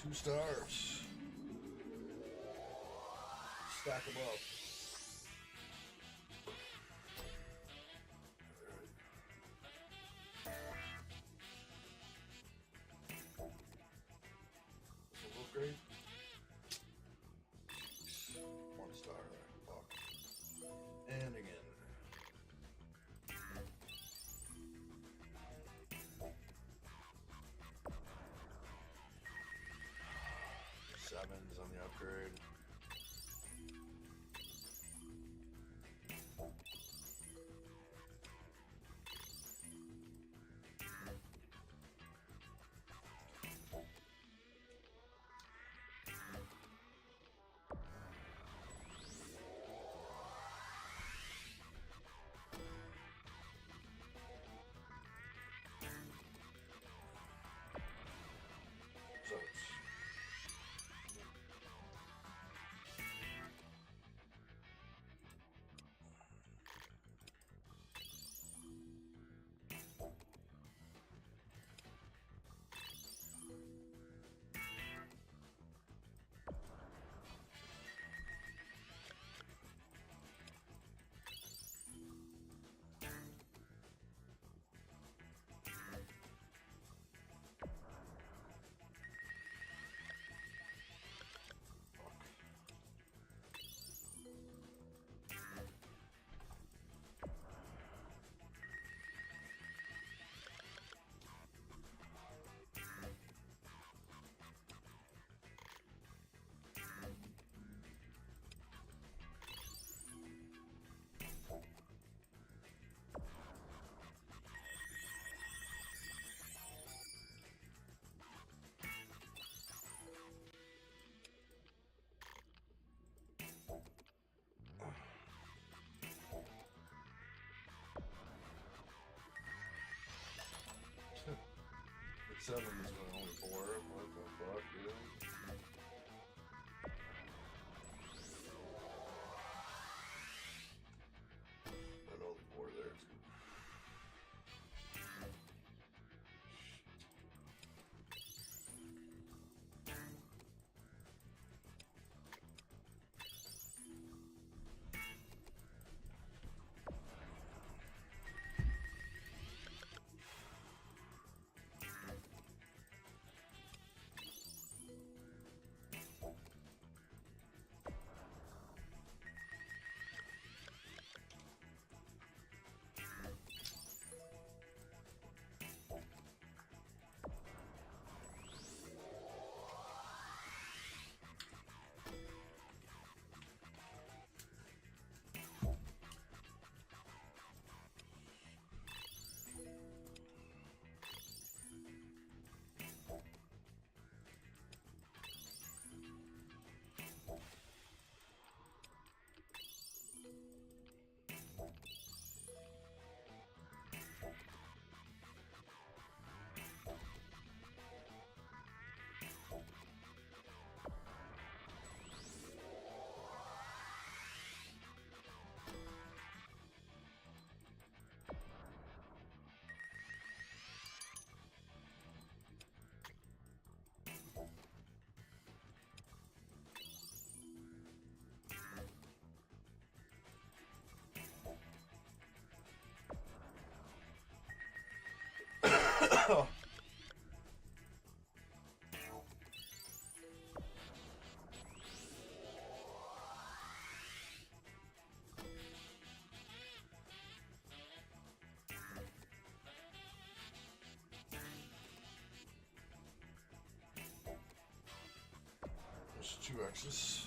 2 stars. Stack them up. Does it look great? 1 star there. Fuck. And again. Sevens on the upgrade. So it's sevens, but only 4. What the fuck, dude? But only 4 there too. There's 2 X's.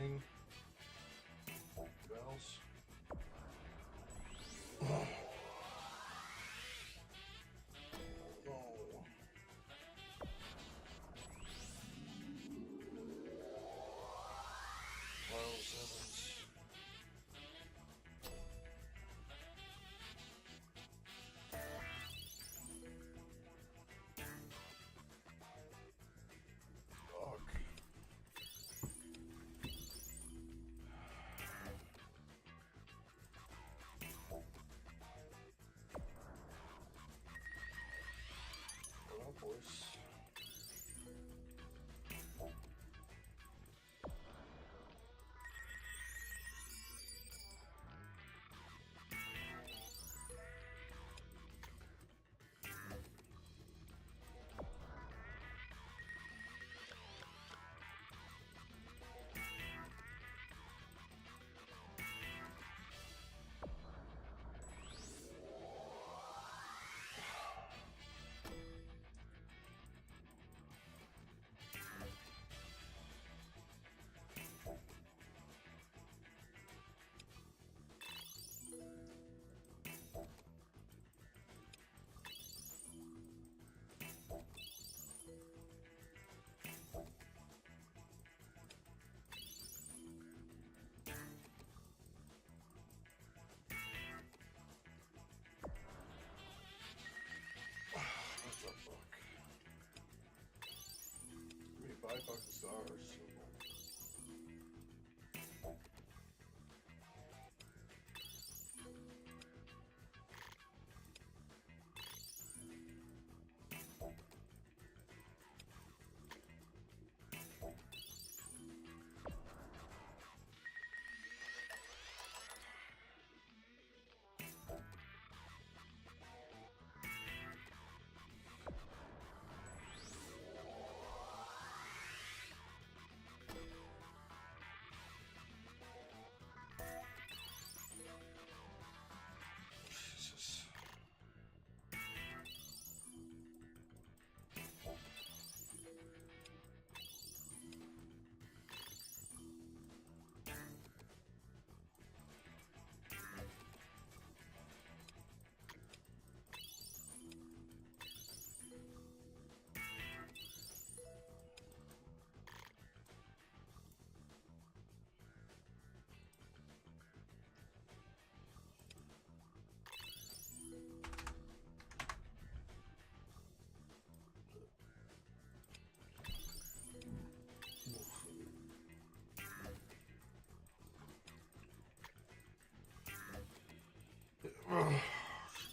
Lightning. Bells. No. Wild sevens. Dog. Well, boys. What's that fuck? Give me 5 fucking stars. Jesus.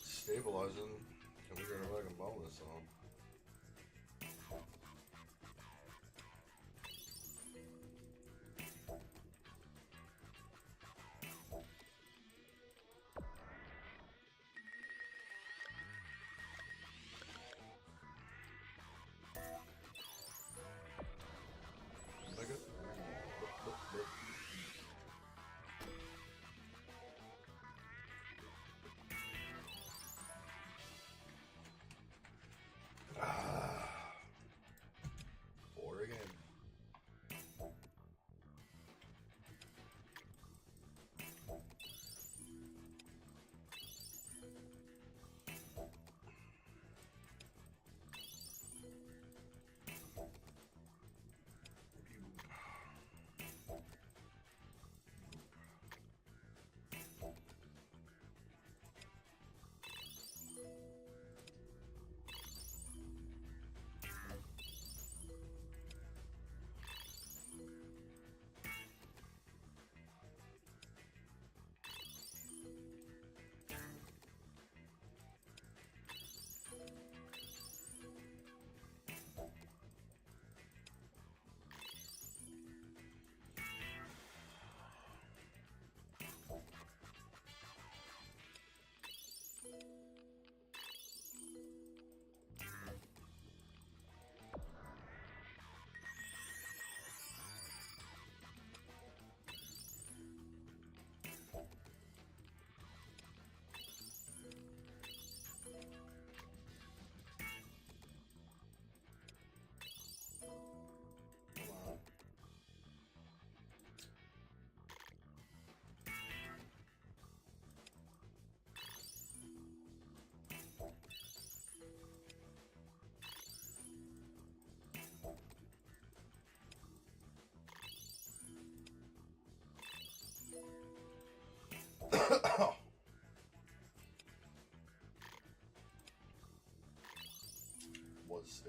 Stabilizing. Can we get a fucking bonus on? Like it? Look.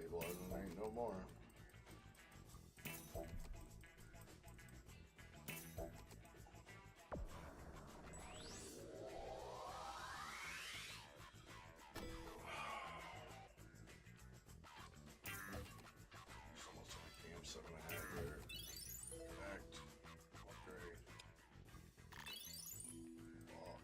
Stabilizing ain't no more. Almost like game 7.5 there. Connect. Upgrade. Lock.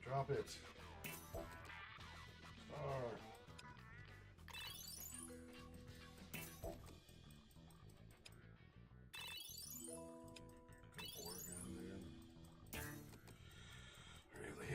Drop it. Star. Good board again, man. Really?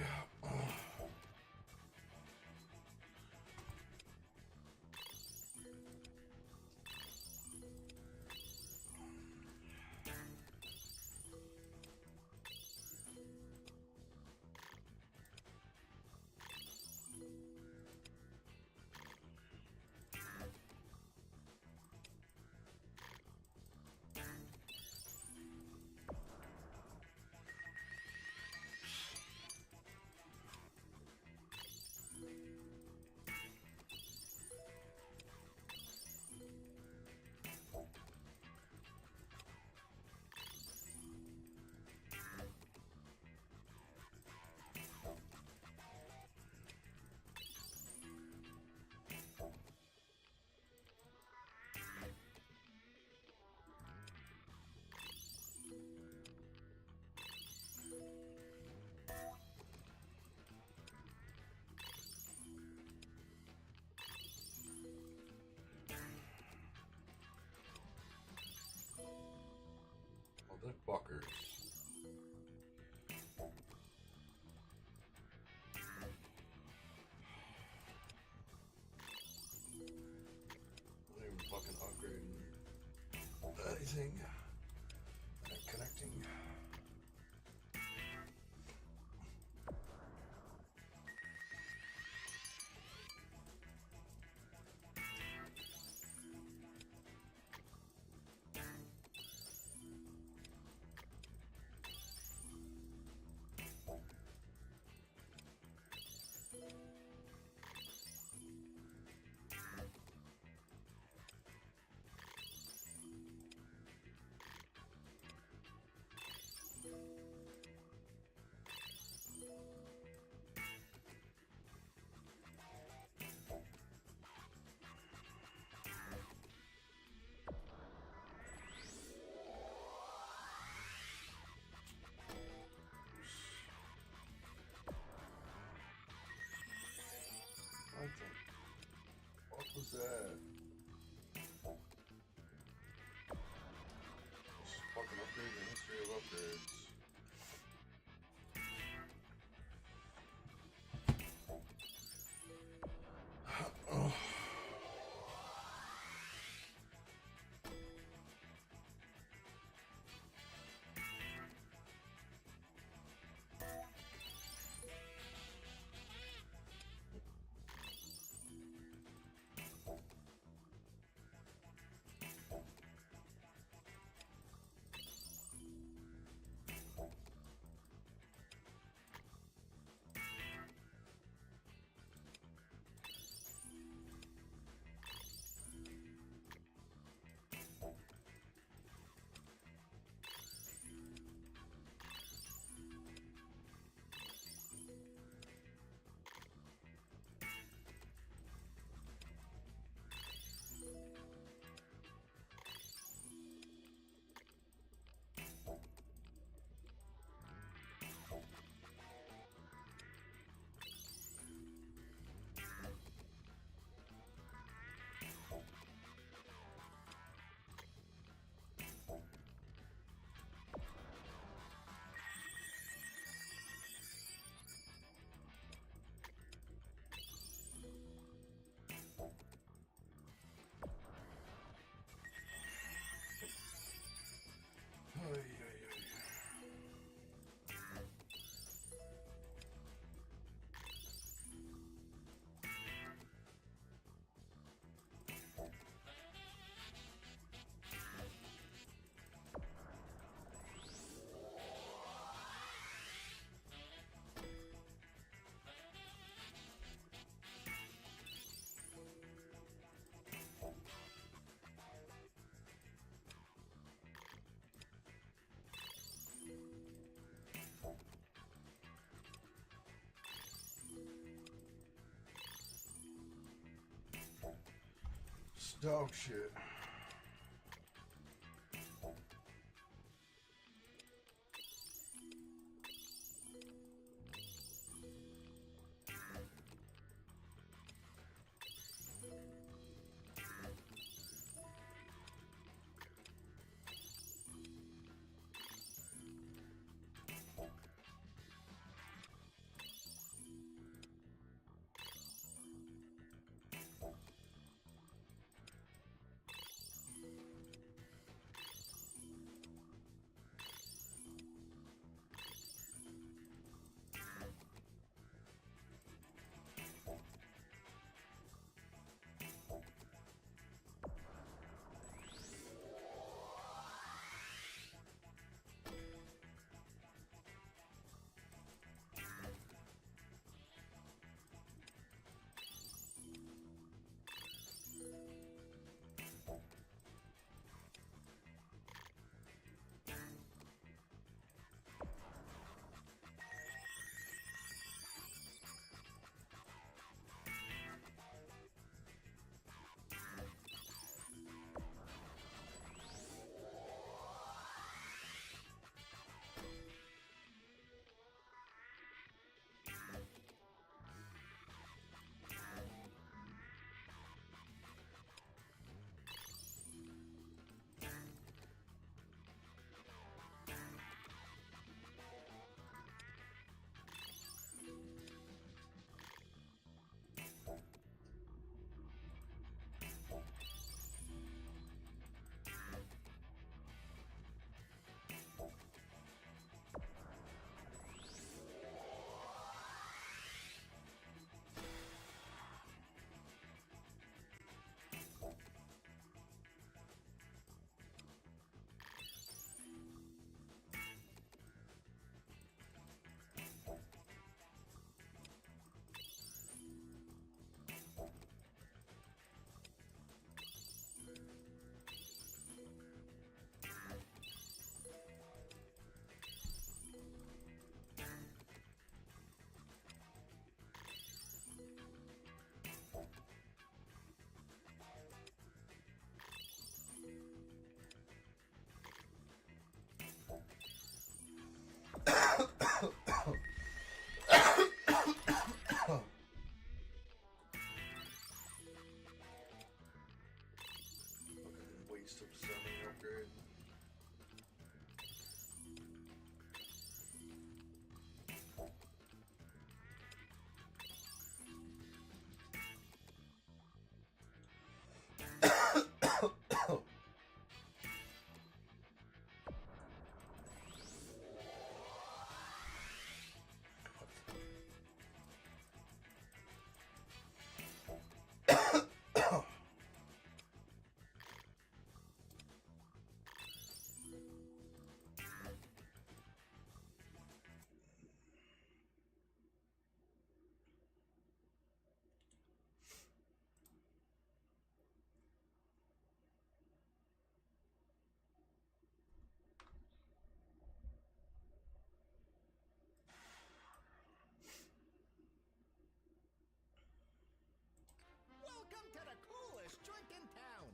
Motherfuckers. Not even fucking upgrading anything. Not connecting. What the fuck was that? Just fucking upgrade the history of upgrades. Dog shit. Waste of summoning upgrade. Welcome to the coolest joint in town.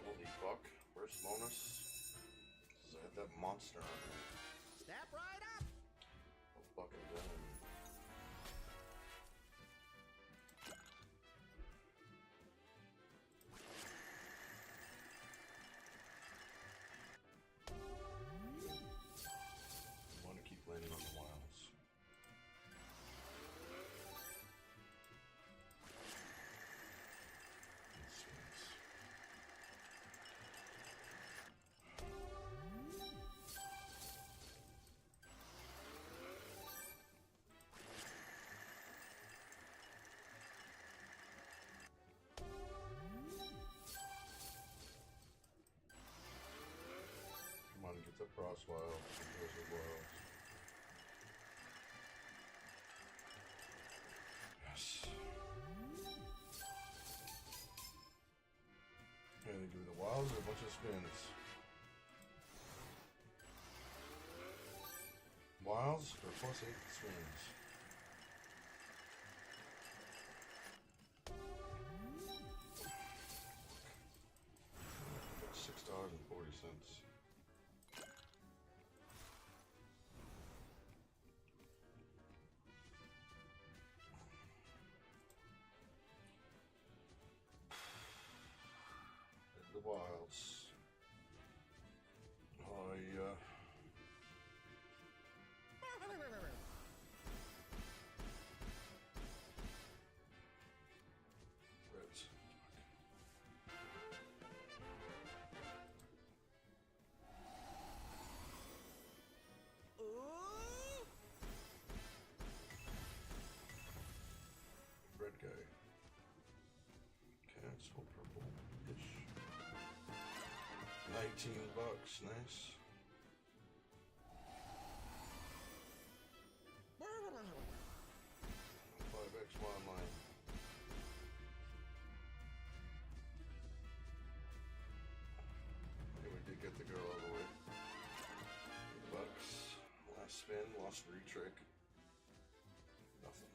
Holy fuck. Where's Monas? Cause I had that monster on me. Step right up. Oh fucking villain. I want to keep landing on the wilds. the Frost Wilds, the Blizzard Wilds. Yes. And they give me the wilds and a bunch of spins. Wilds for +8 spins. $6.40. The wilds. Reds. Ooh. Red guy. Cancel purple-ish. $19, nice. 5X online. Okay, we did get the girl out of the way. $8. Last spin, lost re-trick. Nothing.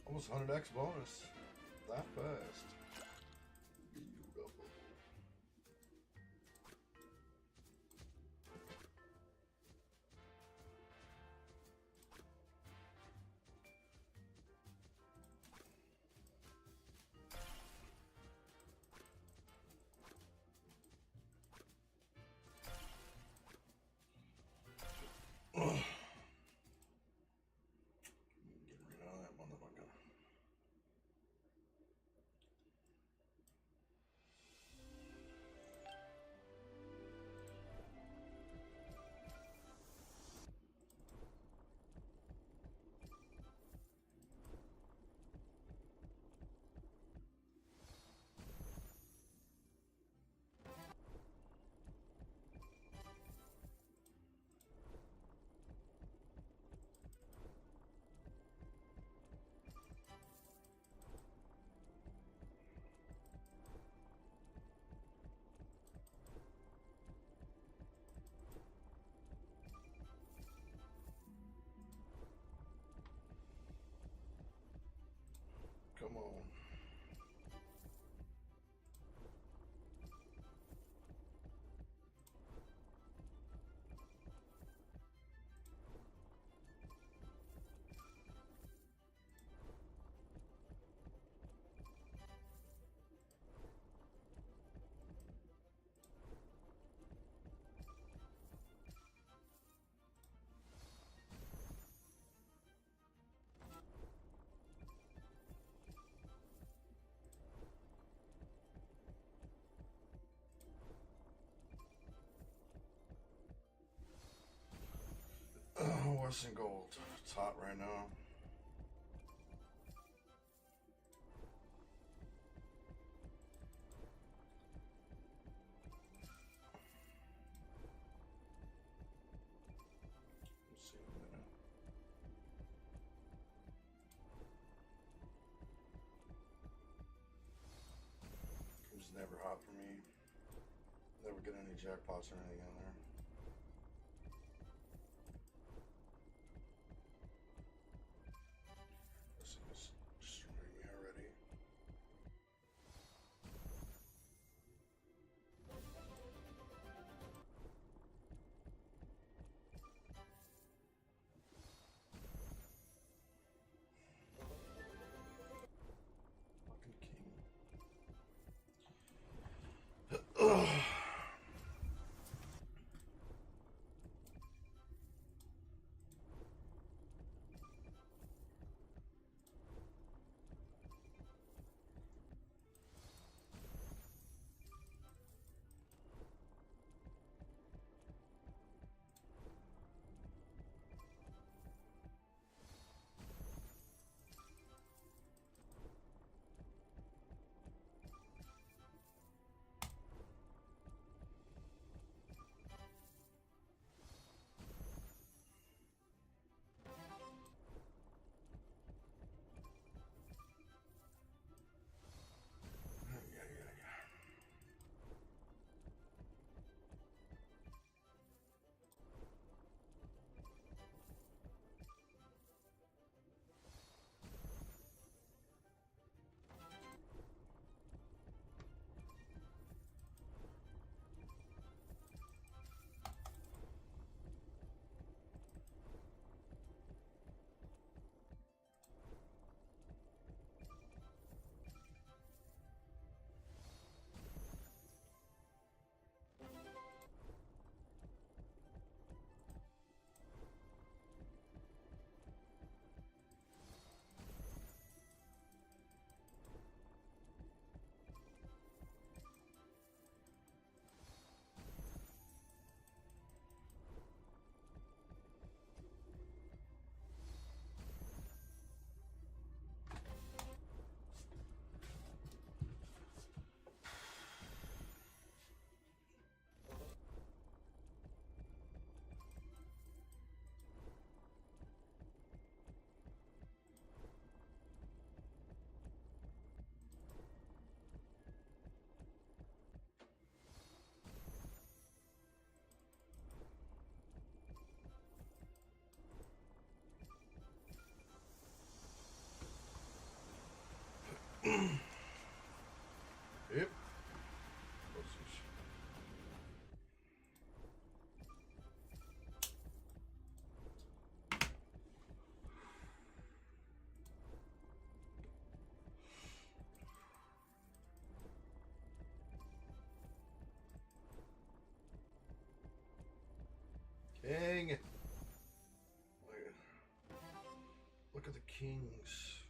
Almost 100X bonus. That fast. Beautiful. Get rid of that motherfucker. Come on. Western Gold. It's hot right now. Let's see in a minute. It's never hot for me. Never get any jackpots or anything on there. This is destroying me already. Fucking king. kings.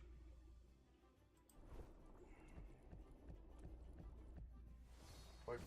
Pipe.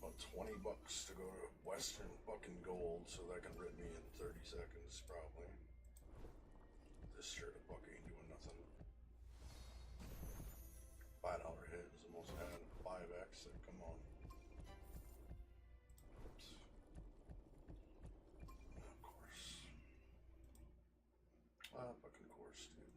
About 20 bucks to go to Western fucking Gold so that can rip me in 30 seconds probably. This shirt of buck ain't doing nothing. $5 hit is the most I had. 5x, come on. Of course. Fucking course, dude.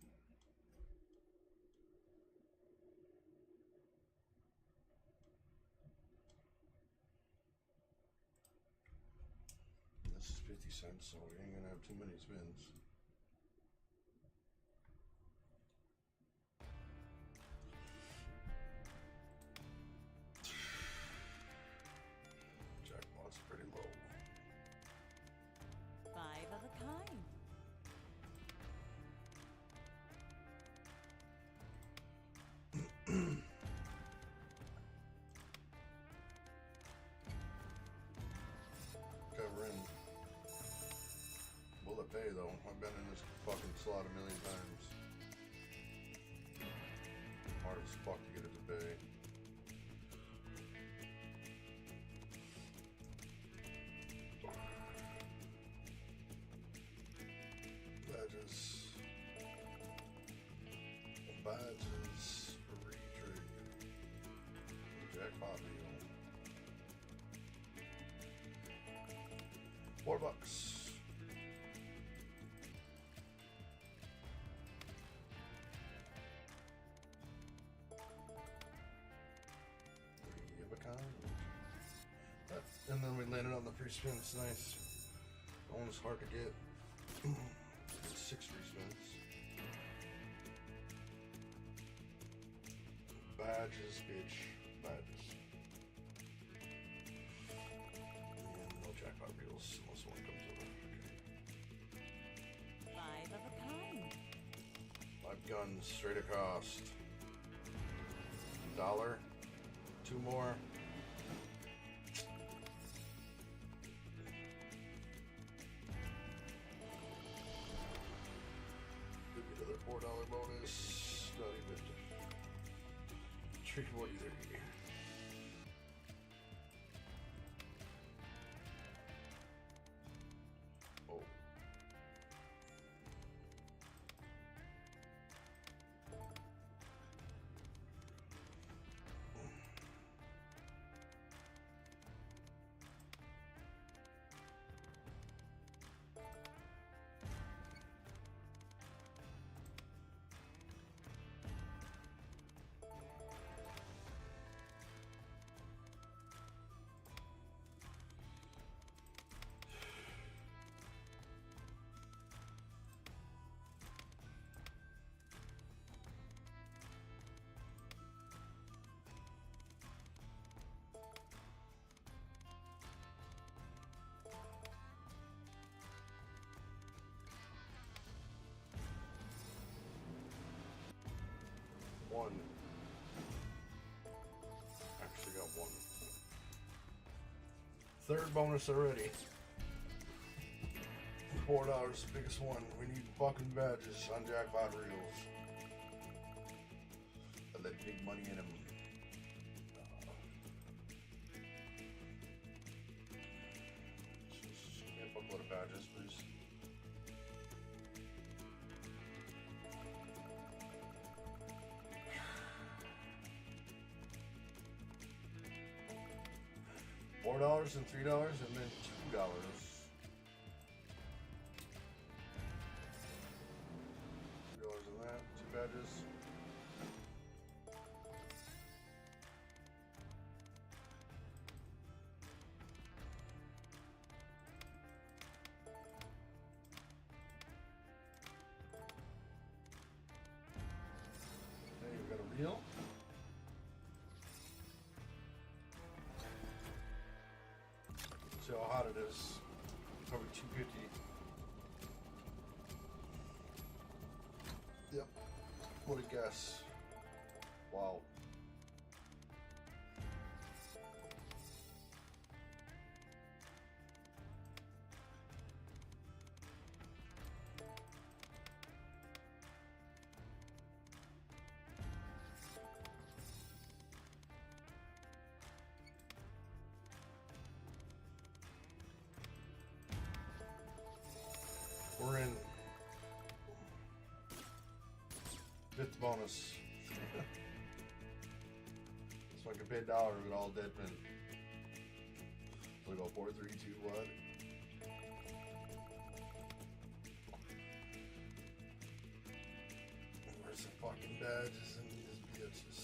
This is 50 cents, so we ain't gonna have too many spins. Jackpot's pretty low. 5 of a kind. Cover in. Will it pay though? I've been in this fucking slot a million times. Hard as fuck to get it to pay. Badges. Retrig. Jackpot reel. $4. And then we landed on the free spin. It's nice. That one was hard to get. 6 free spins. Badges, bitch. Badges. And no jackpot reels unless one comes over. Okay. 5 of a kind. 5 guns straight across. $1. 2 more. $4 bonus, not even treatable either. Oh. One. Actually got 1. Third bonus already. $4, the biggest one. We need fucking badges on jackpot reels. big money in them. Just give me a bookload of badges, please. $4 and $3 and then $2. $2 on that, 2 badges. Okay, we got a reel. See how hot it is. Probably 250. Yep. What a guess. Wow. We're in 5th bonus. So I can pay $1 with all dead men. We go 4, 3, 2, 1. Where's the fucking badges in these bitches?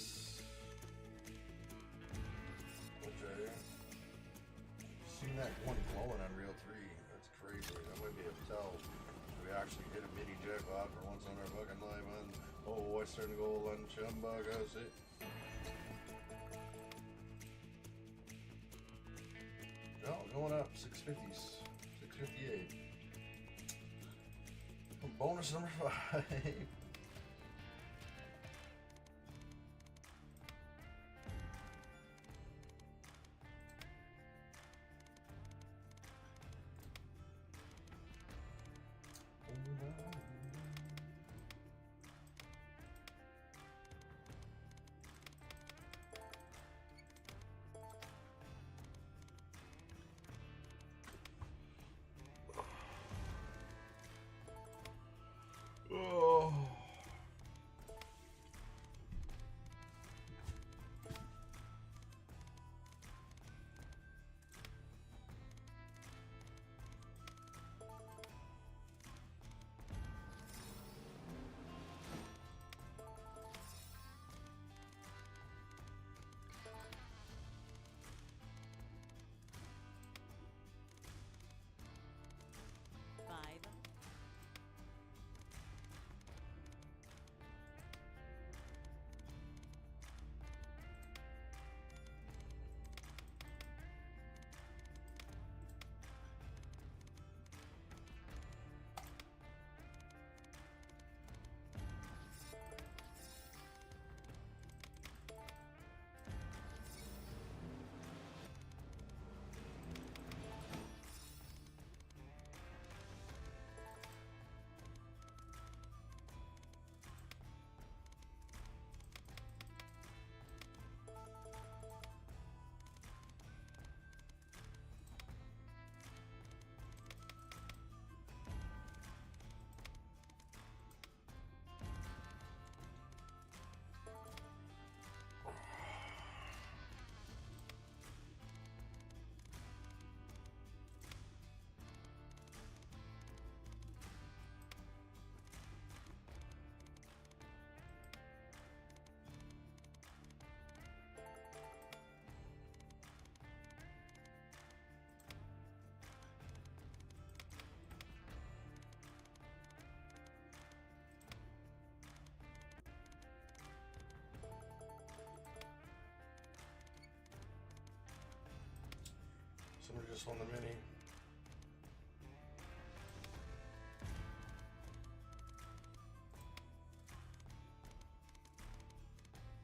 Okay. Seen that one glowing on Reel 3. That's crazy. I might be able to tell. We actually hit a mini jackpot for once on our fucking live on Western Gold on Chumbug. How's it? Oh, going up 650s, 658. Bonus number 5. Oh. Five. Somebody just won the mini.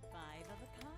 Five of a kind.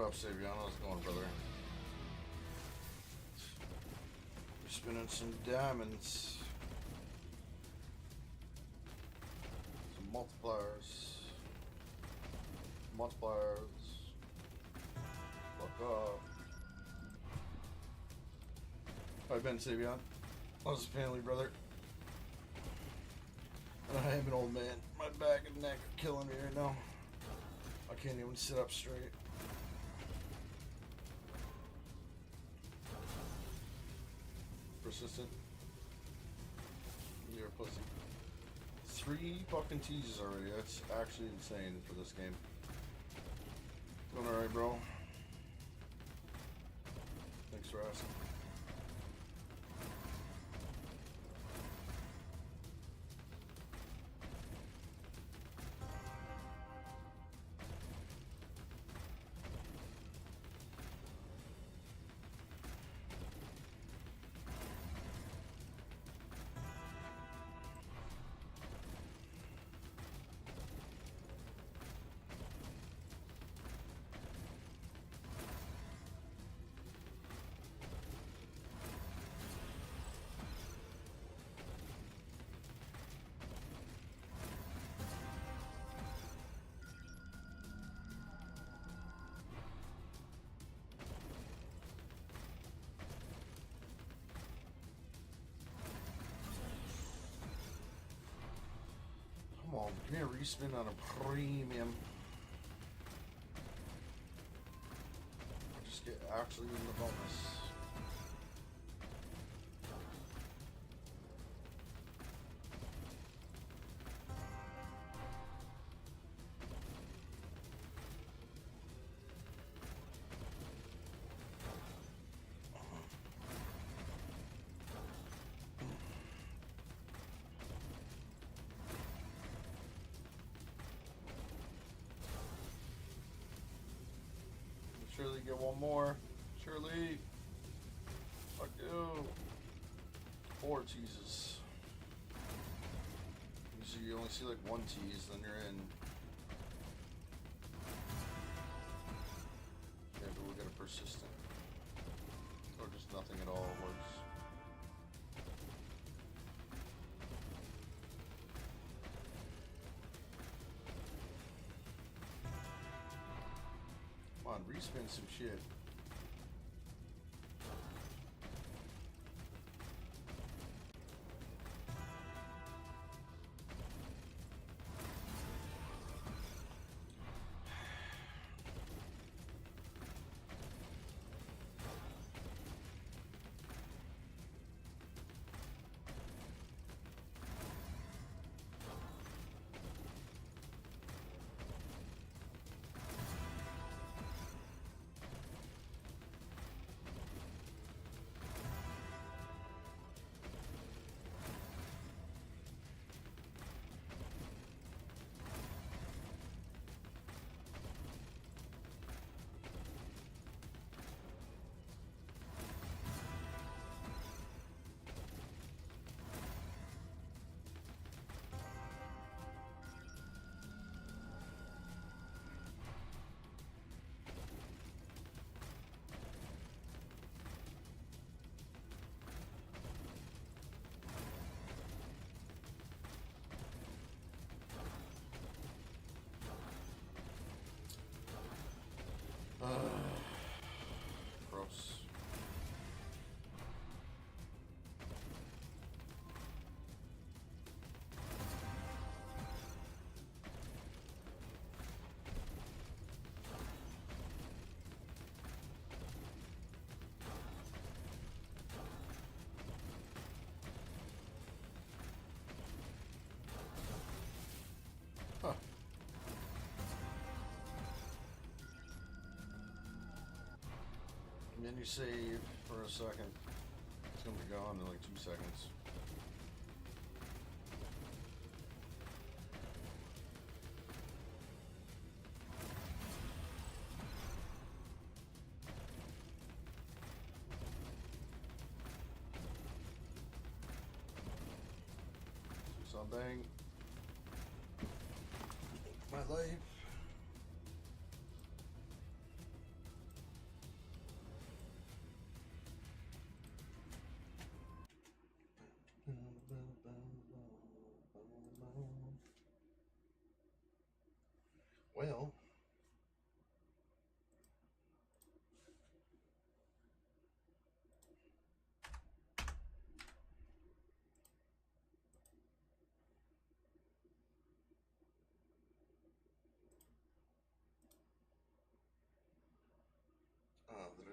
up, Savion? How's it going, brother? We're spinning some diamonds. Some multipliers. Multipliers. Fuck up. I've been Savion. How's the family, brother? I am an old man. My back and neck are killing me right now. I can't even sit up straight. Persistent. You're a pussy. 3 fucking teases already. That's actually insane for this game. Doing alright, bro. Thanks for asking. Come on, give me a respin on a premium. Or just get actually in the bonus. Surely get one more. Surely. Fuck you. 4 teases. Usually you only see like 1 tease, then you're in. Maybe we'll get a persistent. Or just nothing at all works. Come on, respin some shit. Gross. Huh. And then you save for a second. It's gonna be gone in like 2 seconds. Do something. My life.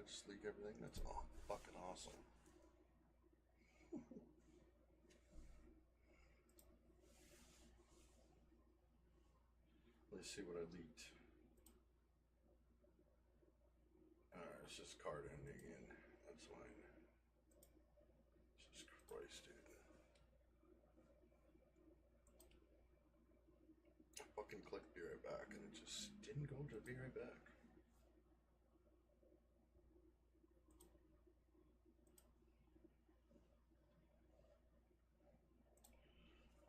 just leak everything. That's all fucking awesome. Let's see what I leaked. Alright, it's just card ending in. That's fine. Jesus Christ, dude. I fucking clicked be right back and it just didn't go to be right back.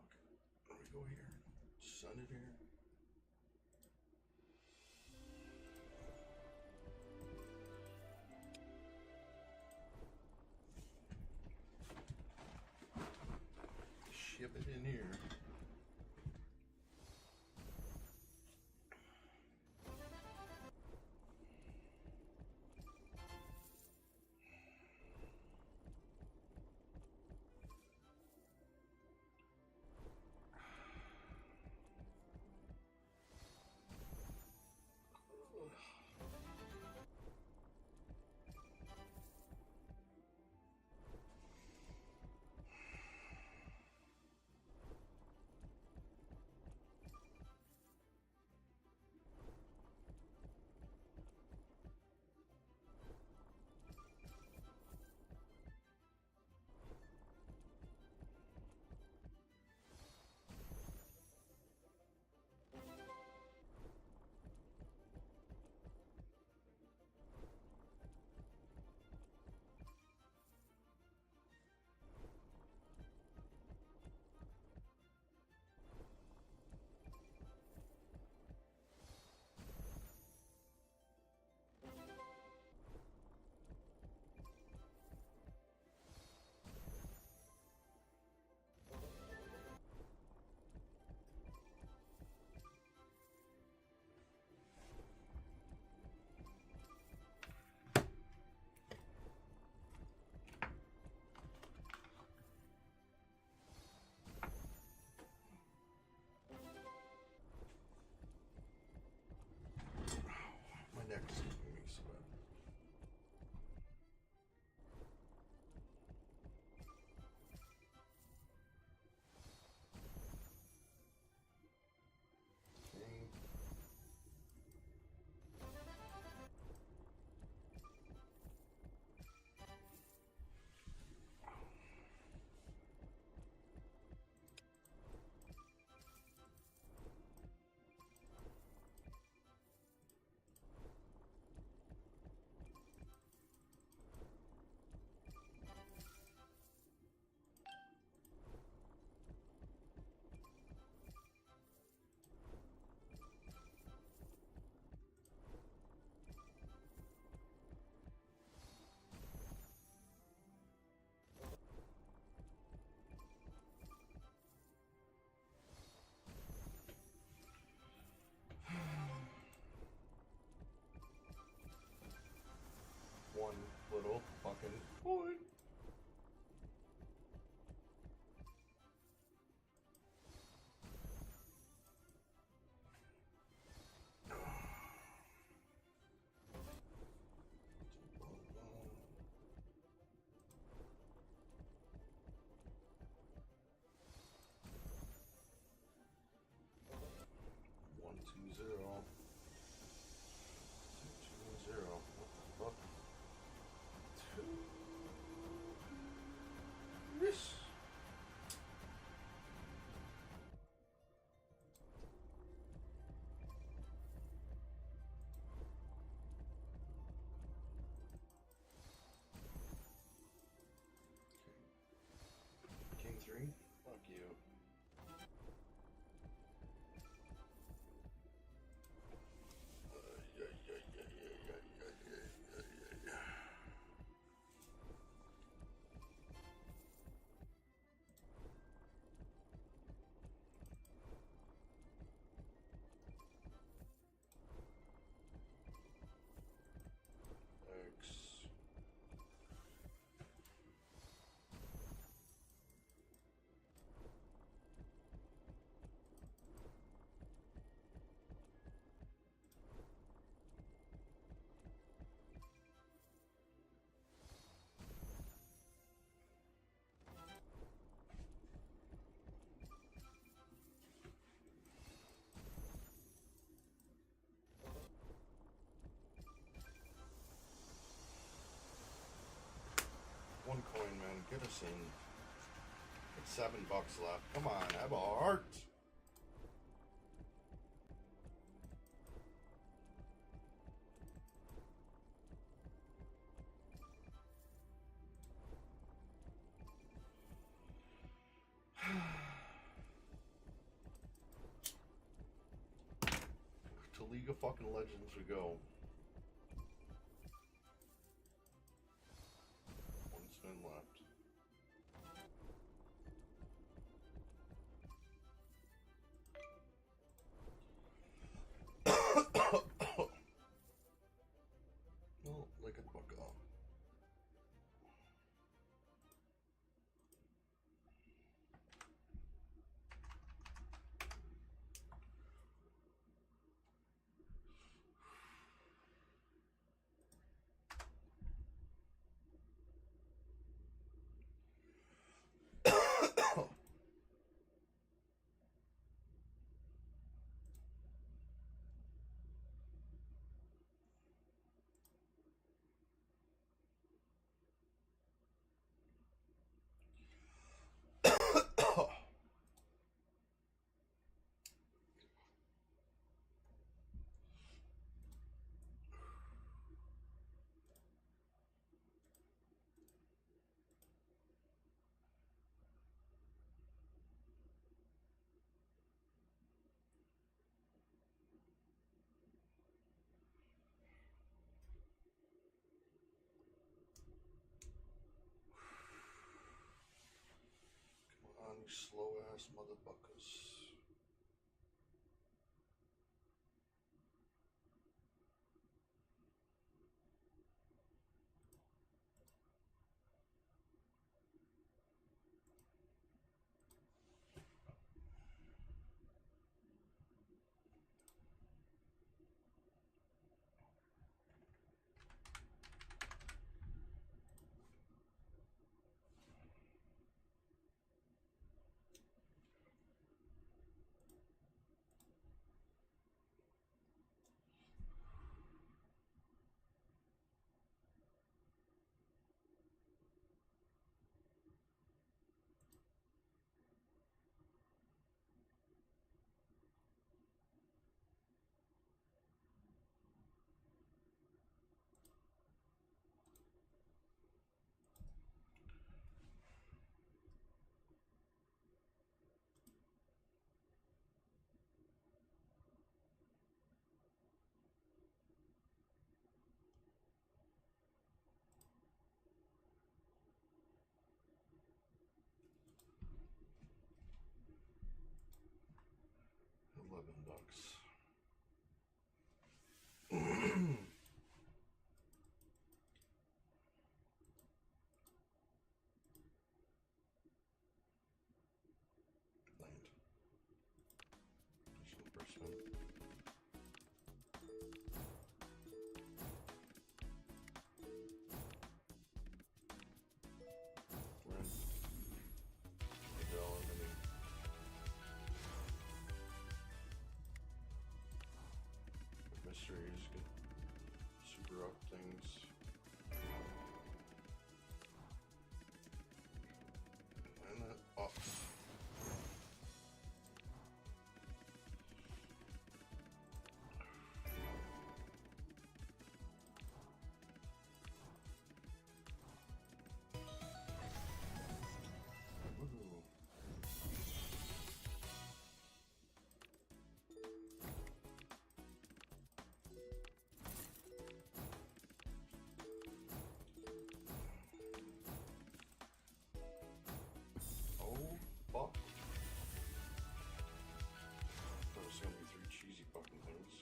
Okay, let me go here. Send it here. Ship it in here. Get us in. It's $7 left. Come on, have a heart. To League of fucking Legends we go. One spin left. Well, like a buck off. Come on, you slow ass motherfuckers. $11. Land. Additional first spin. Win. $1 mini. Mysteries, good super up things. And up. Woohoo. Oh, fuck. Thought it was gonna be 3 cheesy fucking things.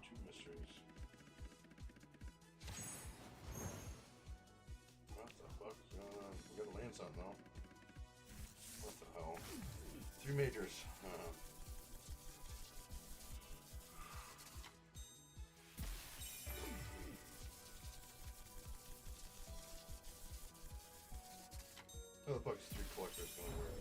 Two mysteries. What the fuck is going on? We gotta land something though. What the hell? 3 majors. How the fuck is 3 collectors gonna work?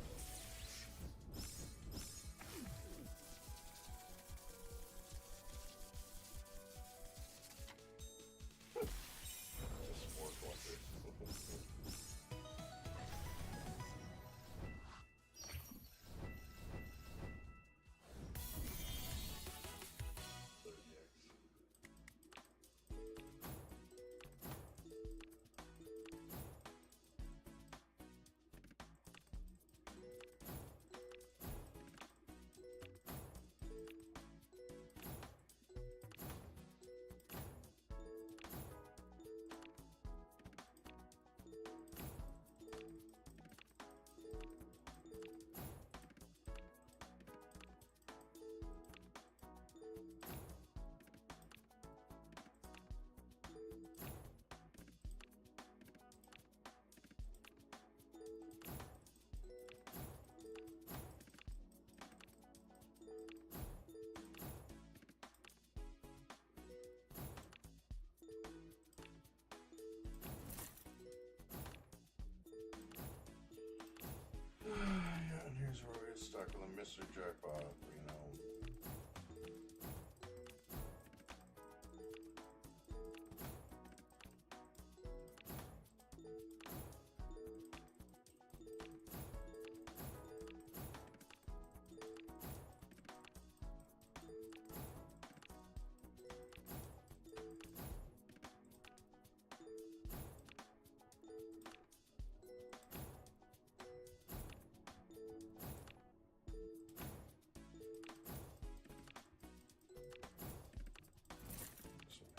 monster jackpot, you know.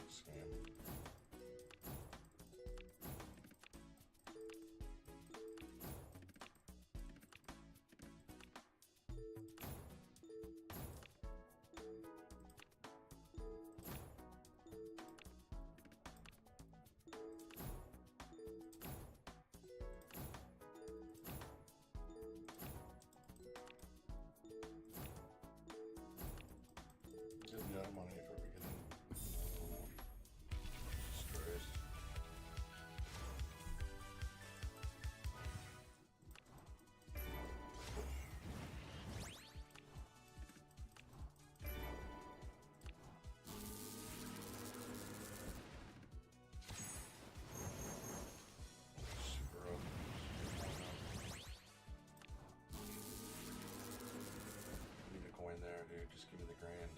Scam. Get me out of money for beginning. Disgrace. Super up. Need a coin there, dude. Just give me the grand.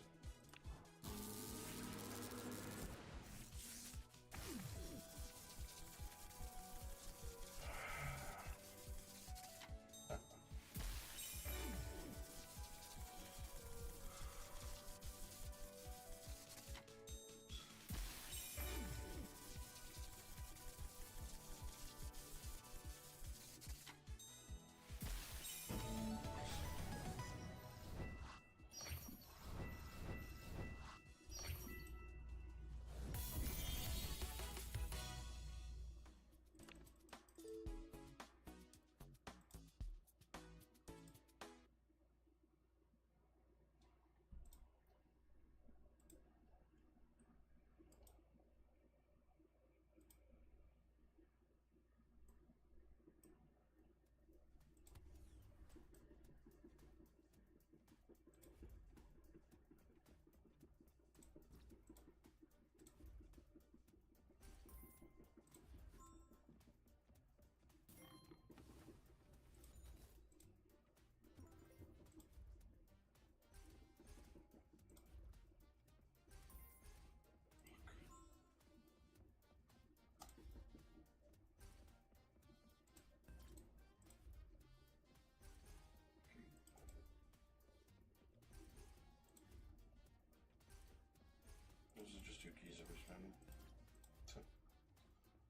This is just 2 keys that we're spending.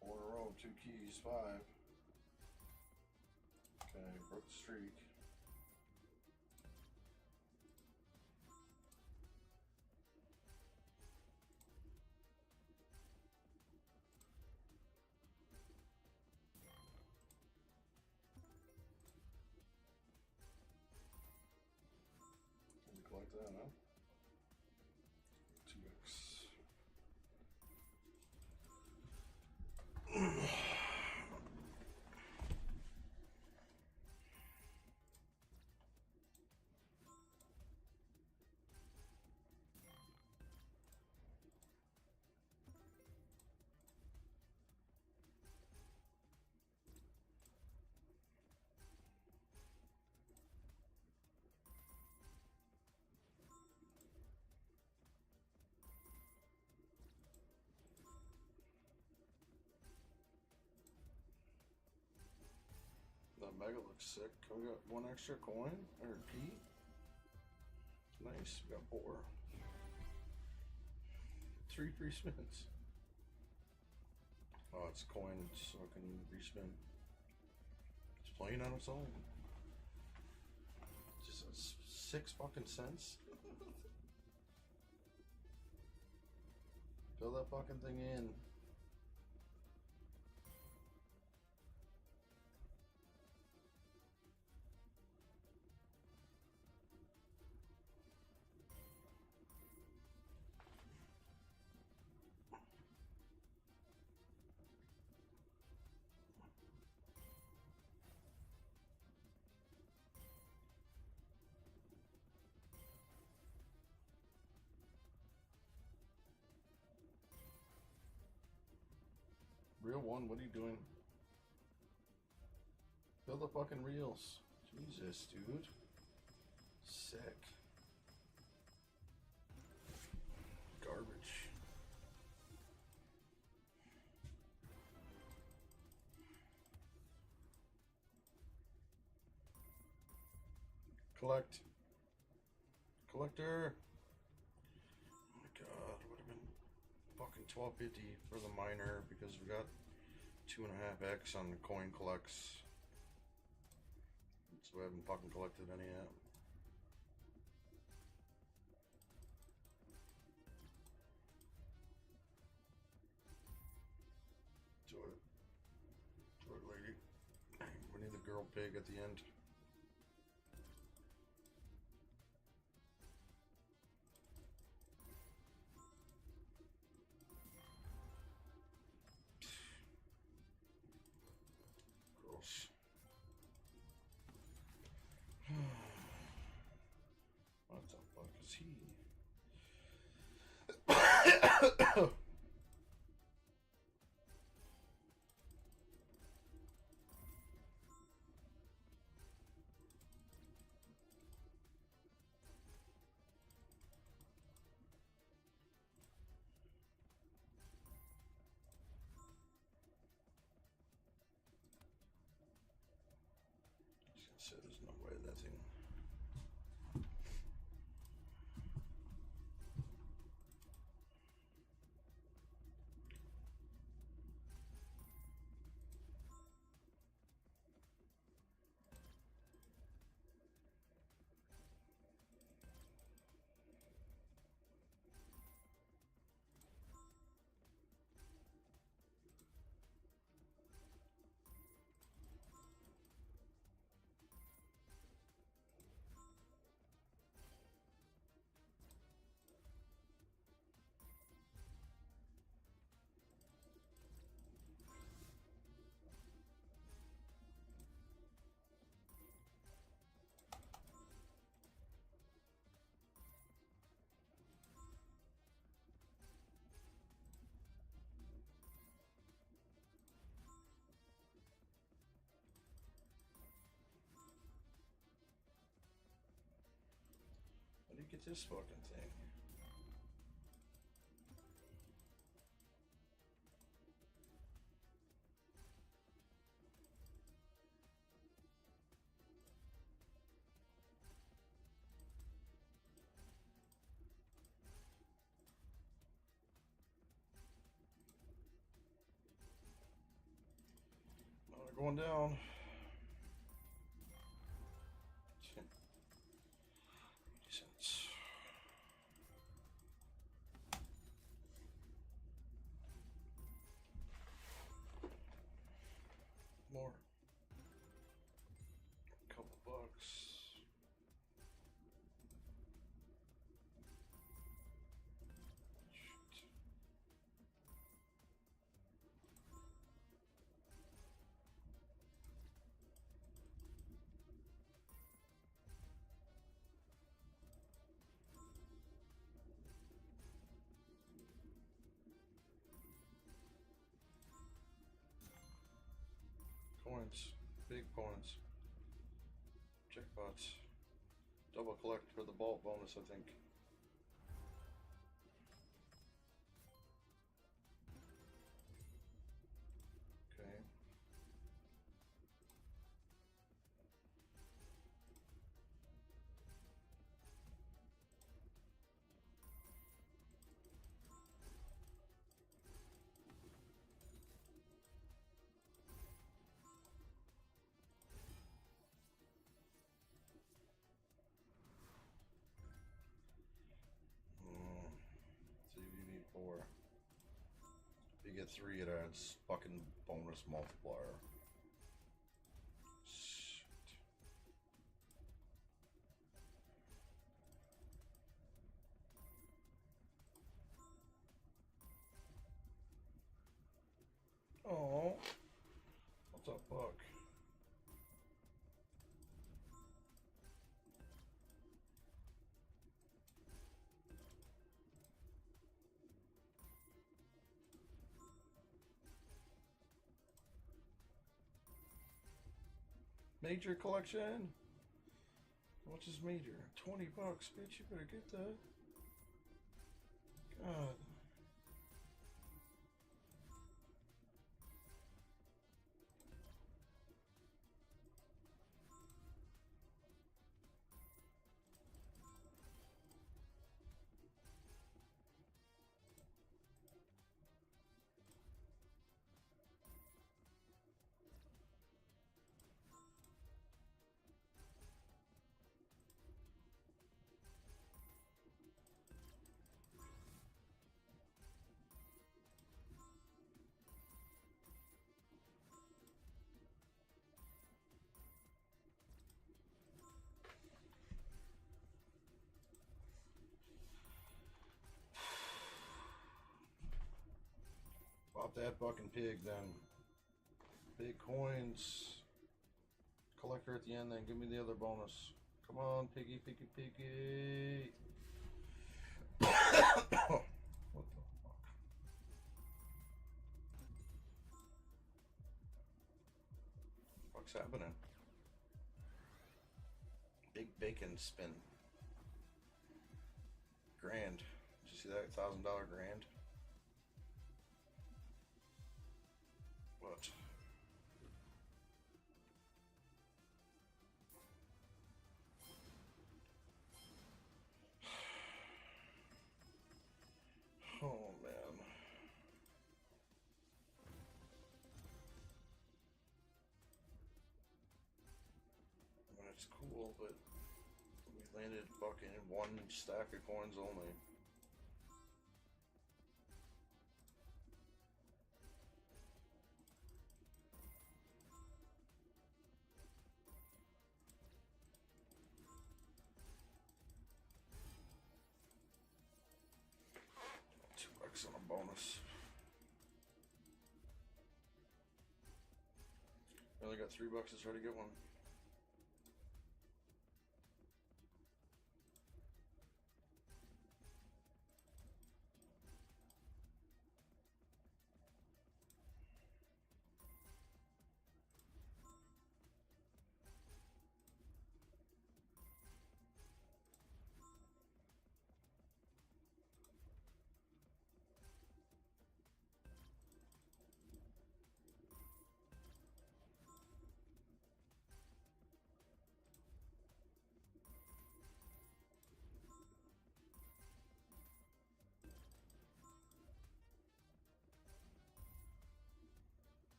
4 in a row, 2 keys, 5. Okay, broke the streak. Can we collect that, huh? 2x. That mega looks sick. We got 1 extra coin or key. Nice. We got 4. 3 free spins. Oh, it's coin, so I can respin. It's playing on its own. Just 6 fucking cents. Fill that fucking thing in. one, what are you doing? Build the fucking reels. Jesus, dude. Sick. Garbage. Collect. Collector. Oh my god, would have been fucking $12.50 for the miner because we got 2.5x on the coin collects. So we haven't fucking collected any yet. Do it. Do it, lady. We need the girl pig at the end. Gross. What the fuck is he? So there's no way that thing. How do you get this fucking thing? Going down. Cents. More. A couple bucks. Shit. Coins, big coins, jackpots, double collect for the vault bonus, I think. Okay. So you need 4. If you get 3, it adds fucking bonus multiplier. Shit. Oh, what's up, Buck? Major collection. How much is major? $20, bitch. You better get that. God. Pop that fucking pig then. Big coins. Collector at the end, then give me the other bonus. Come on, piggy, piggy, piggy. What the fuck? What's happening? Big bacon spin. Grand. Did you see that? $1,000 grand. What? Oh man. I mean, it's cool, but we landed fucking one stack of coins only. $2 on a bonus. I only got $3 to try to get one.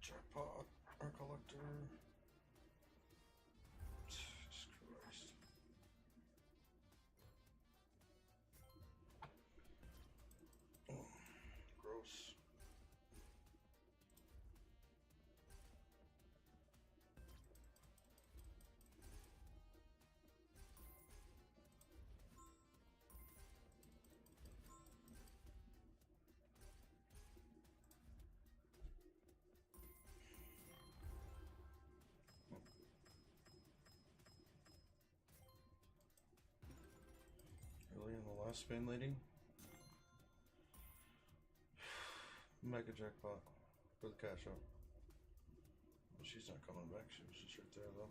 Jackpot, our collector. Jesus Christ. Oh, gross. Really in the last spin, lady? Mega jackpot for the cash out. Well, she's not coming back. She was just right there though.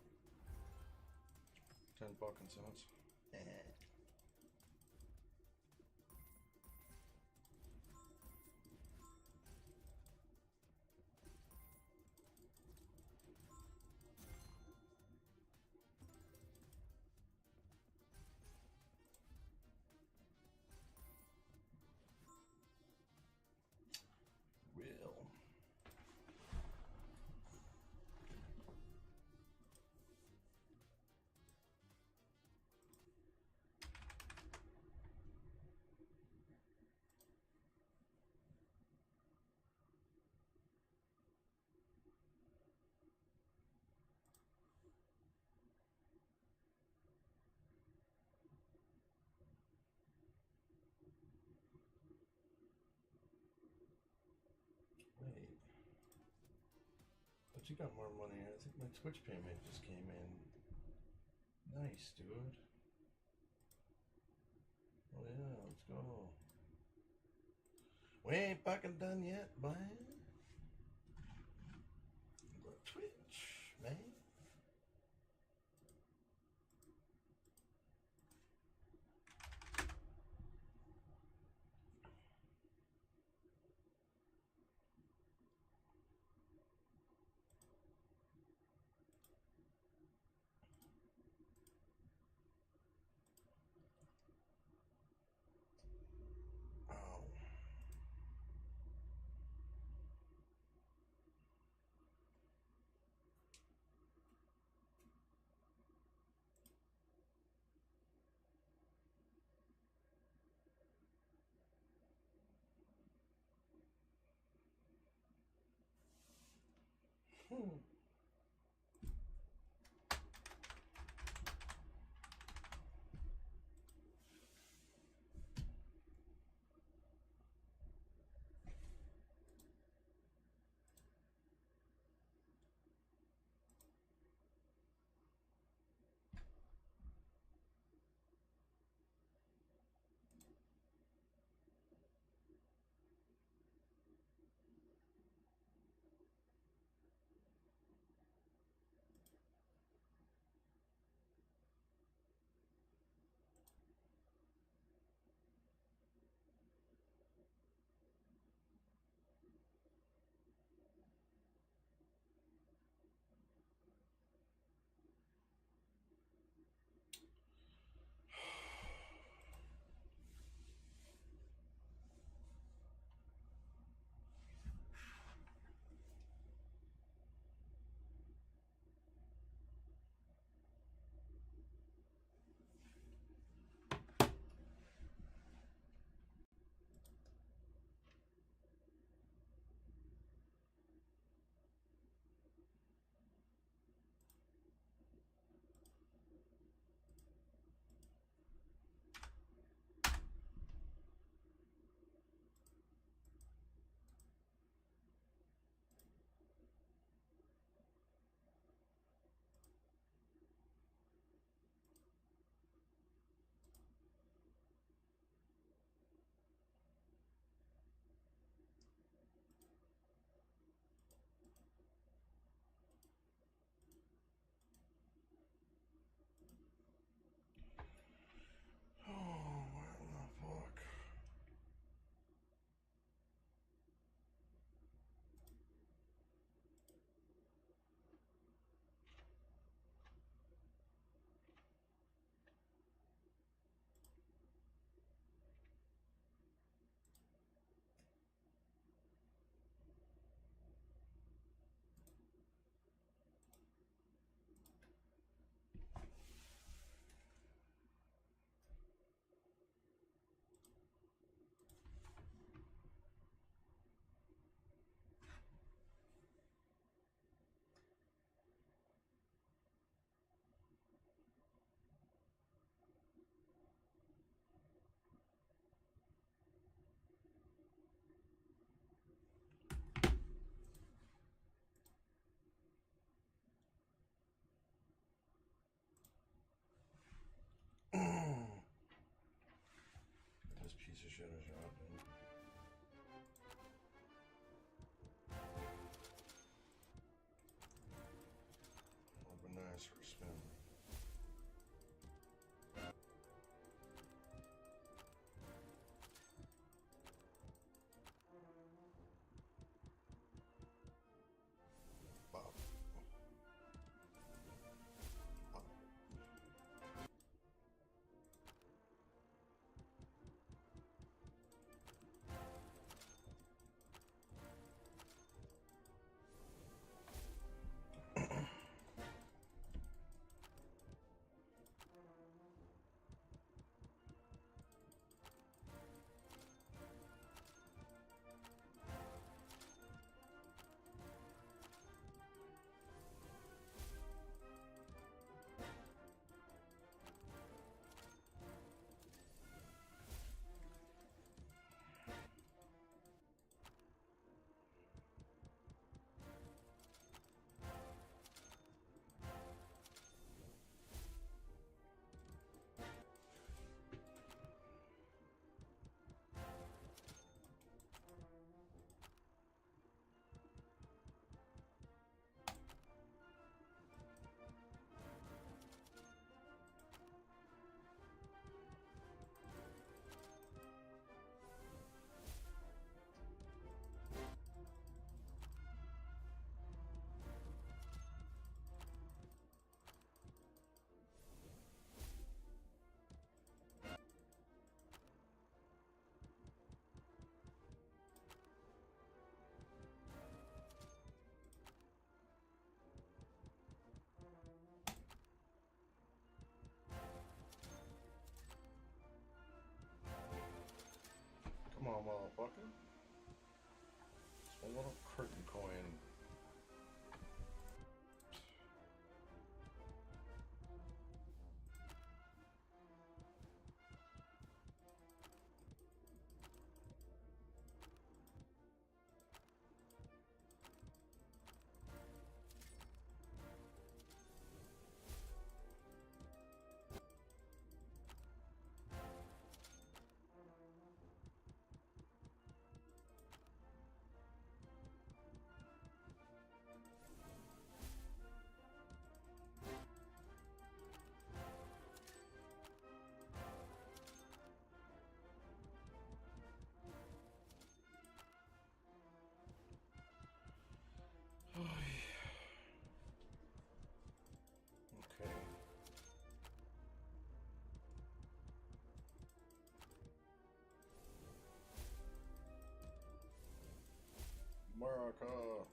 10 fucking cents. Will. you got more money. I think my Twitch payment just came in. Nice, dude. Oh yeah, let's go. We ain't fucking done yet, man. Go to Twitch, man. Oh. Hmm. Oh, what the fuck? This piece of shit is out, dude. Would be nice for a spin. Bob. Bob. America.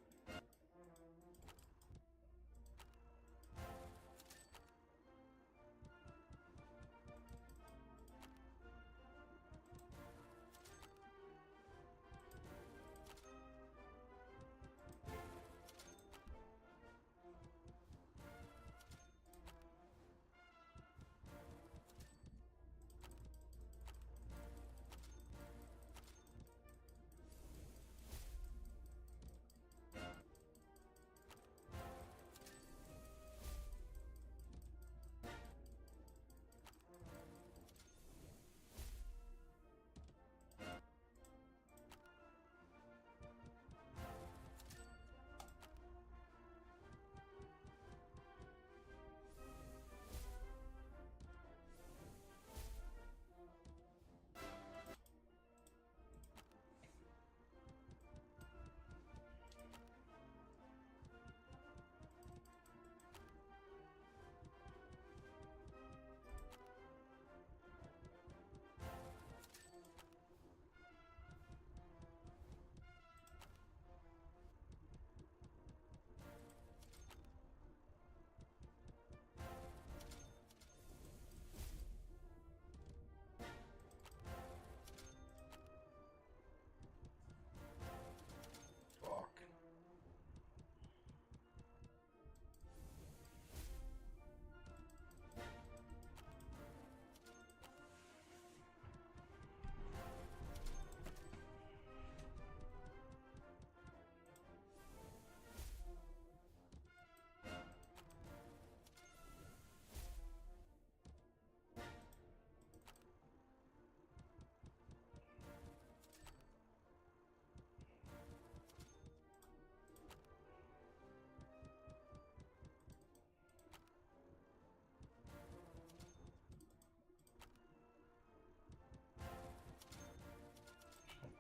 Fuck.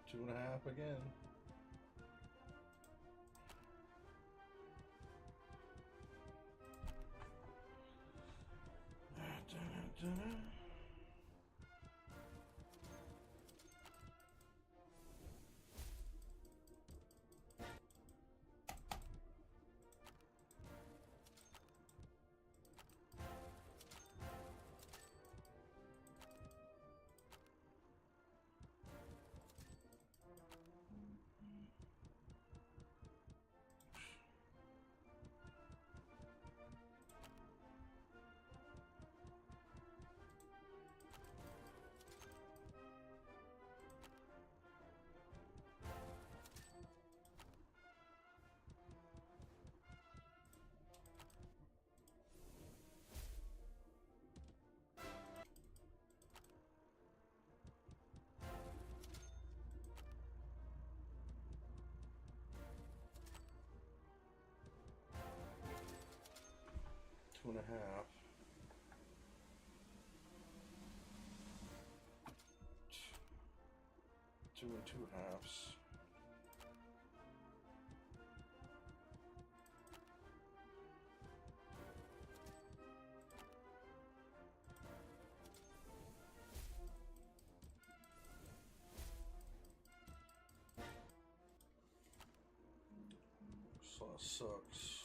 Two and a half again. Two and a half. Two and two halves. So that sucks.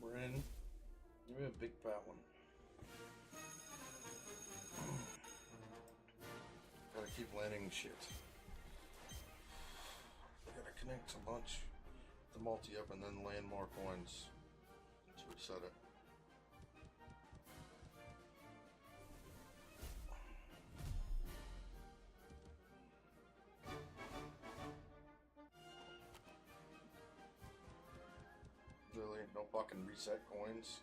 We're in. Give me a big fat one. Gotta keep landing shit. Gotta connect a bunch. The multi up and then land more coins to reset it. Really? No fucking reset coins?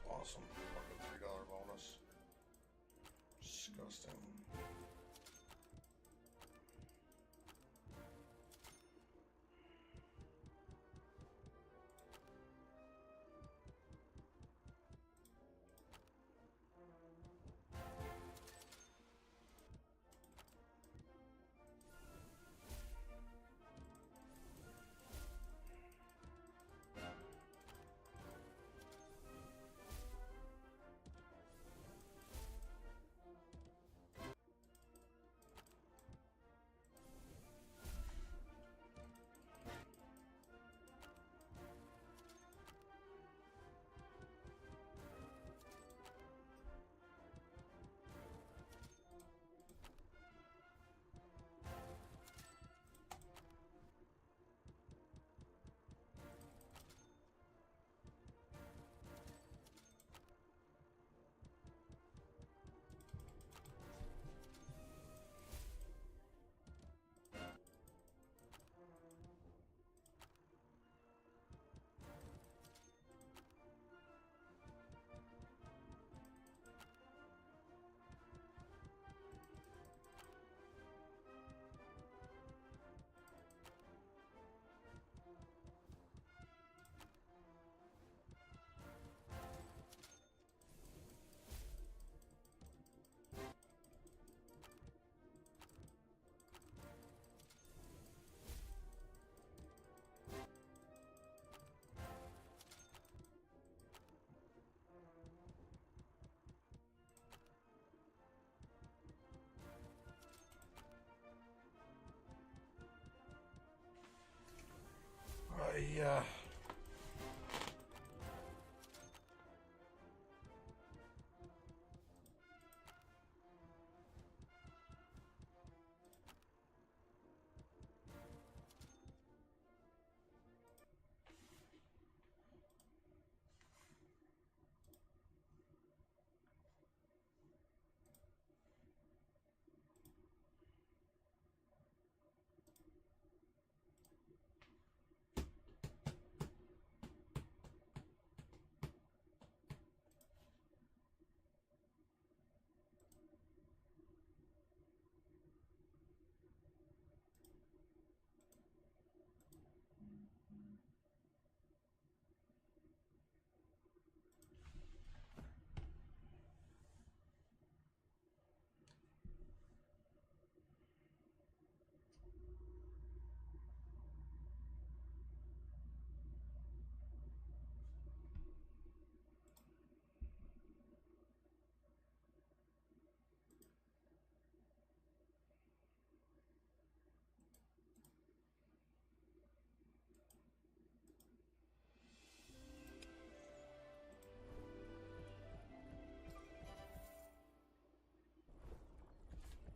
Awesome. Fucking $3. Disgusting. Yeah.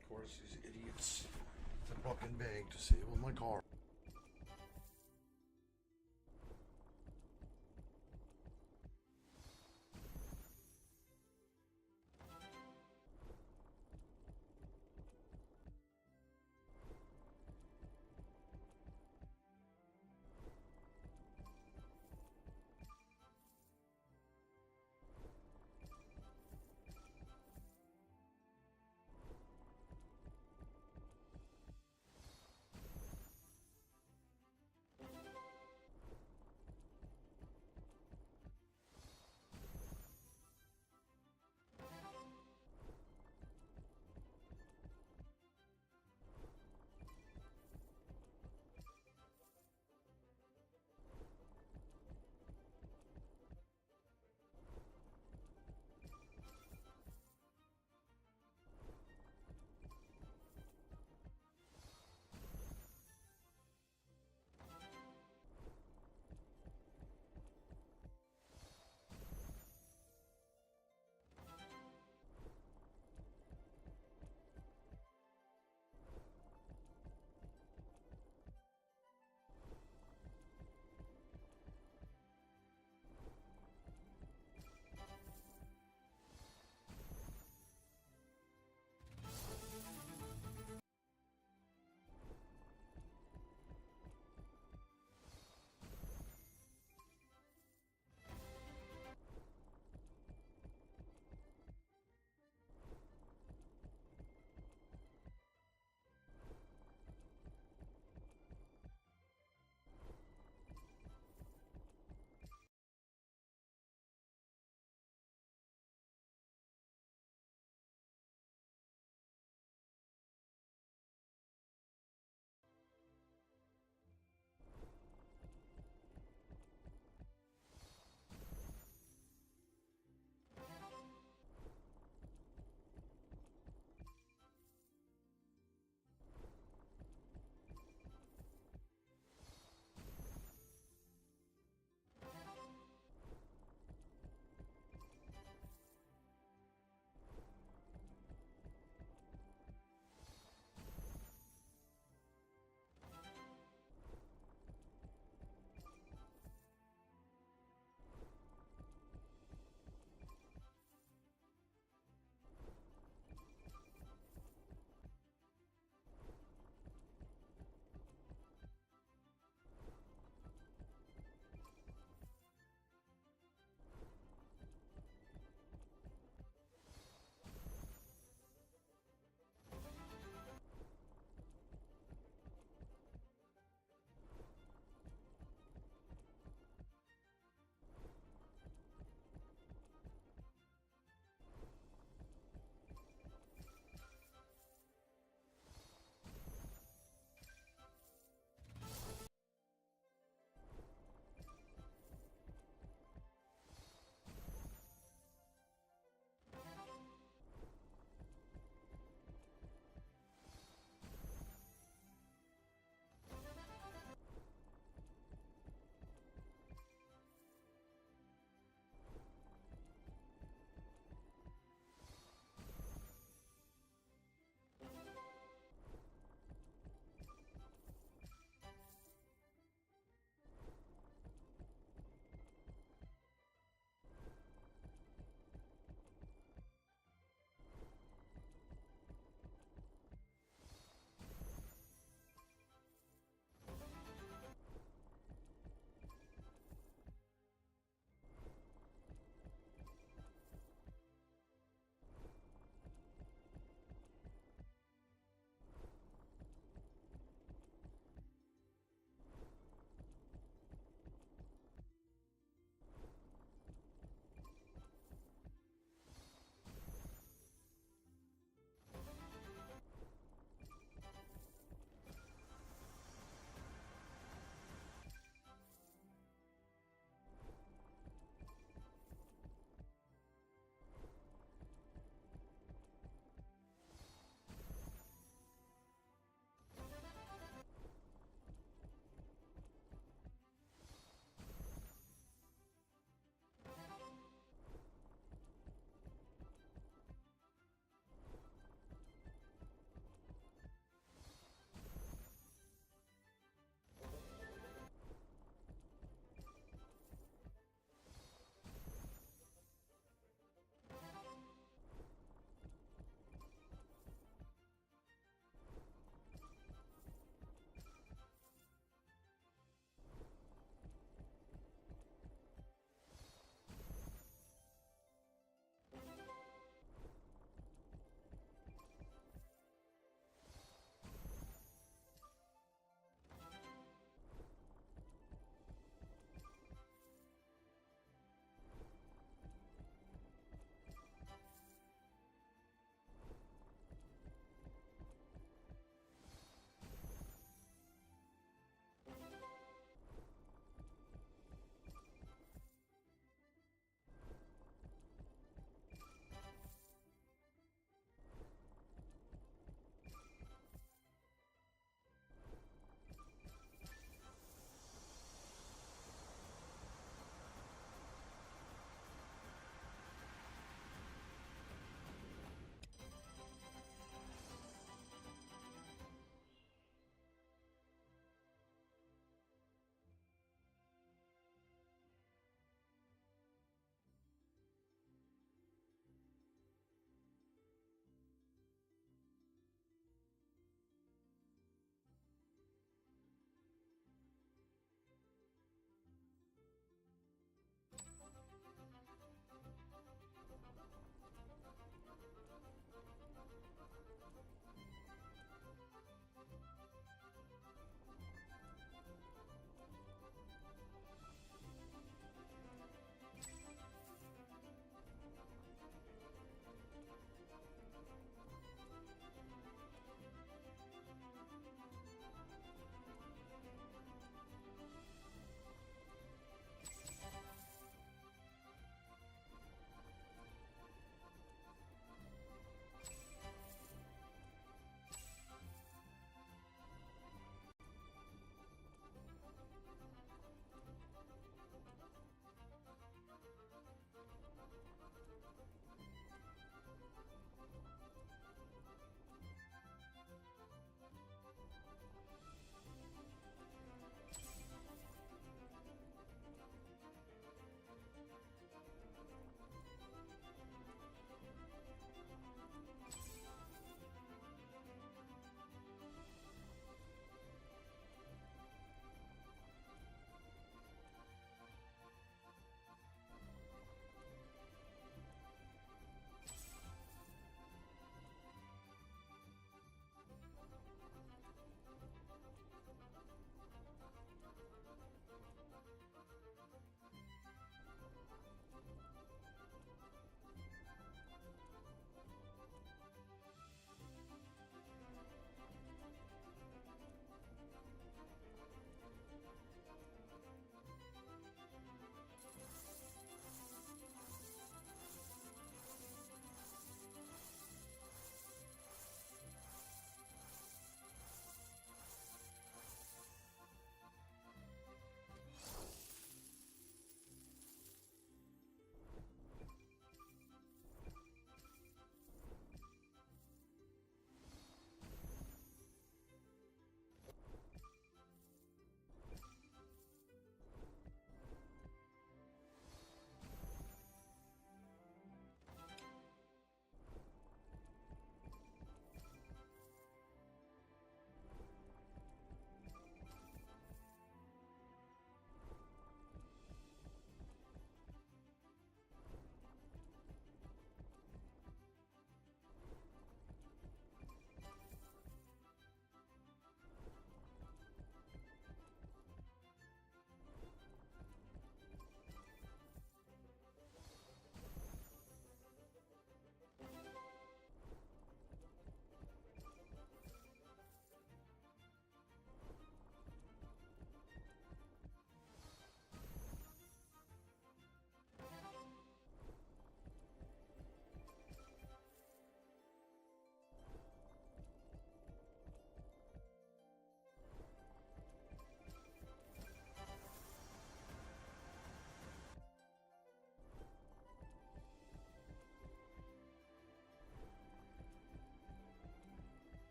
Of course, these idiots at Buck and Bank disabled my car.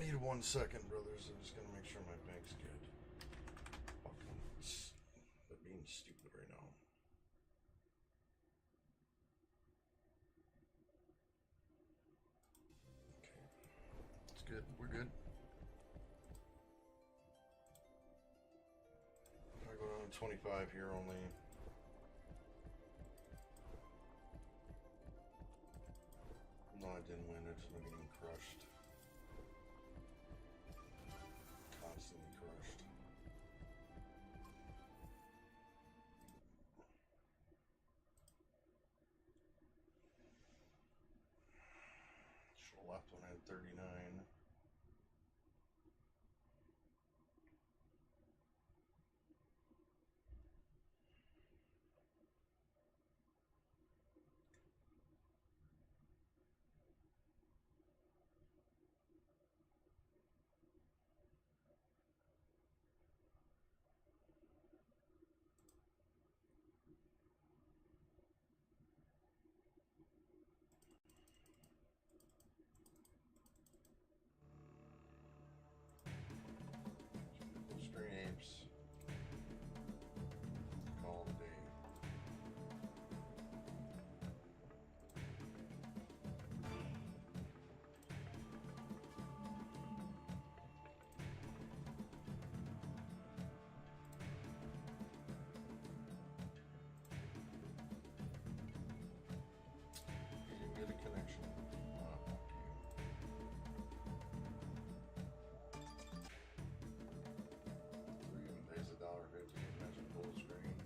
need 1 second, brothers. I'm just gonna make sure my bank's good. Fucking, they're being stupid right now. Okay, it's good. We're good. I go down to 25 here only. No, I didn't win. It's been getting crushed. Constantly crushed. Should have left when I had 39. String apes. Call it a day. You didn't get a connection. Fuck you. 3 even pays $1.50. Imagine full screen.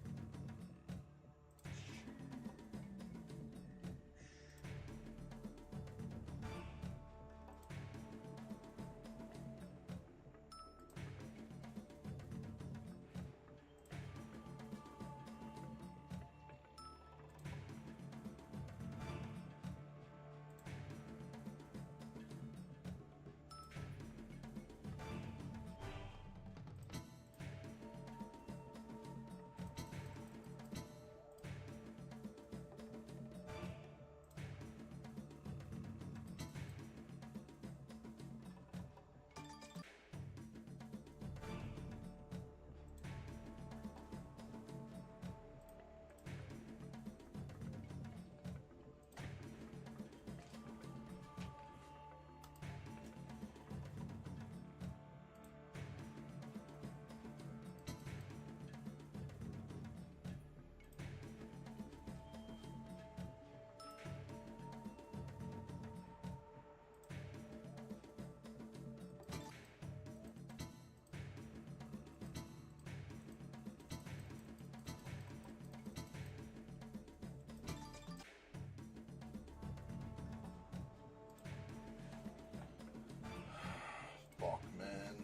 Fuck, man.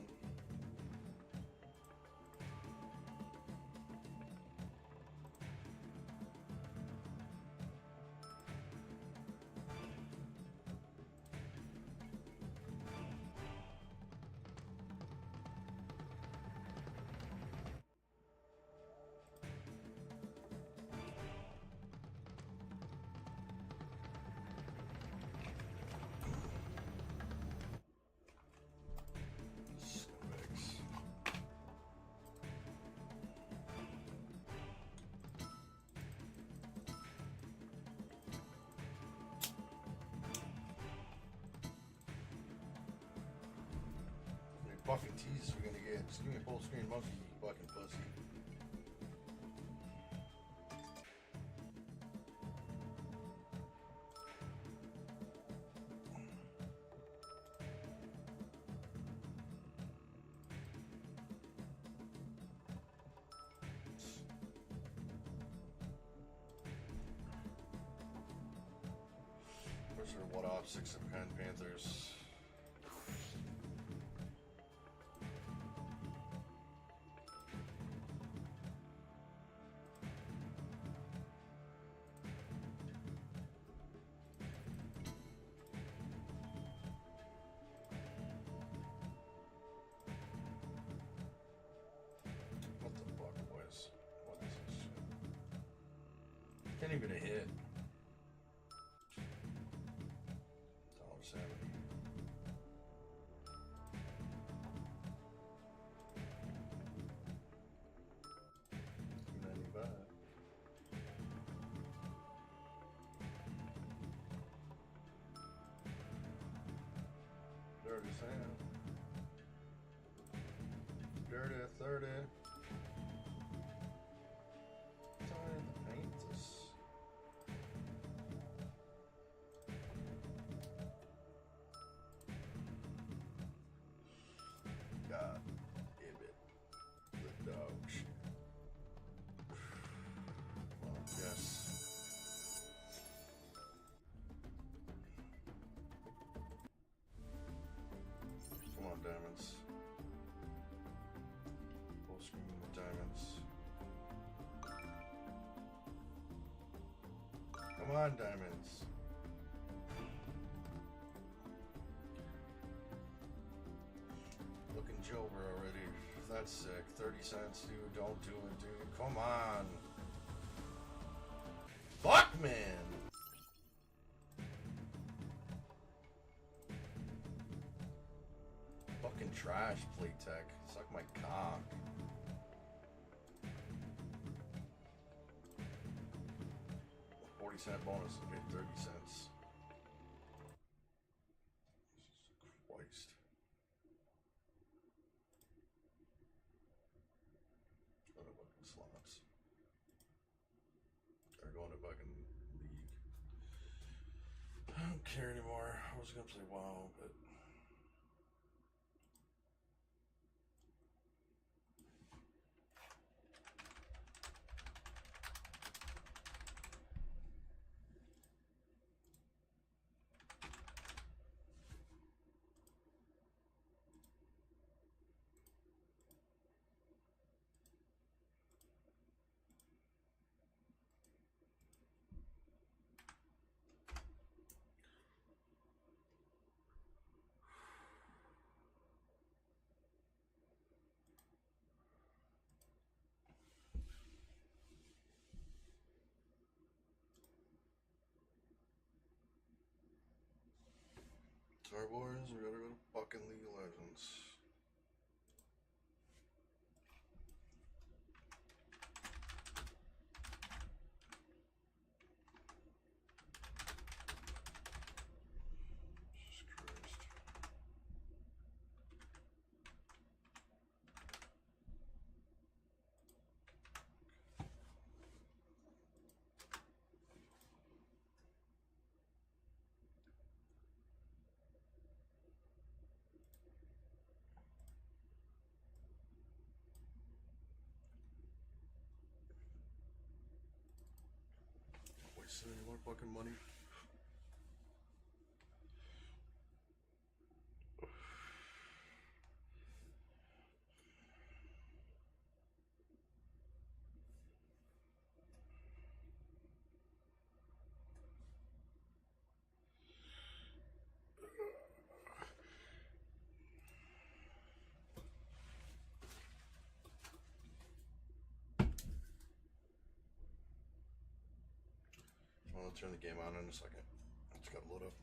Scumbags. How many fucking teas we gonna get? Just give me a full screen monkey, you fucking pussy. Pressure what off 6 of kind Panthers. What the fuck, boys? What is this shit? Can't even hit. $1.70. Sam. Dirty 30. Time to paint this. God damn it. The dog shit. Come on, yes. Come on, diamonds. Full screen with diamonds. Come on, diamonds. Looking Joker already. That's sick. 30 cents, dude. Don't do it, dude. Come on. Fuck, man. Fucking trash, Playtech. Suck my cock. $0.40 bonus and get 30 cents. Jesus Christ. Go to fucking slots. Or going to fucking league. I don't care anymore. I was gonna play WoW, but. Sorry, boys, we gotta go to fucking League of Legends. Jesus Christ. Wasting any more fucking money. I'll turn the game on in a second. I just gotta load up.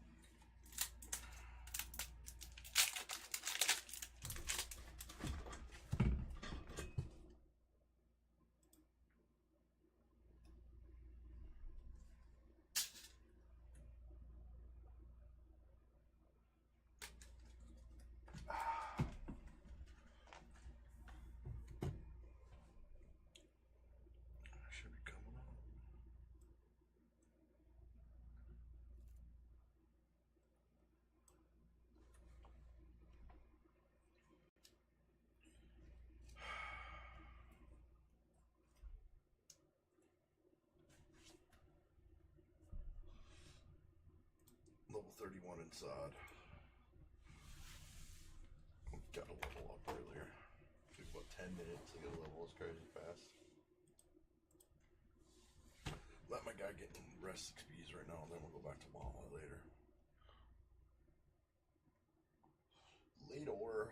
Should be coming up. Level 31 inside. Got to level up earlier. Took about 10 minutes to get a level. It's crazy fast. Let my guy get in rest XPs right now, and then we'll go back to Walla later. Later.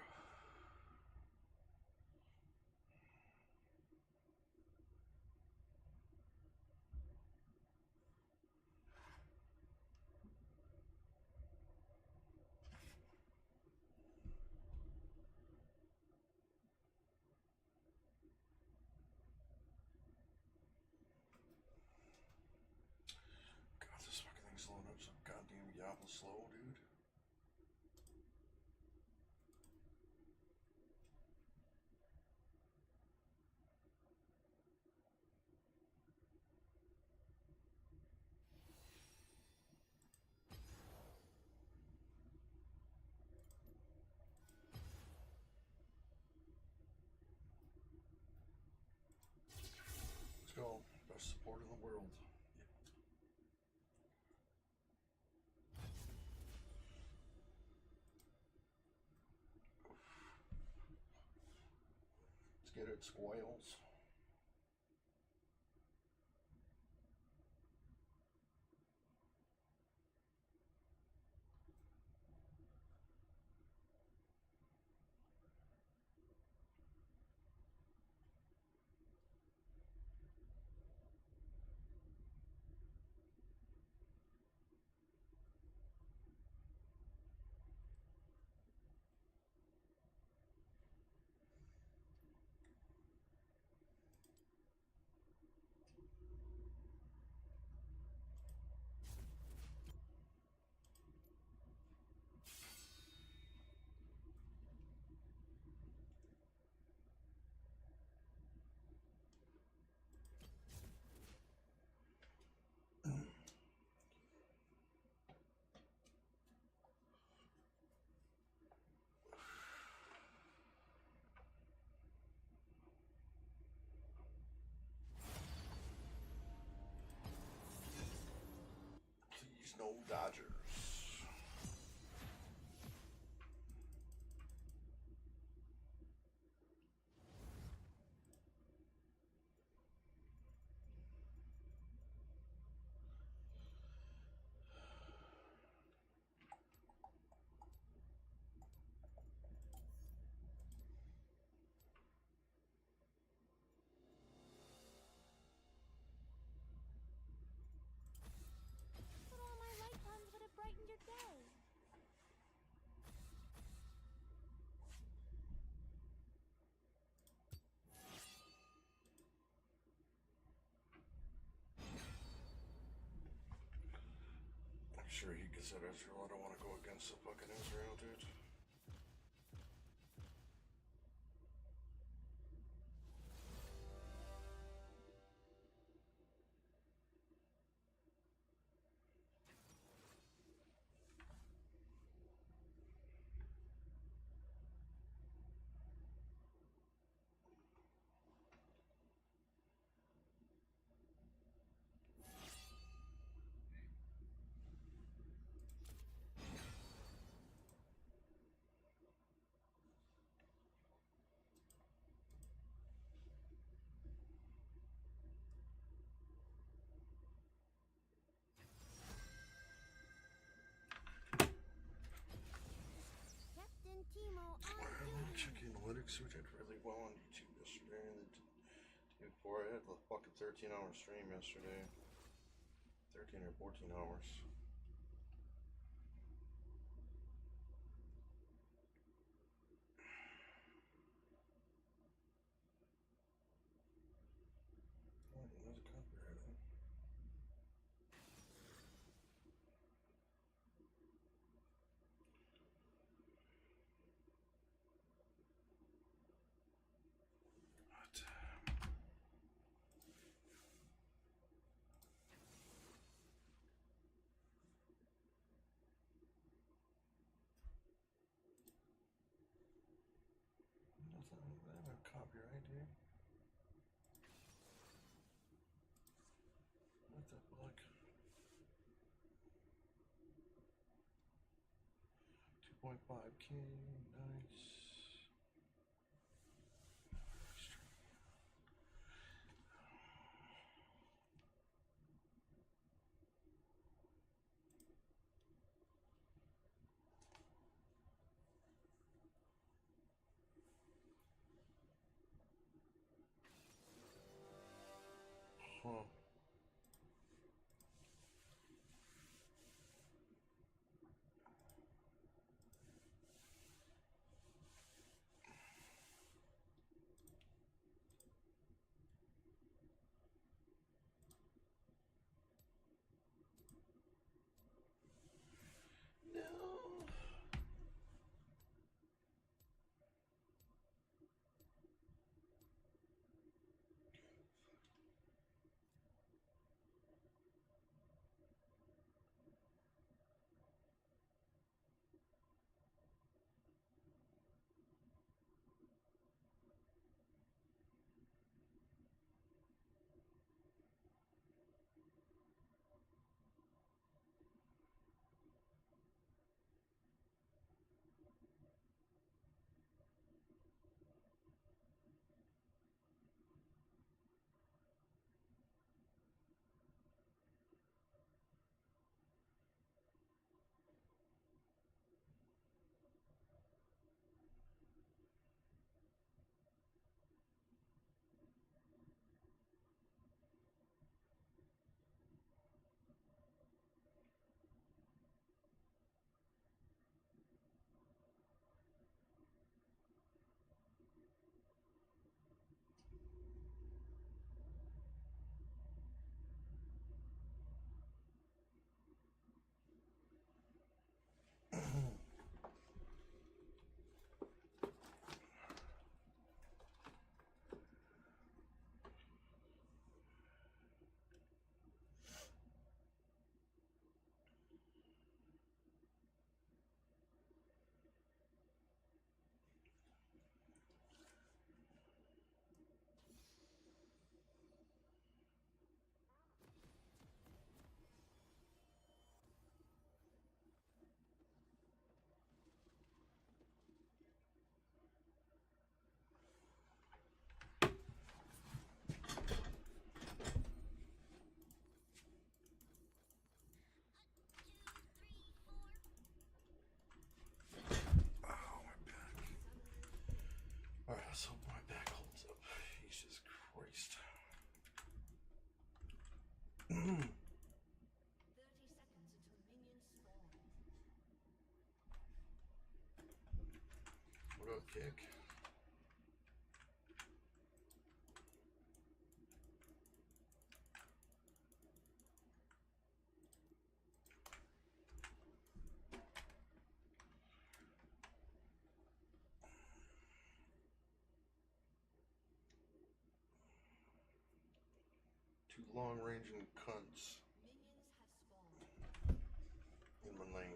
God, this fucking thing's slowing up so goddamn get it, squirrels. Please no Dodgers. But all my light puns would have brightened your day. I'm sure he could said Israel. I don't want to go against the fucking Israel, dude. Captain Timo on I'm duty. checking analytics, which did really well on YouTube yesterday. And the day before, I had the fucking 13-hour stream yesterday. 13 or 14 hours. Oh, there's a copyright on. What? Nothing. I have a copyright, dude. What the fuck? 2.5K, nice. Huh. No. What up, Kick? Two long-ranging cunts in my lane.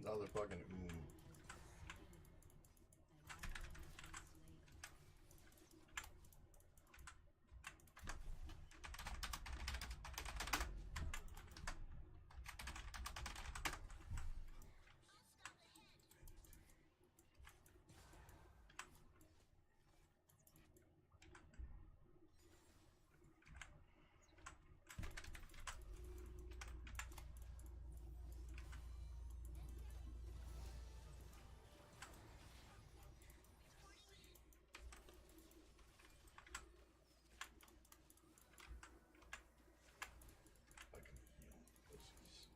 Another fucking fucking pussies.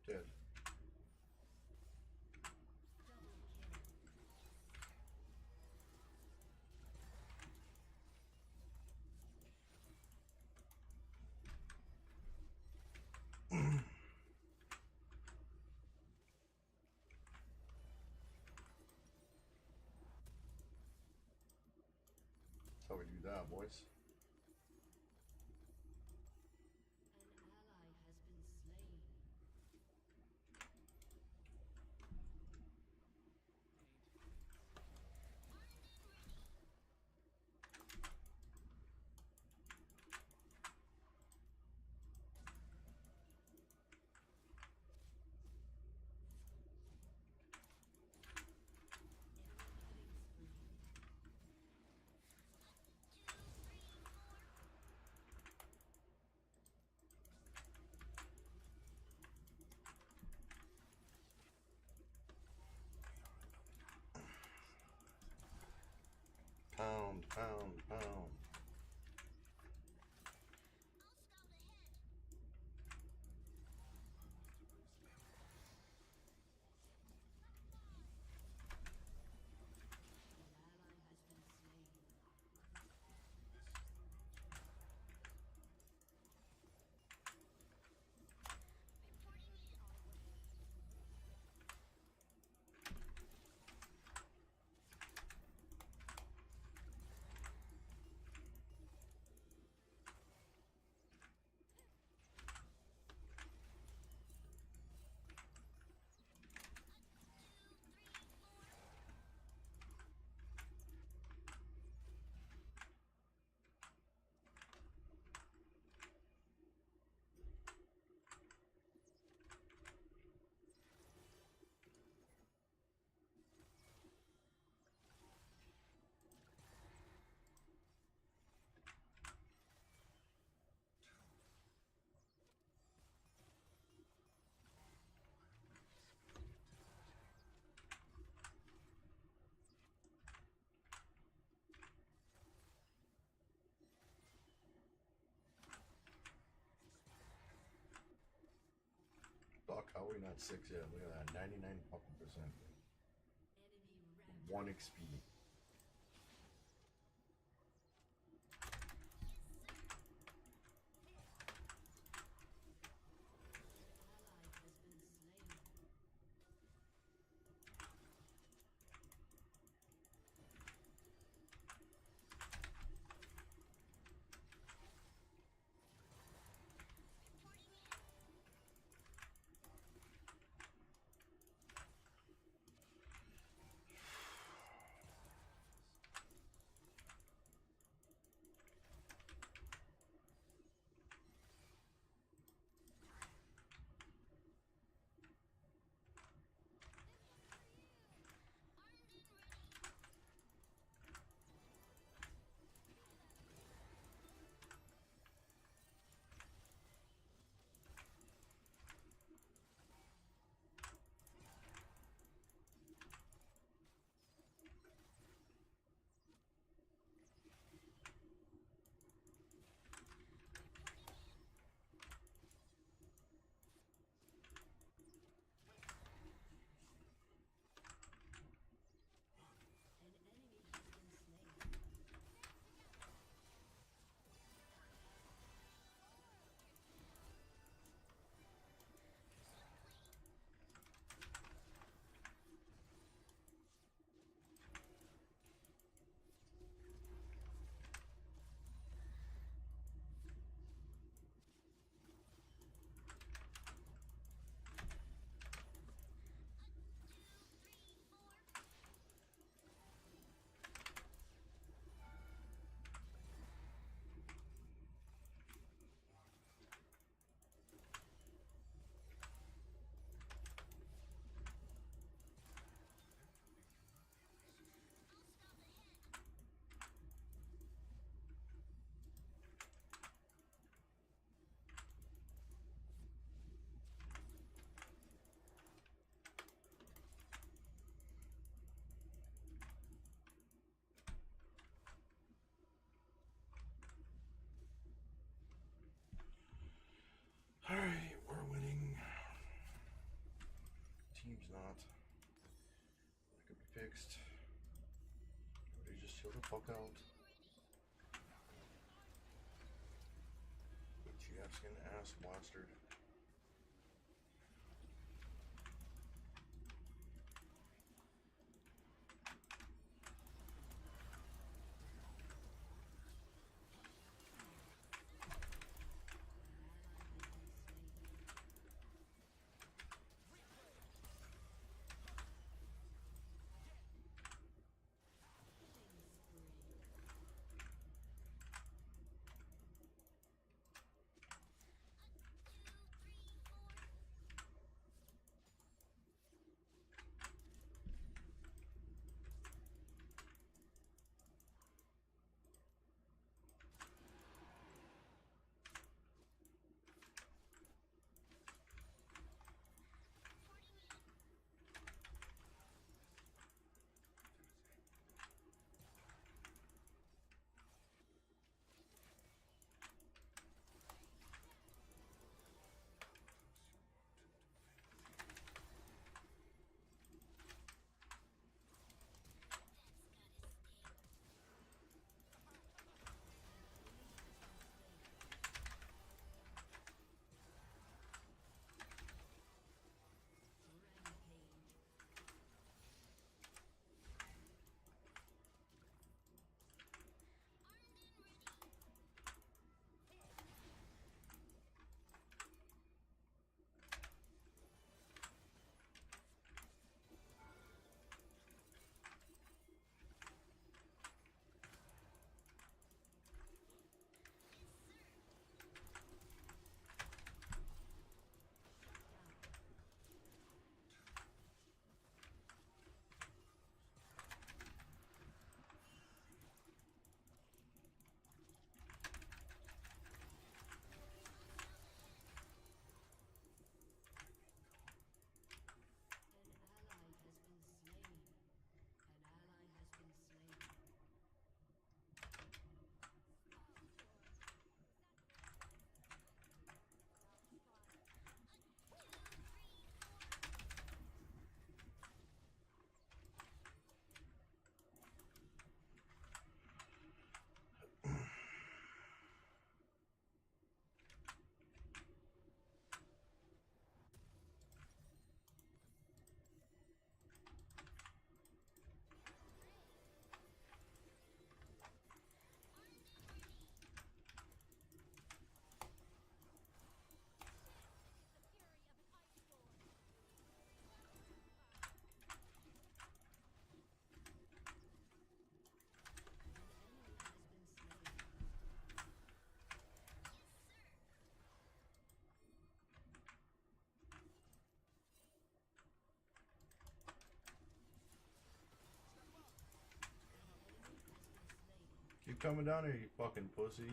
Dead. That's how we do that, boys. An ally has been slain. pound, pound. Fuck, how are we not 6 yet? Look at that, 99 fucking percent. 1 XP. Alright, we're winning. Team's not. That could be fixed. Everybody just chill the fuck out. Chiefskin ass monster. You coming down here, you fucking pussy?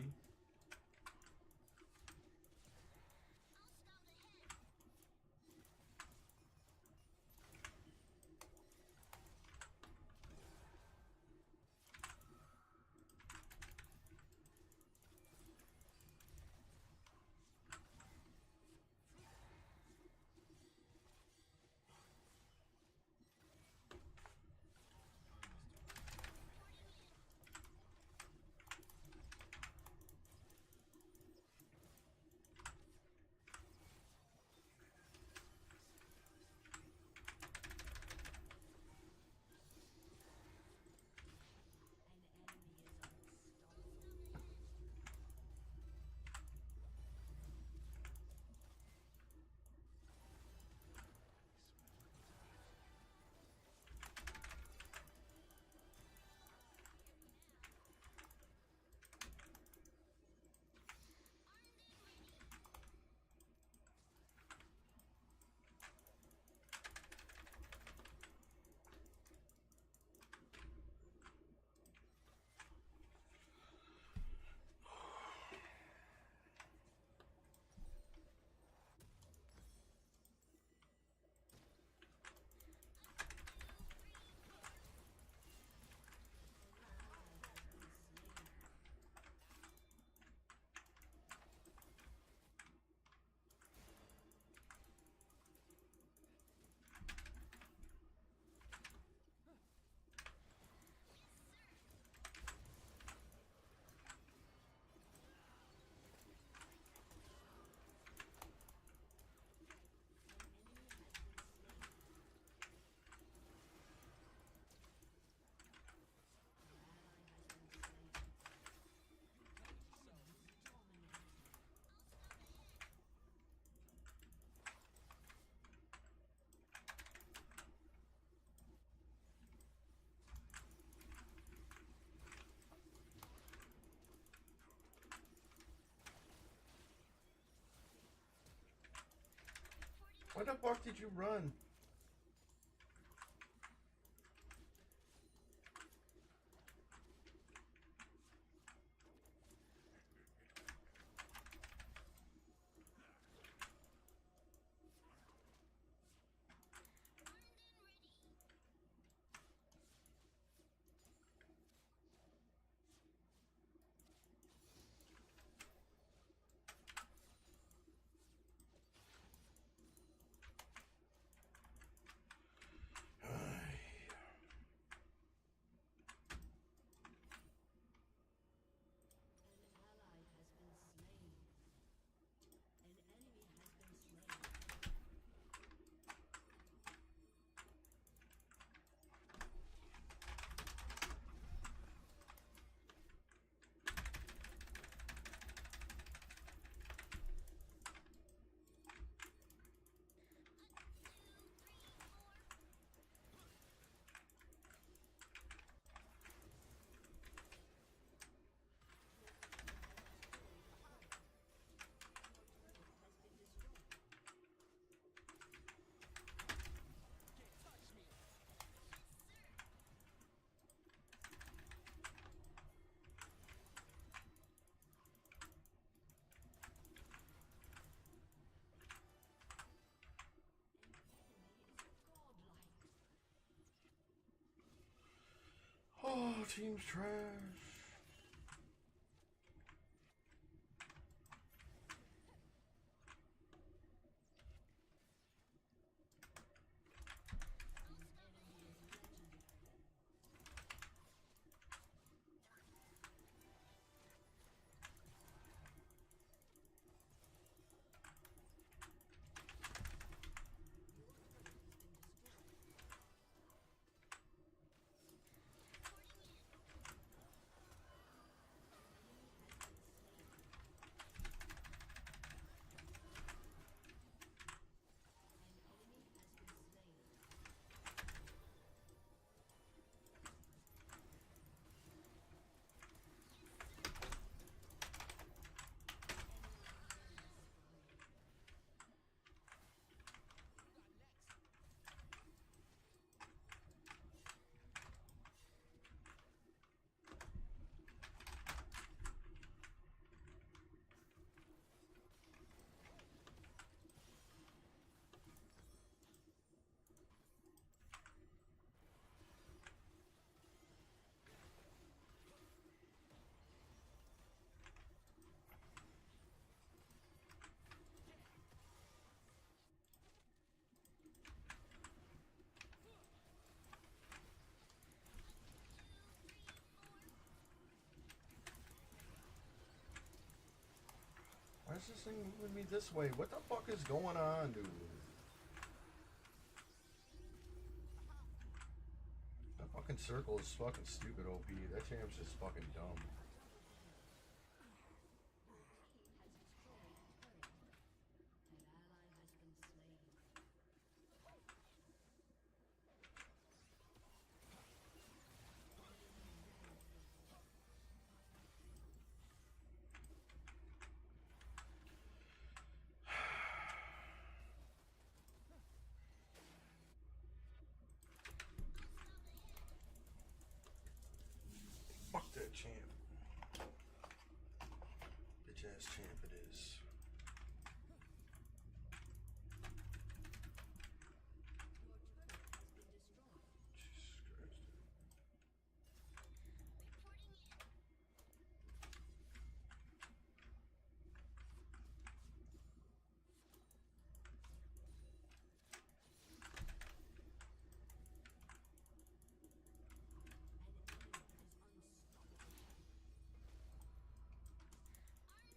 Why the fuck did you run? Oh, team's trash. is this thing moving me this way? What the fuck is going on, dude? That fucking circle is fucking stupid, OP. That champ's just fucking dumb. Fuck that champ. Bitch ass champ it is.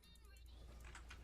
Jesus Christ.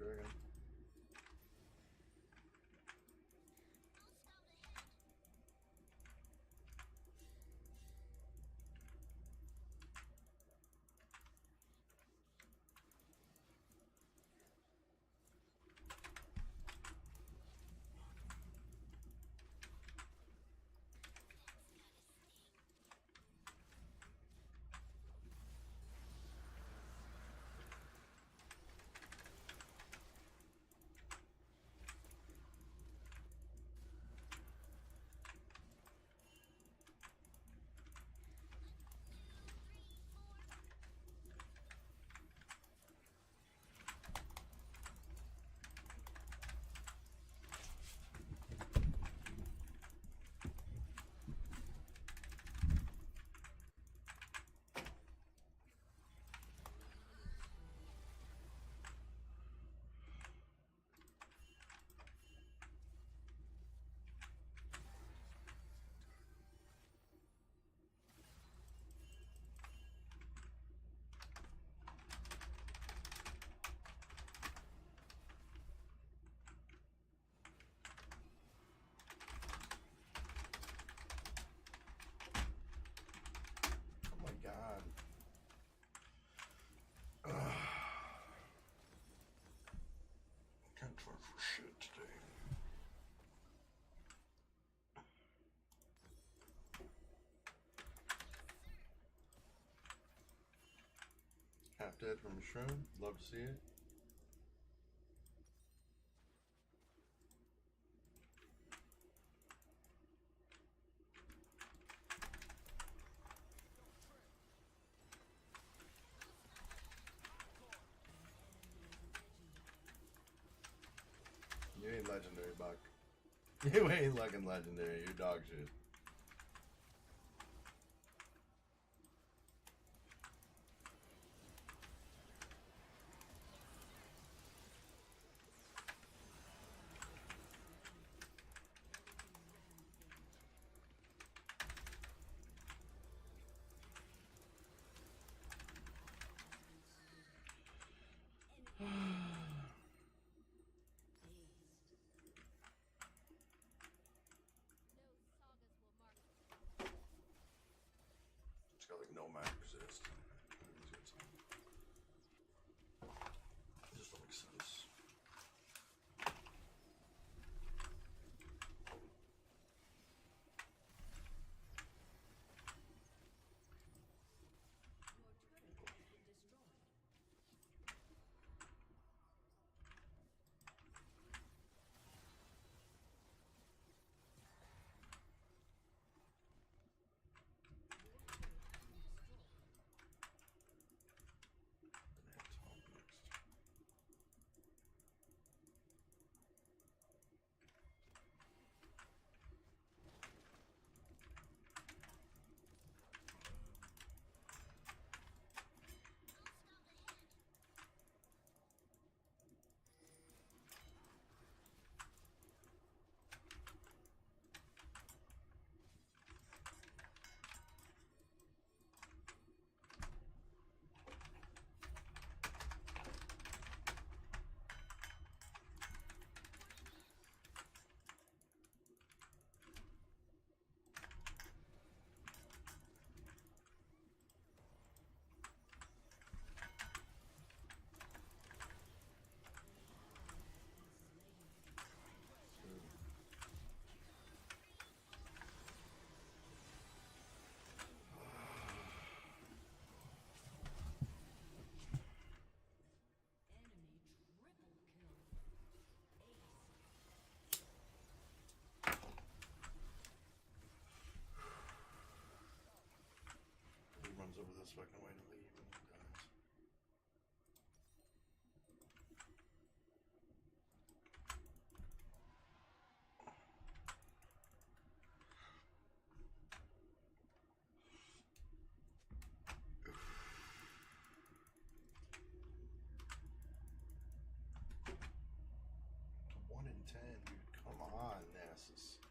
dragon. Oh my god. Can't talk for shit today. Half dead from a shroom. Love to see it. You ain't legendary, Buck. You ain't fucking legendary. You're dog shit. It's got like no magic resist. Just don't make sense. Runs over this fucking way to leave and dies. To 1 in 10, dude. Come on, Nasus.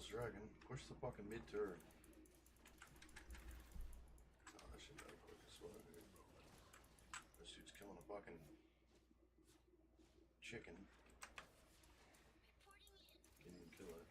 dragon. Push the fucking mid turret. Oh, that shit got quick as well, dude. This dude's killing a fucking chicken. Can't even kill it.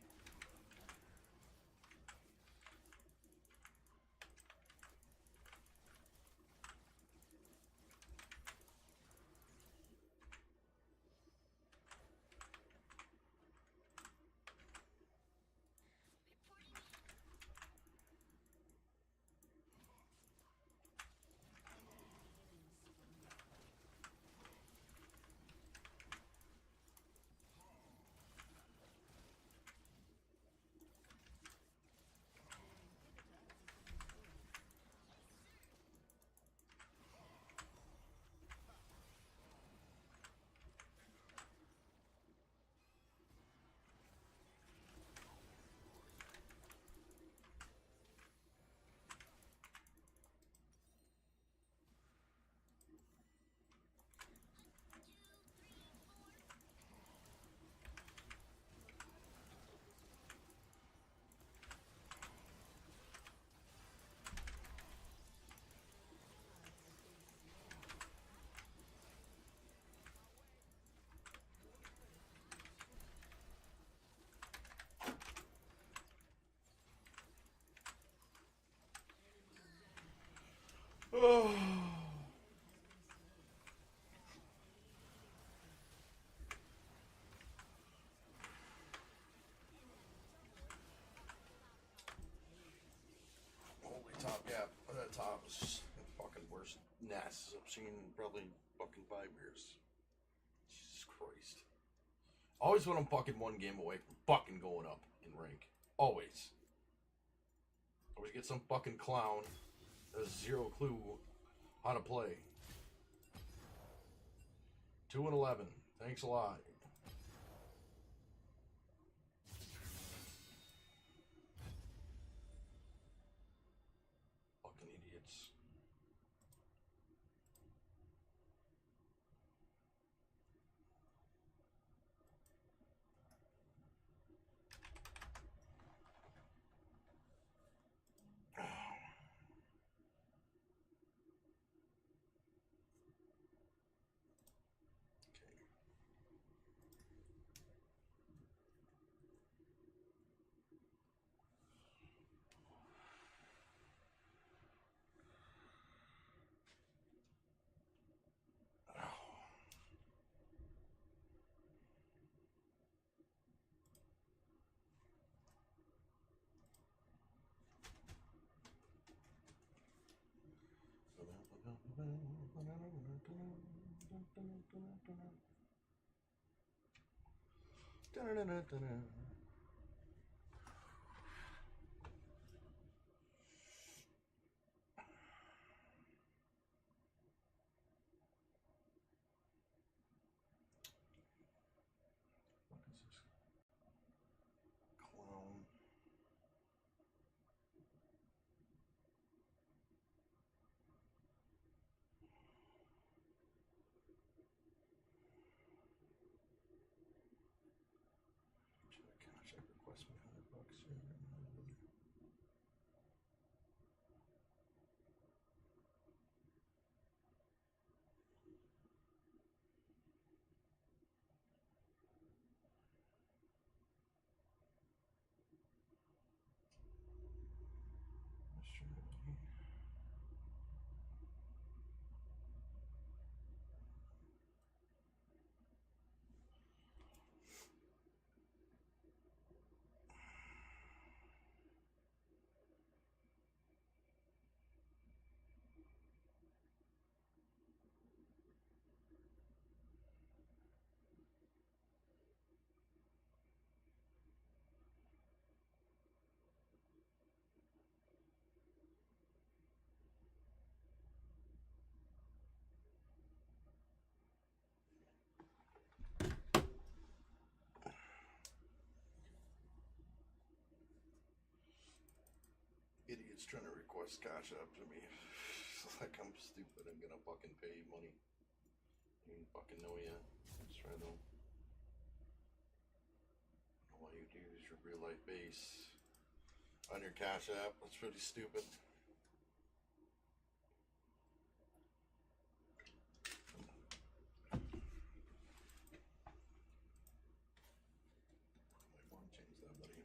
Oh. Holy top gap. That top is the fucking worst nests I've seen in probably fucking 5 years. Jesus Christ. Always when I'm fucking one game away from fucking going up in rank. Always. Always get some fucking clown that has zero clue how to play. 2-11. Thanks a lot. Fucking idiots. What is this? Clown. Gosh, I request me $100 here. Let's try it here. Idiots trying to request cash up to me. Like I'm stupid. I'm gonna fucking pay money. I don't fucking know yet. Let's try though. All you do is your real life base. on your Cash App. That's pretty stupid. Might want to change that, buddy.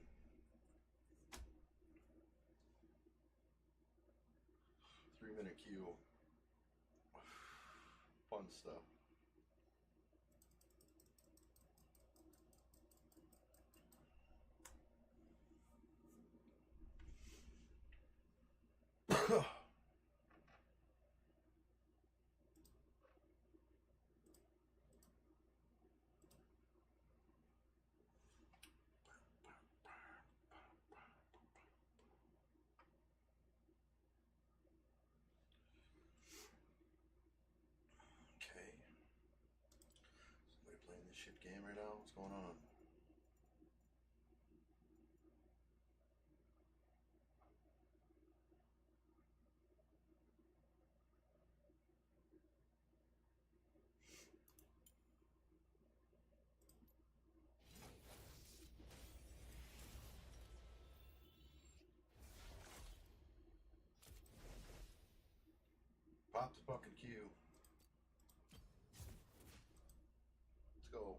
3-minute queue. Fun stuff. Okay. Somebody playing this shit game right now? What's going on? Pop the fucking queue. Let's go.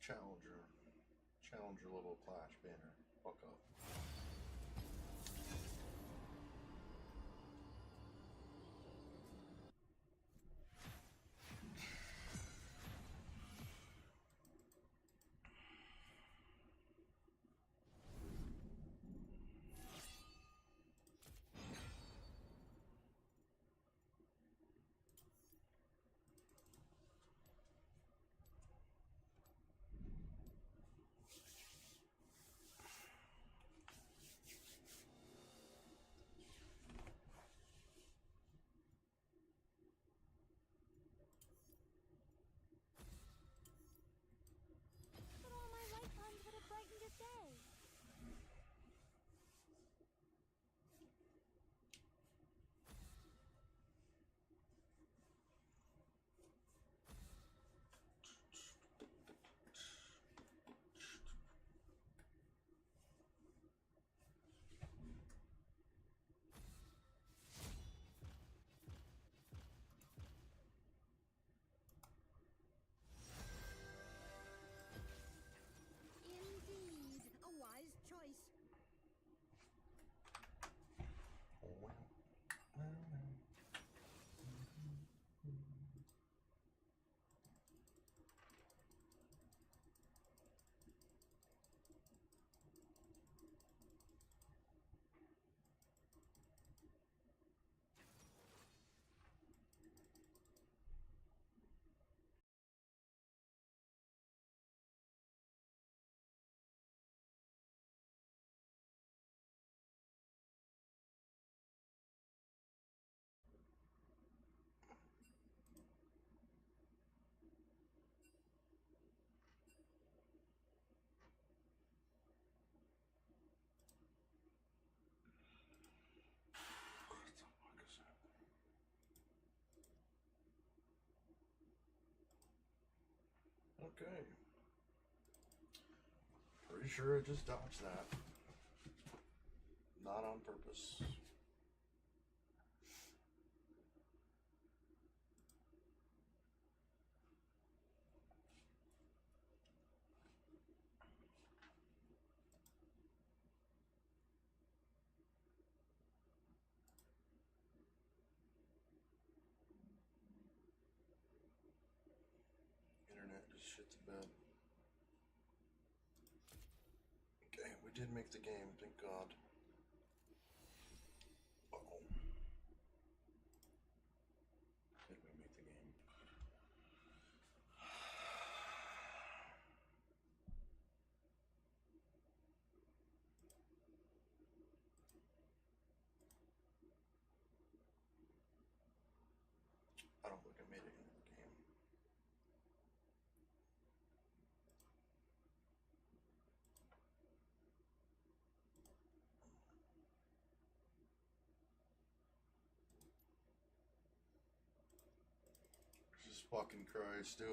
Challenger level Clash banner. Fuck up. But all my light puns would have brightened your day. Indeed, a wise choice. Okay. Pretty sure I just dodged that. Not on purpose. Internet just shit the bed. Okay, we did make the game, thank God. Uh-oh. Did we make the game? I don't think I made it into the game. fucking Christ, dude.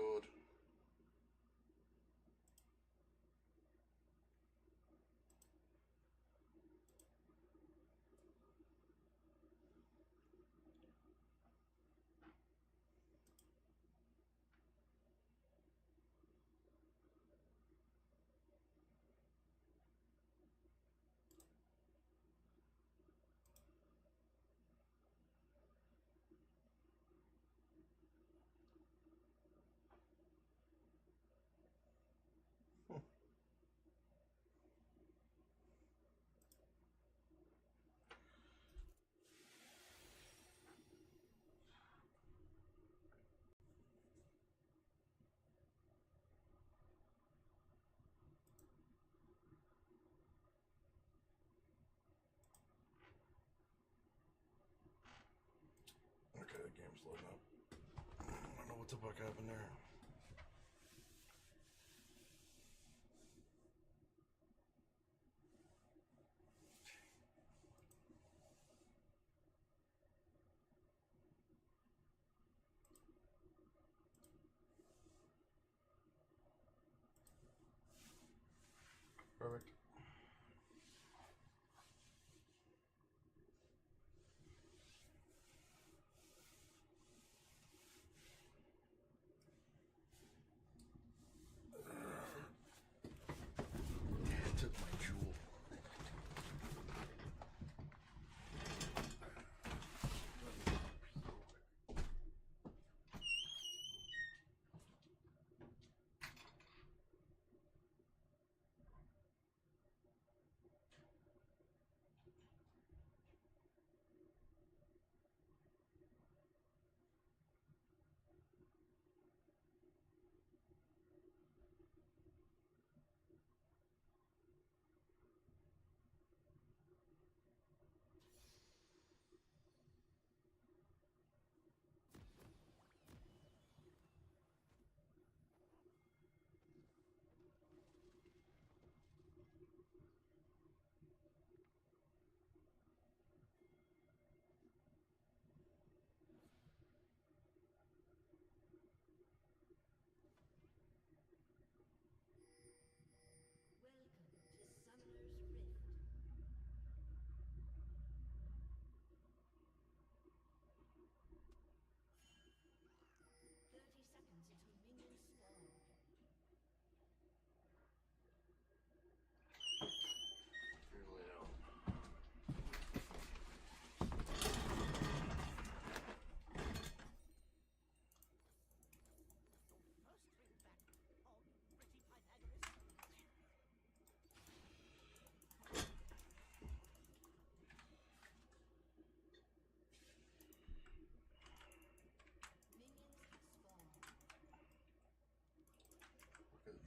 Okay, the game's loading up. I don't know what the fuck happened there. Perfect. Took my jewel.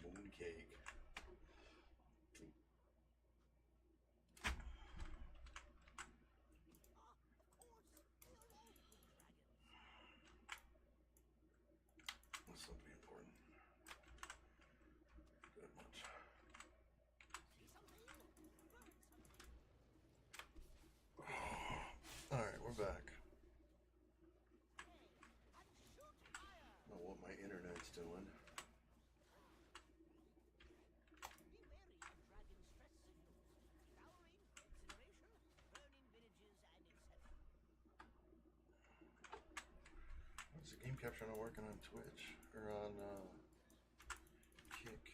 Mooncake. That's something important. That much. Alright, we're back. I don't know what my internet's doing. Is the game capture not working on Twitch or on Kick?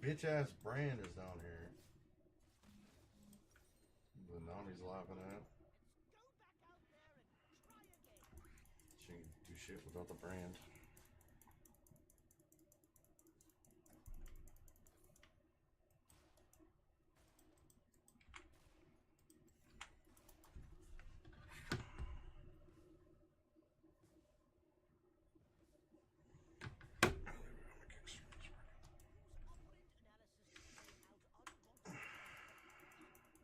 bitch ass brand is down here. The Nami's laughing at. Go back out there and try again. She can do shit without the brand. Operant analysis came out unwanted.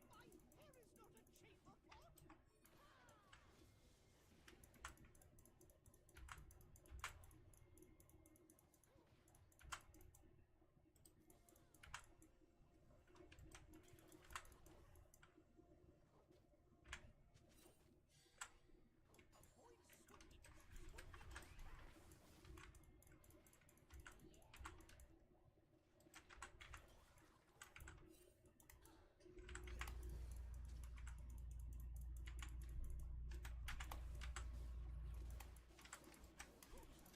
My hair is not a chamber pot. Avoid swinging.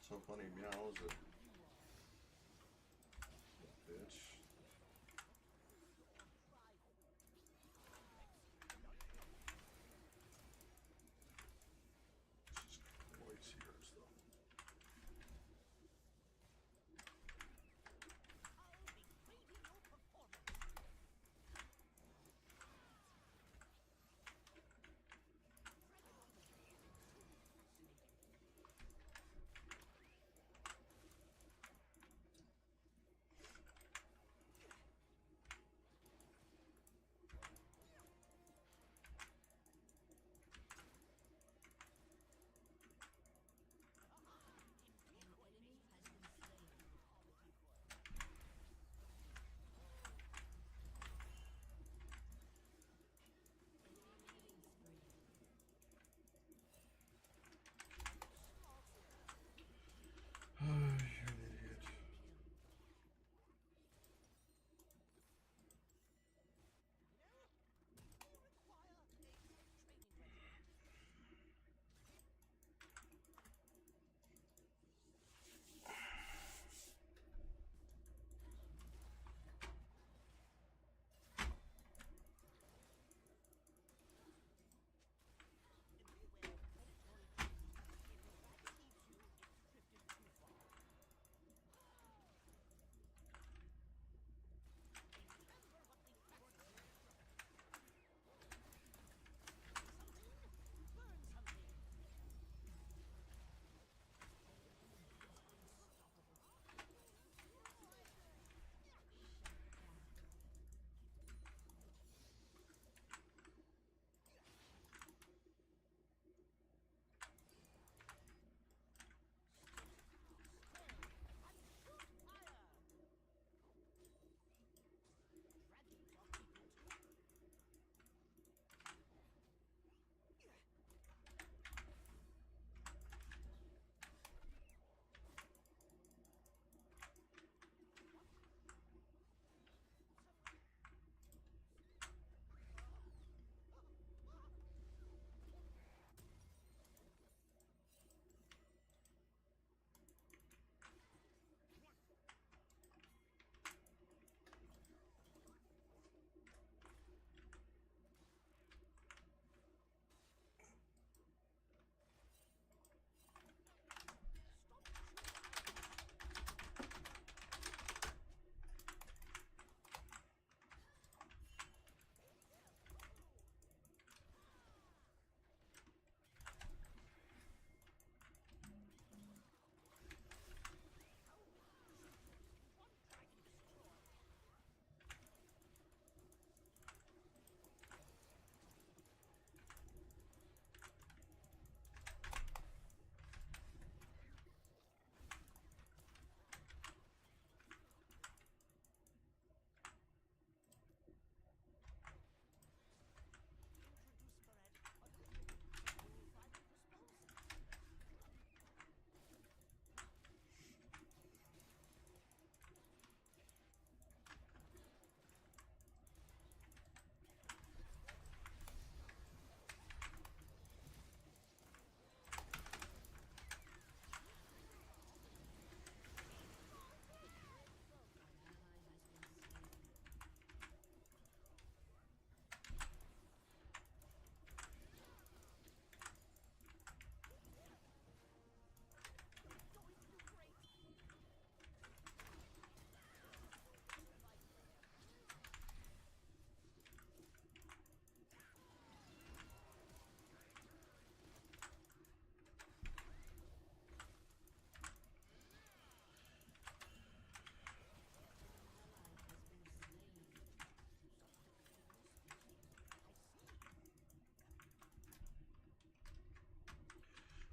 So funny, meows it. Bitch. Just crazy here stuff. I'll be grading your performance.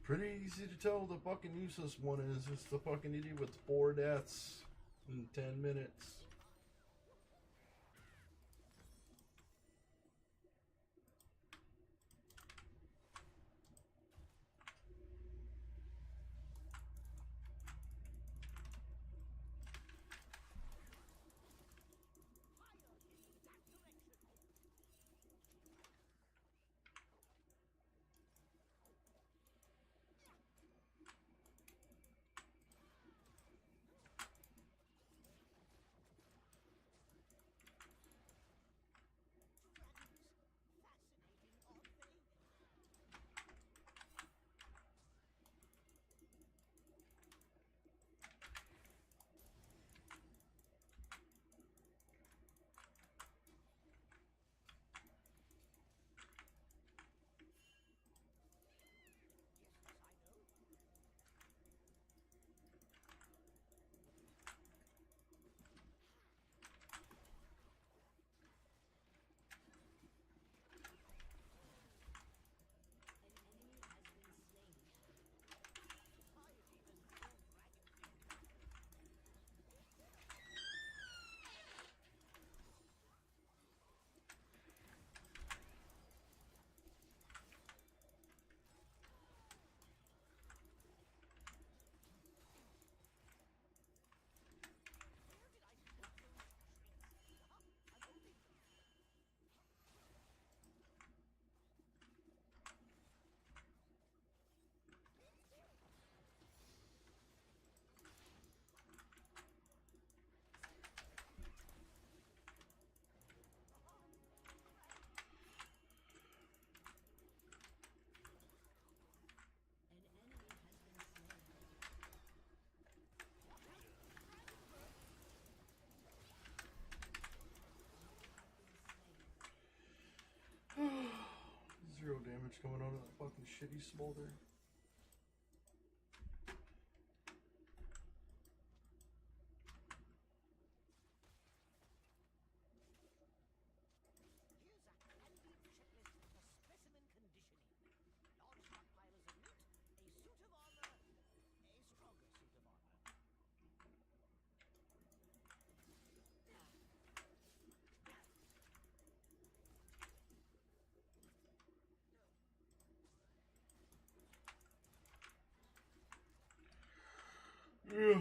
Pretty easy to tell the fucking useless one is. It's the fucking idiot with 4 deaths in 10 minutes. Zero damage coming out of that fucking shitty smolder. Here's a handy checklist for specimen conditioning. Large stockpilers of meat, a suit of armor, a stronger suit of armor. Yeah.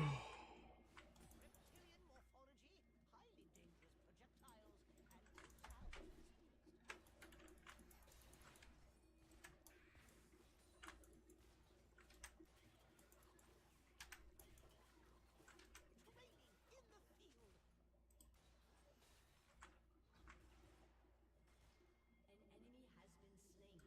Reptilian morphology, highly dangerous projectiles, and thousands training in the field. An enemy has been slain.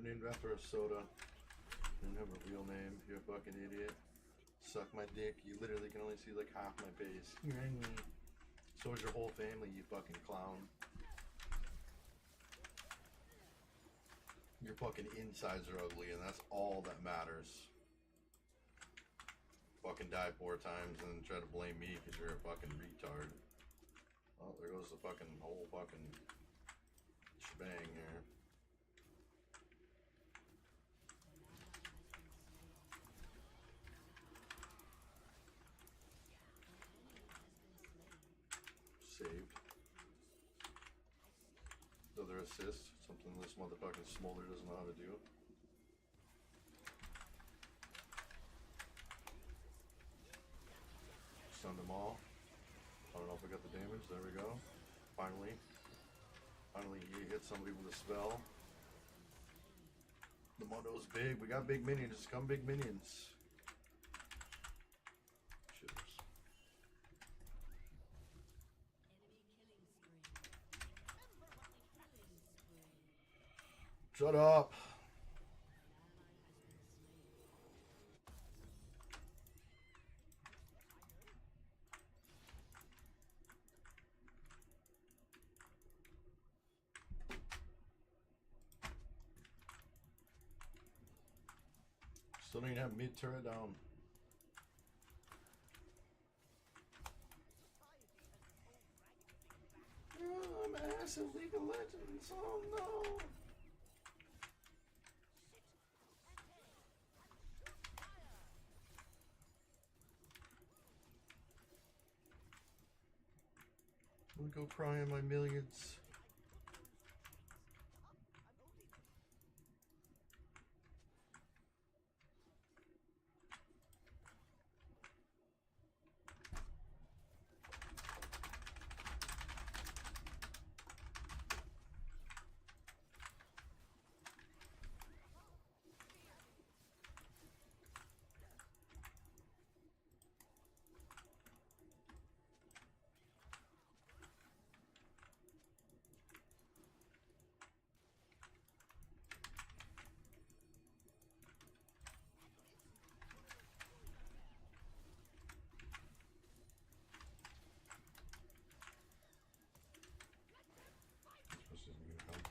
You're named after a soda. You don't have a real name. You're a fucking idiot. Suck my dick. You literally can only see like half my face. So is your whole family, you fucking clown. Your fucking insides are ugly, and that's all that matters. Fucking die 4 times and then try to blame me because you're a fucking retard. Well, there goes the fucking whole fucking shebang here. Saved. Another assist. Something this motherfucking Smolder doesn't know how to do. Stunned them all. I don't know if we got the damage. There we go. Finally. Finally he hit somebody with a spell. The Mundo's big. We got big minions. Come big minions. Shitters. Shut up. Still don't even have mid turret down. Oh, I'm acid League of Legends. Oh no. I'm gonna go cry on my millions. This isn't gonna help.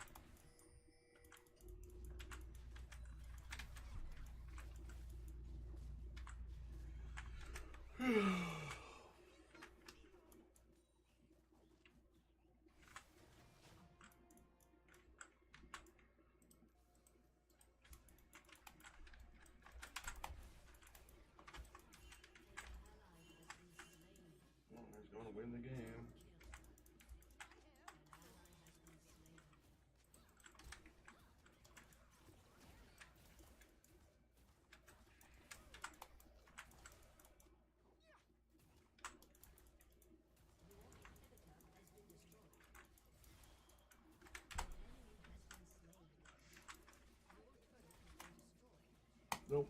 Well, he's gonna win the game. Nope.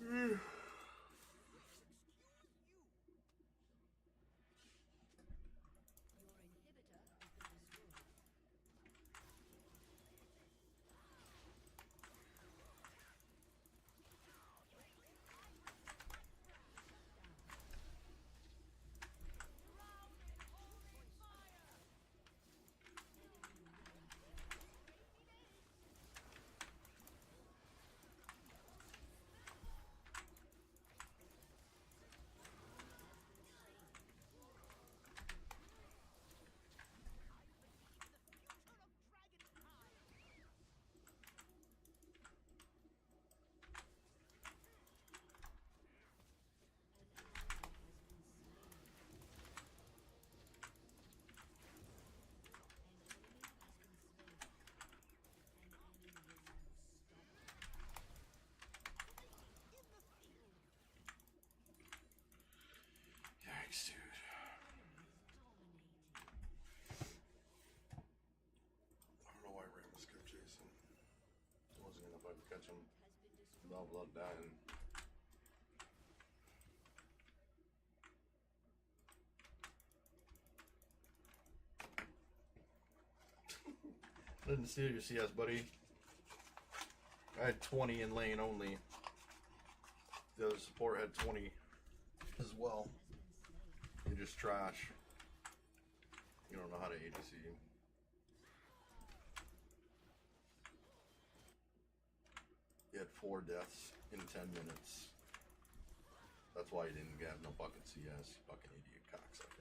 Learn something. Yikes, dude. I don't know why Ramos kept chasing. I wasn't gonna fucking catch him without blood dying. Didn't steal your CS, buddy. I had 20 in lane only. The other support had 20 as well. You're just trash. You don't know how to ADC. You had 4 deaths in 10 minutes. That's why you didn't get no fucking CS, fucking idiot cocksucker.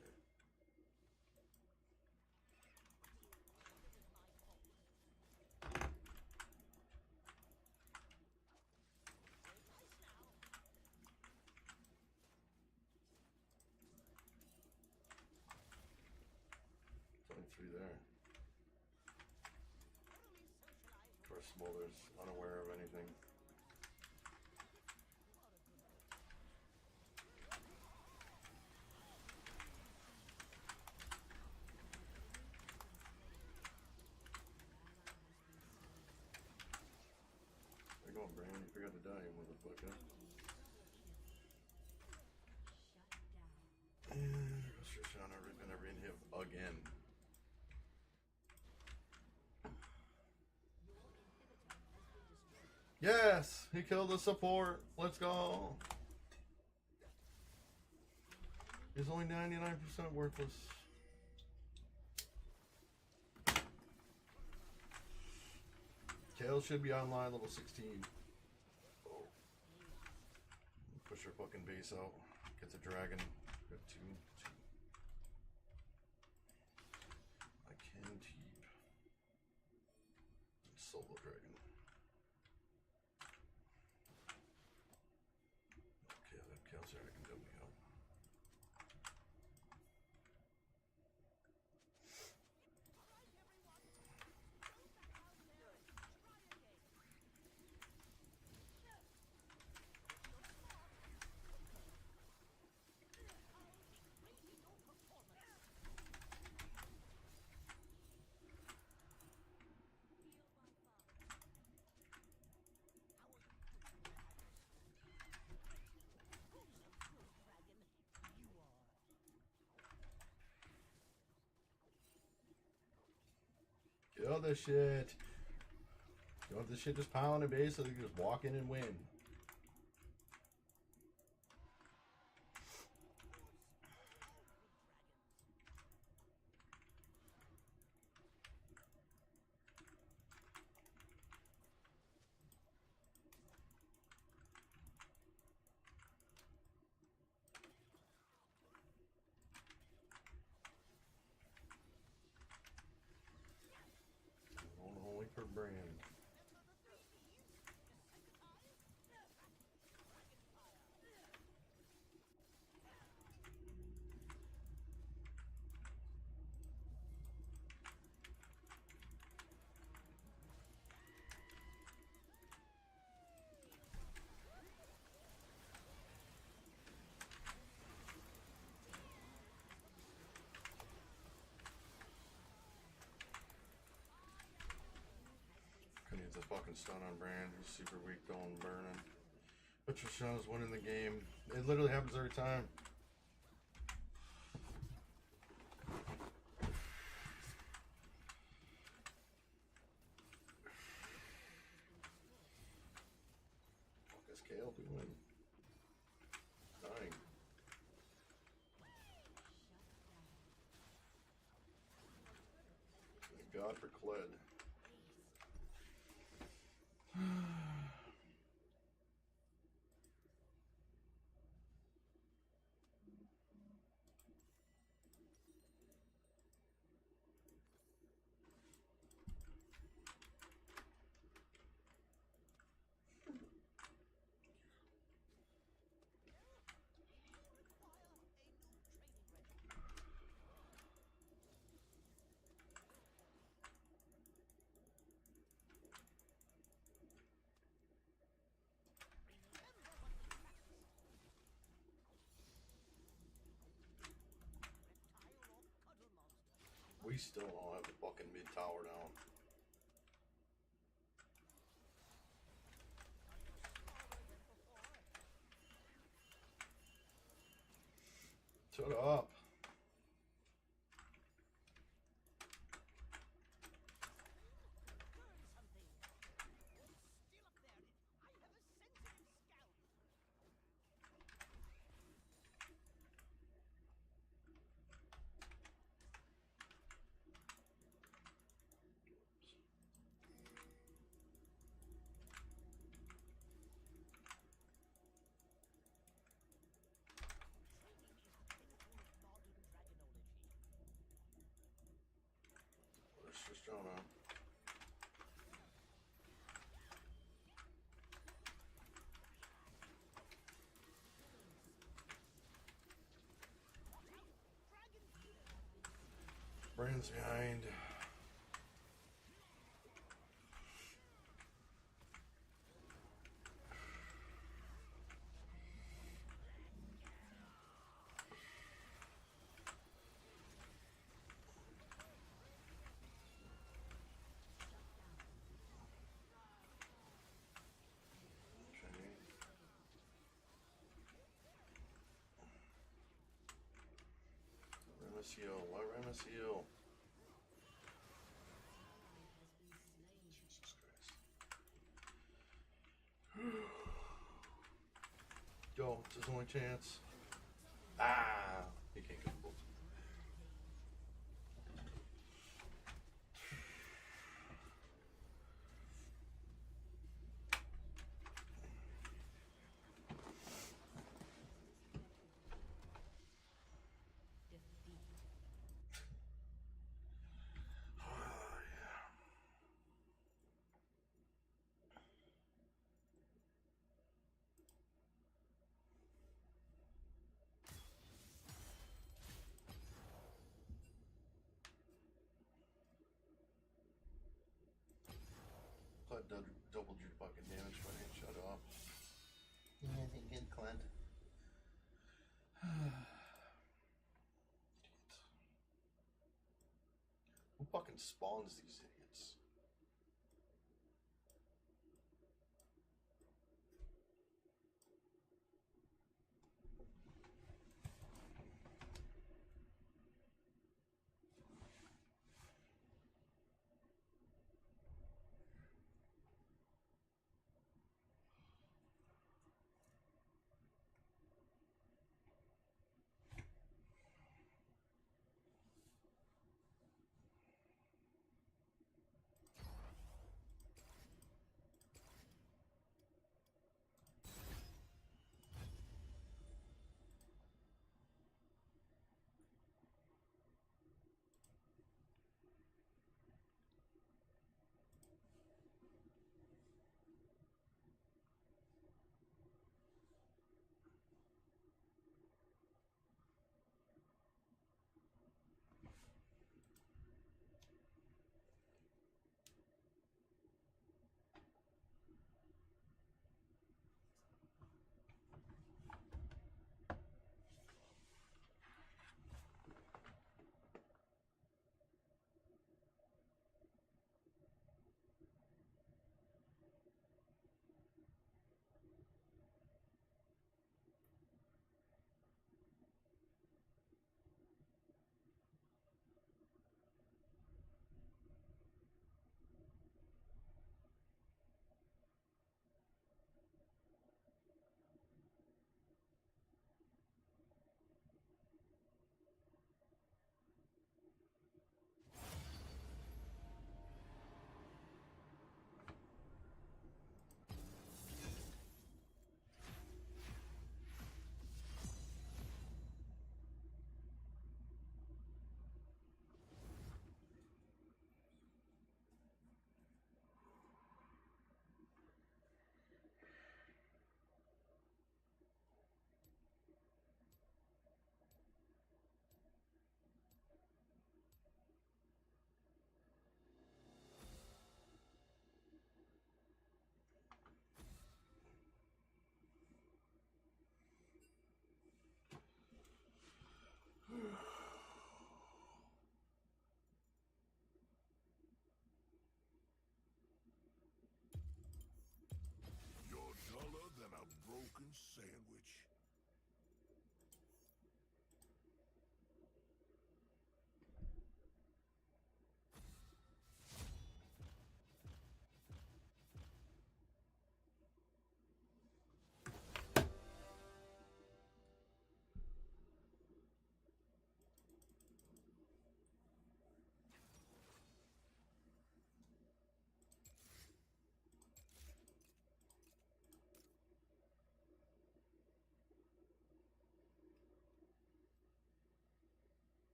Three there. Of course, Smolder's unaware of anything. There you go, Brand. You forgot to die, you motherfucker. And there goes Trishana ripping every hit again. Yes! He killed the support. Let's go. He's only 99% worthless. Kale should be online level 16. Oh. Push her fucking base out. Get the dragon. Got 2. I can keep solo dragon. Okay, that kills her. I can double me up. Kill this shit. You want this shit just piling a base so they can just walk in and win. Only for brand. the fucking stun on Brand. He's super weak going burning. But Trishana's winning the game. It literally happens every time. Fuck is Kale doing? Dying. Thank God for Kled. We still don't have the fucking mid tower down. Shut up. Where's Tristana? Brand's behind. Remisio, why Remisio? Jesus Christ. Go, it's his only chance. Ah, he can't get the book. Doubled your fucking damage, buddy. Shut up. Yeah, I think good, Clint. Who fucking spawns these idiots? sandwich.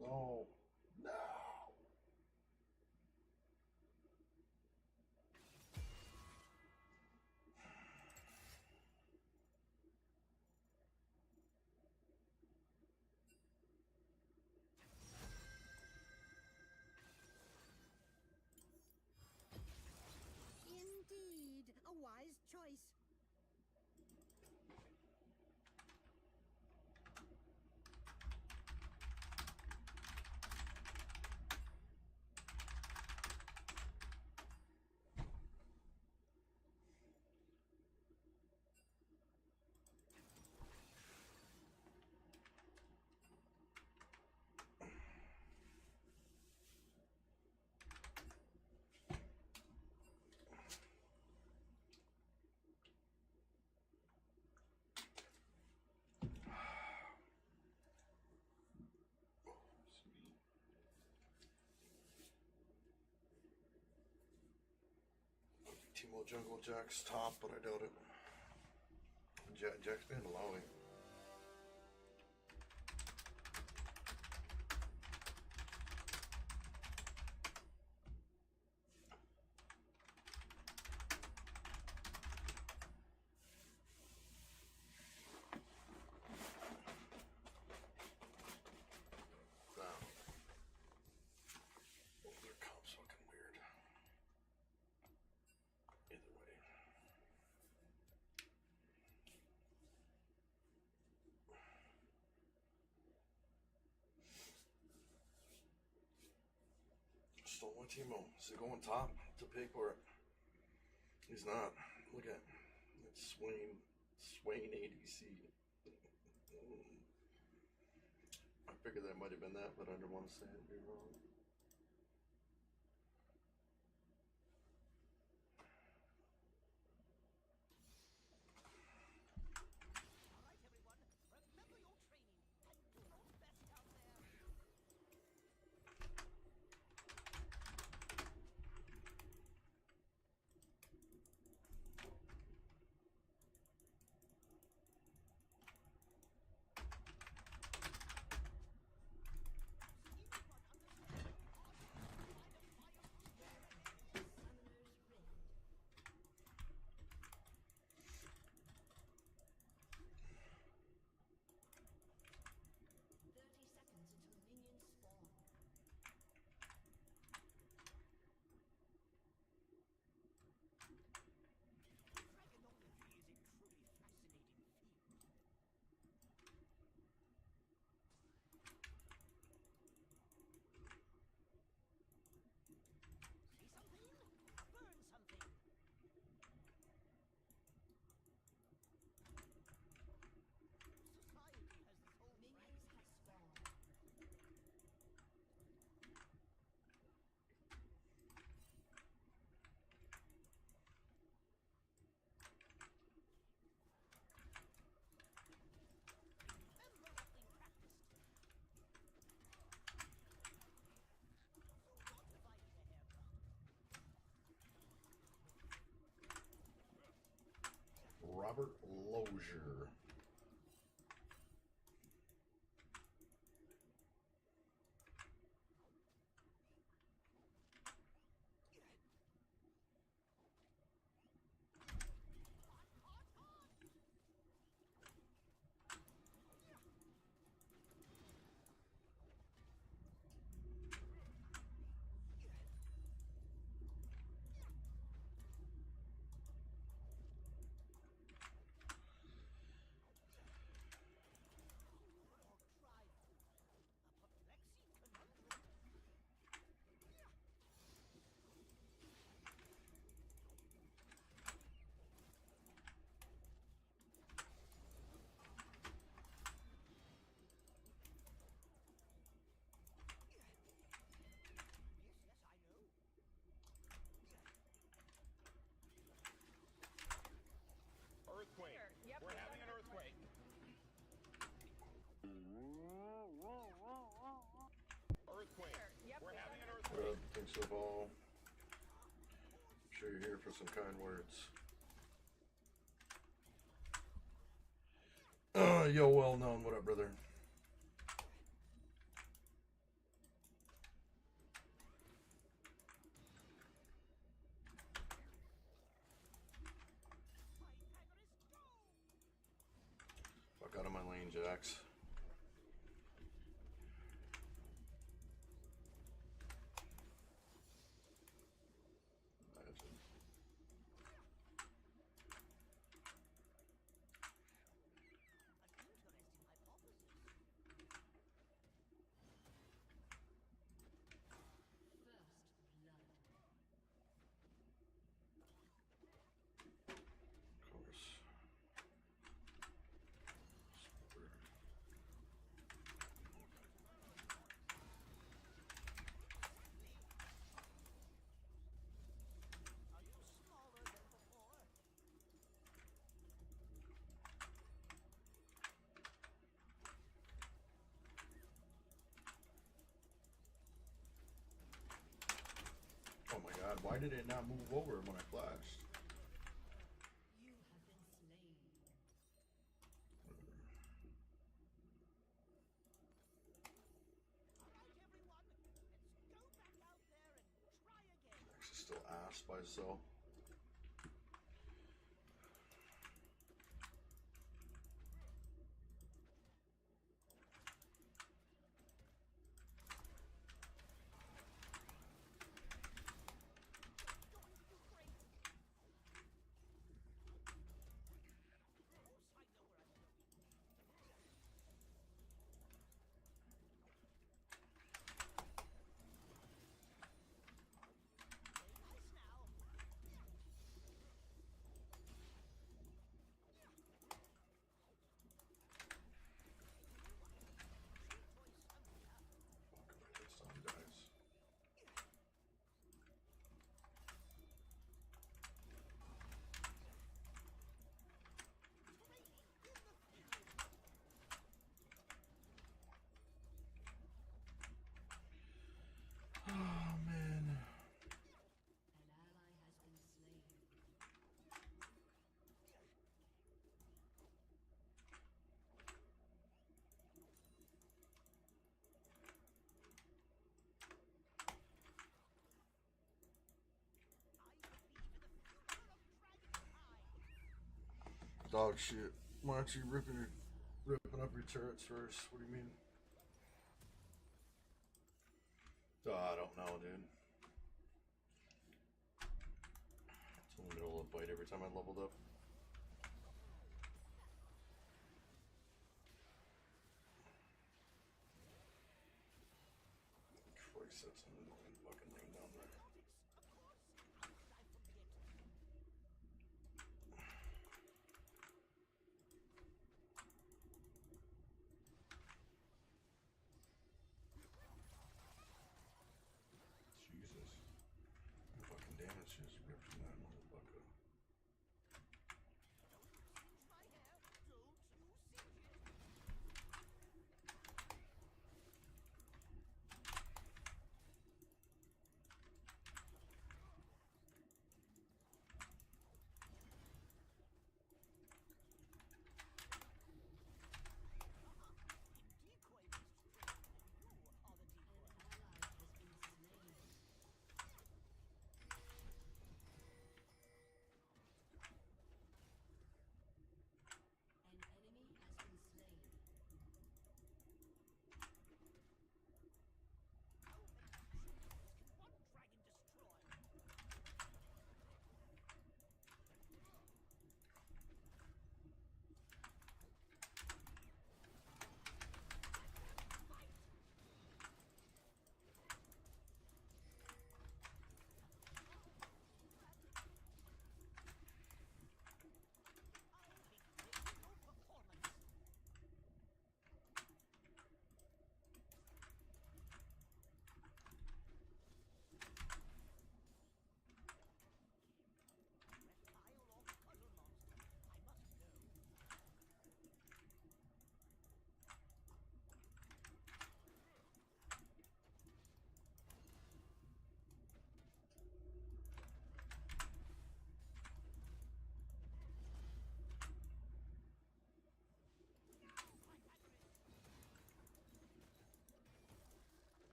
No. No. Indeed, a wise choice. Teemo Jungle Jack's top, but I doubt it. Jack's been allowing. Wow. Oh, their comp's fucking weird. Either way. Stole my Teemo. Is he going top to pay for it? He's not. Look at it's Swain ADC. I figured that might have been that, but I didn't want to say it and be wrong. All right, everyone, remember your training and do your best out there. Dragonology is a truly fascinating field. See something? Burn something. Society has this whole minions have spawned. Remember what we practiced. So not divided a hairbrush. Robert Lozier. Thanks, Sobal. I'm sure you're here for some kind words. Yo, well known. What up, brother? Fuck out of my lane, Jax. Imagine. Of course. Are you smaller than before? Oh my god, why did it not move over when I flashed? You have been slain. All right, everyone, let's go back out there and try again. Jax is still ass by himself. Going to do great. Oops, I know where I'm going. Play nice now. Fuck, if I hit some guys. Oh man. An ally has been slain. Dog shit. Why aren't you ripping up your turrets first? What do you mean? I don't know, dude. It's in the middle of a fight every time I leveled up. Christ, that's an annoying fucking thing down there. Jesus. What fucking damage is ripped from that motherfucker?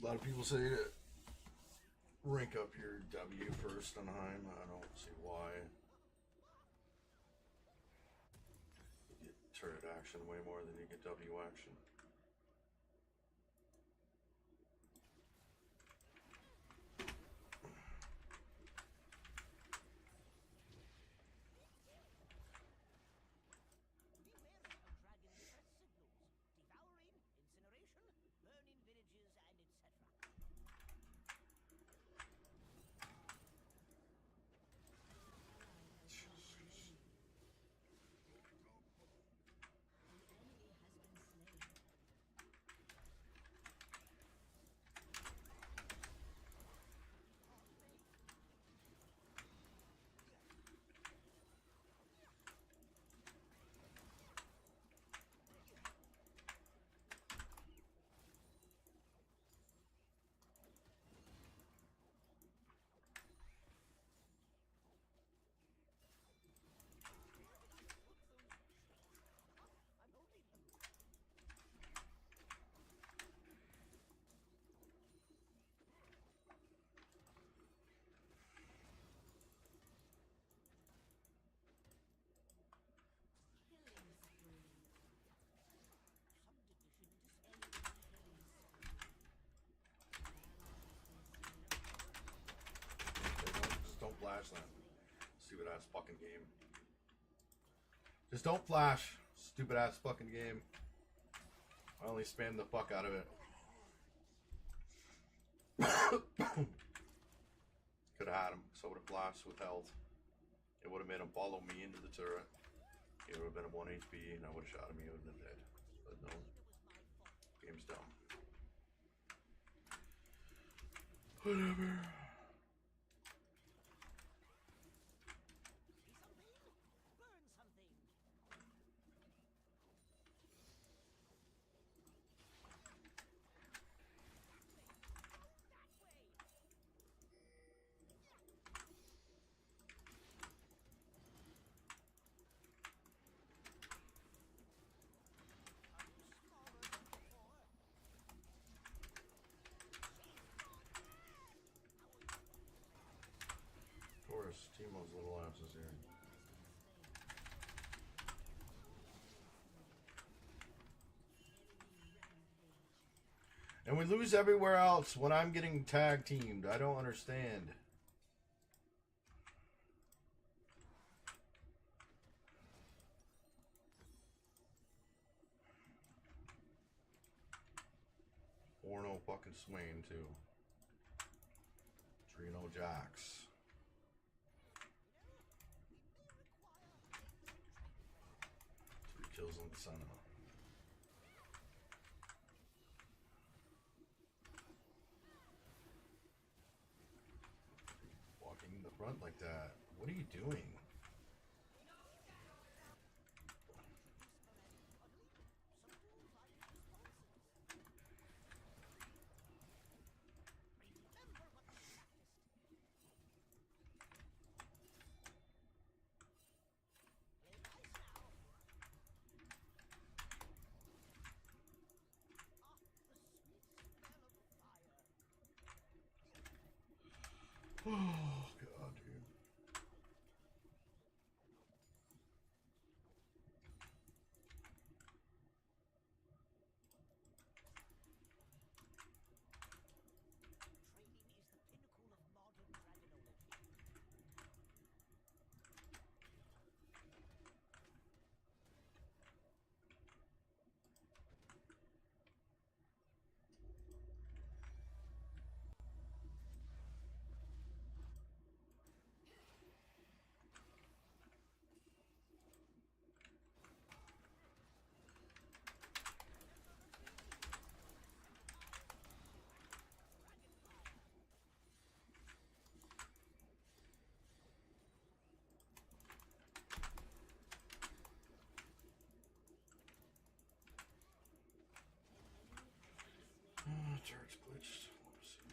A lot of people say to rank up your W first on Heim. I don't see why. You get turret action way more than you get W action. Just don't flash that. Stupid ass fucking game. Just don't flash. Stupid ass fucking game. I only spammed the fuck out of it. Could have had him, so would have flashed with health. It would have made him follow me into the turret. He would have been at 1 HP and I would have shot him, he would have been dead. But no. Game's dumb. Whatever. Timo's little asses here. And we lose everywhere else when I'm getting tag teamed. I don't understand. Orno fucking Swain too. Trino Jax. 3 kills on the Senna. Walking in the front like that. What are you doing? Oh, God, dude. Turret's glitched. Let's see.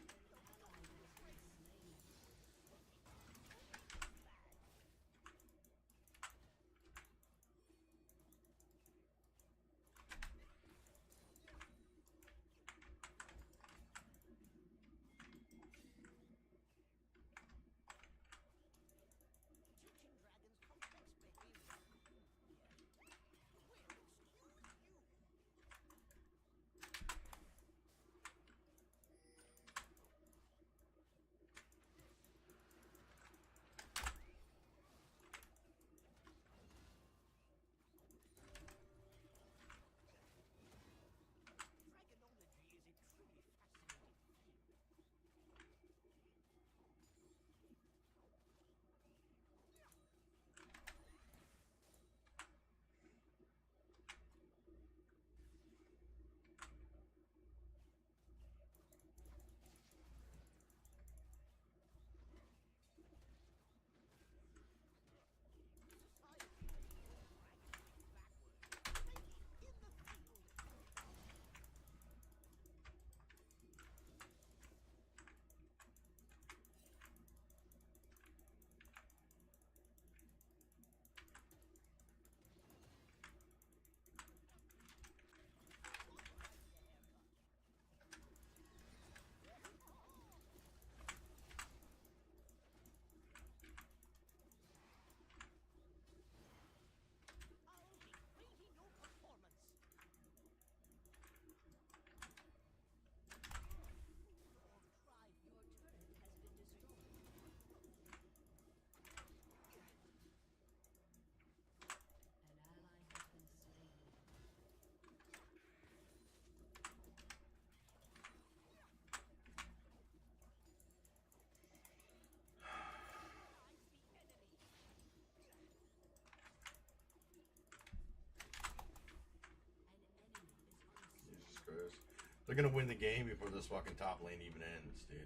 They're gonna win the game before this fucking top lane even ends, dude.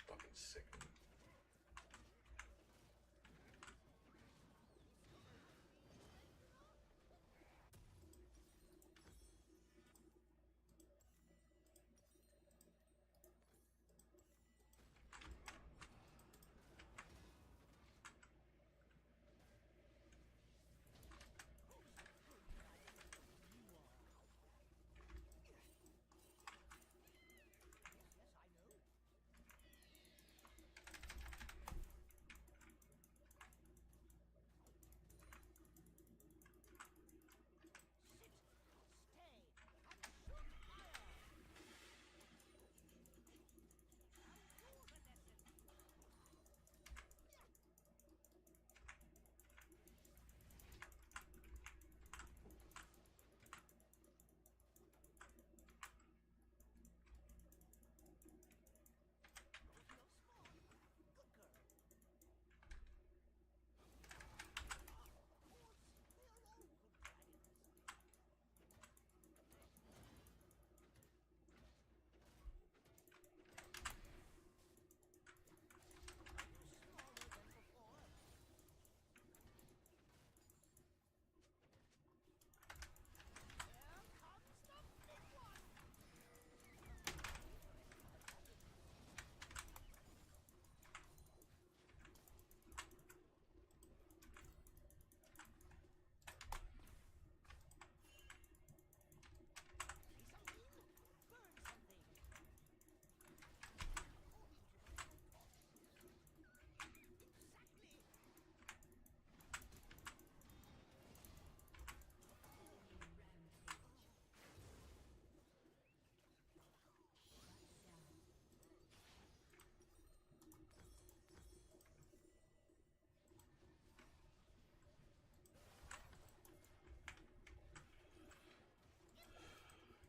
Fucking sick.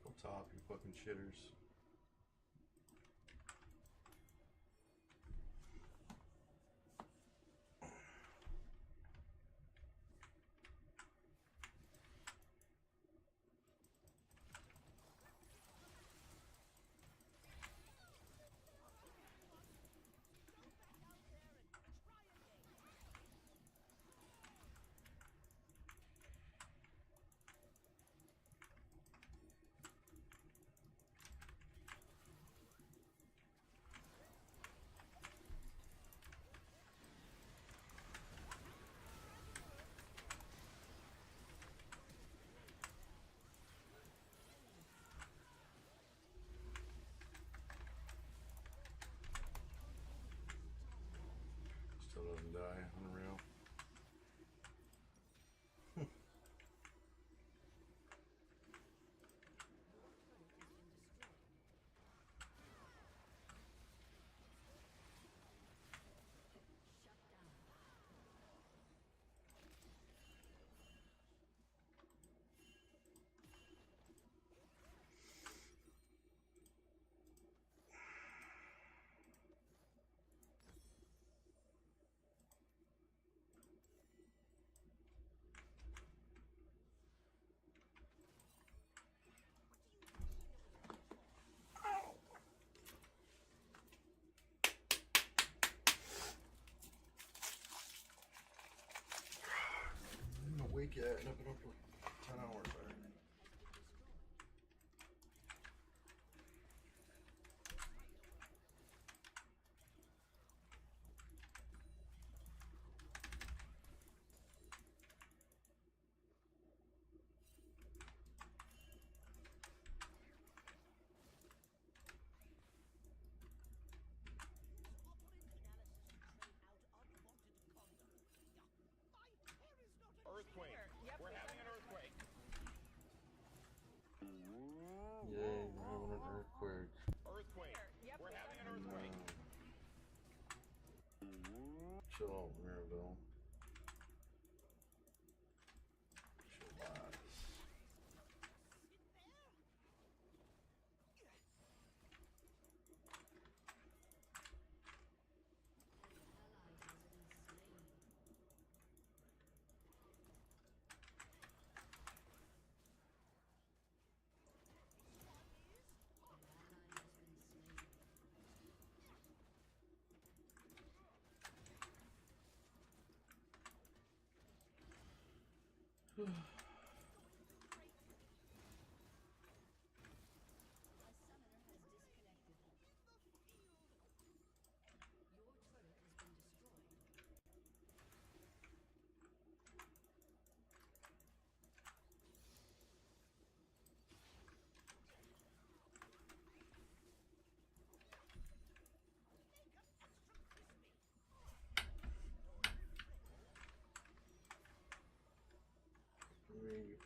Go top, you fucking shitters. Still doesn't die. Unreal. I'm awake yet, and I've been up for 10 hours already. Earthquake. We're having an earthquake. Yay, we're having an earthquake. Earthquake. We're having an earthquake. Chill out, Mirabelle. Chillax. You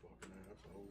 fucking asshole.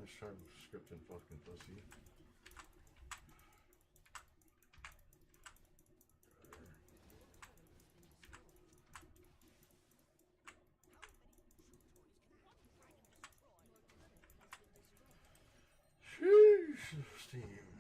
Let's try scripting fucking pussy. Sheesh, Steam.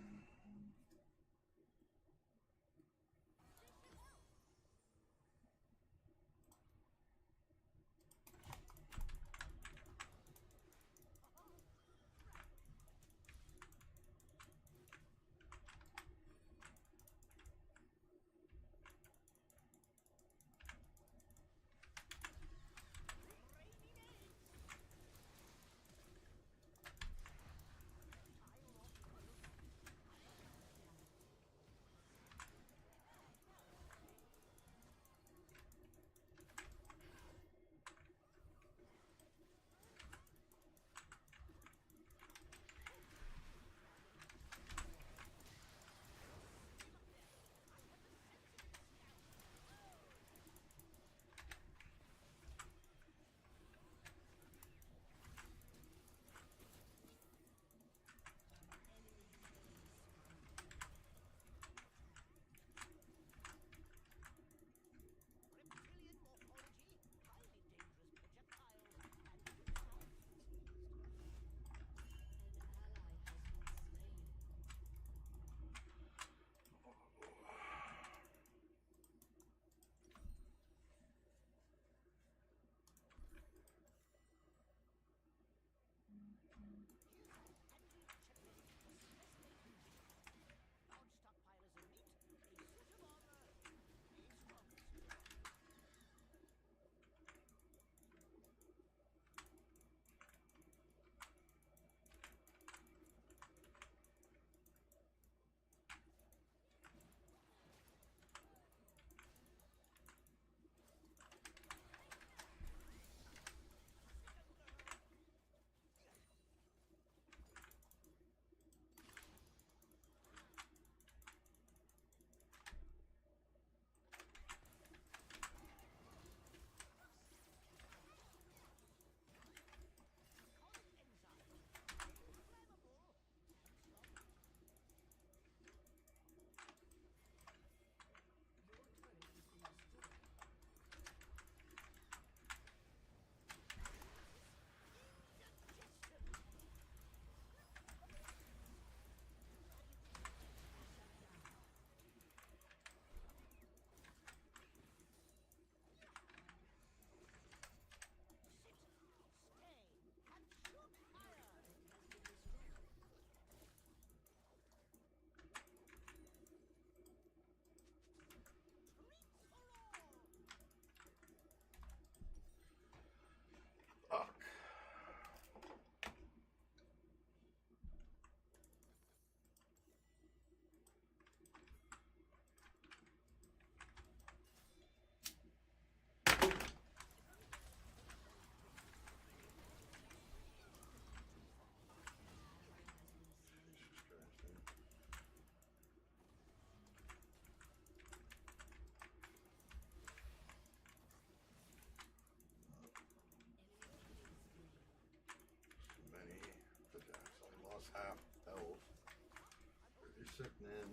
sickening.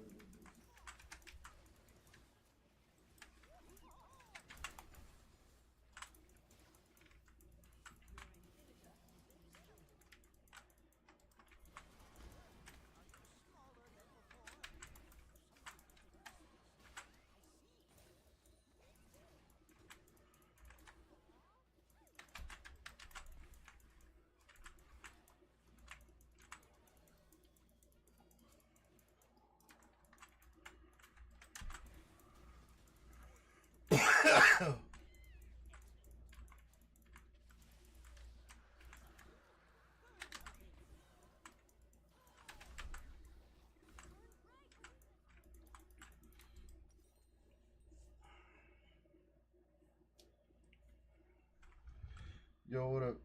Yo, what up?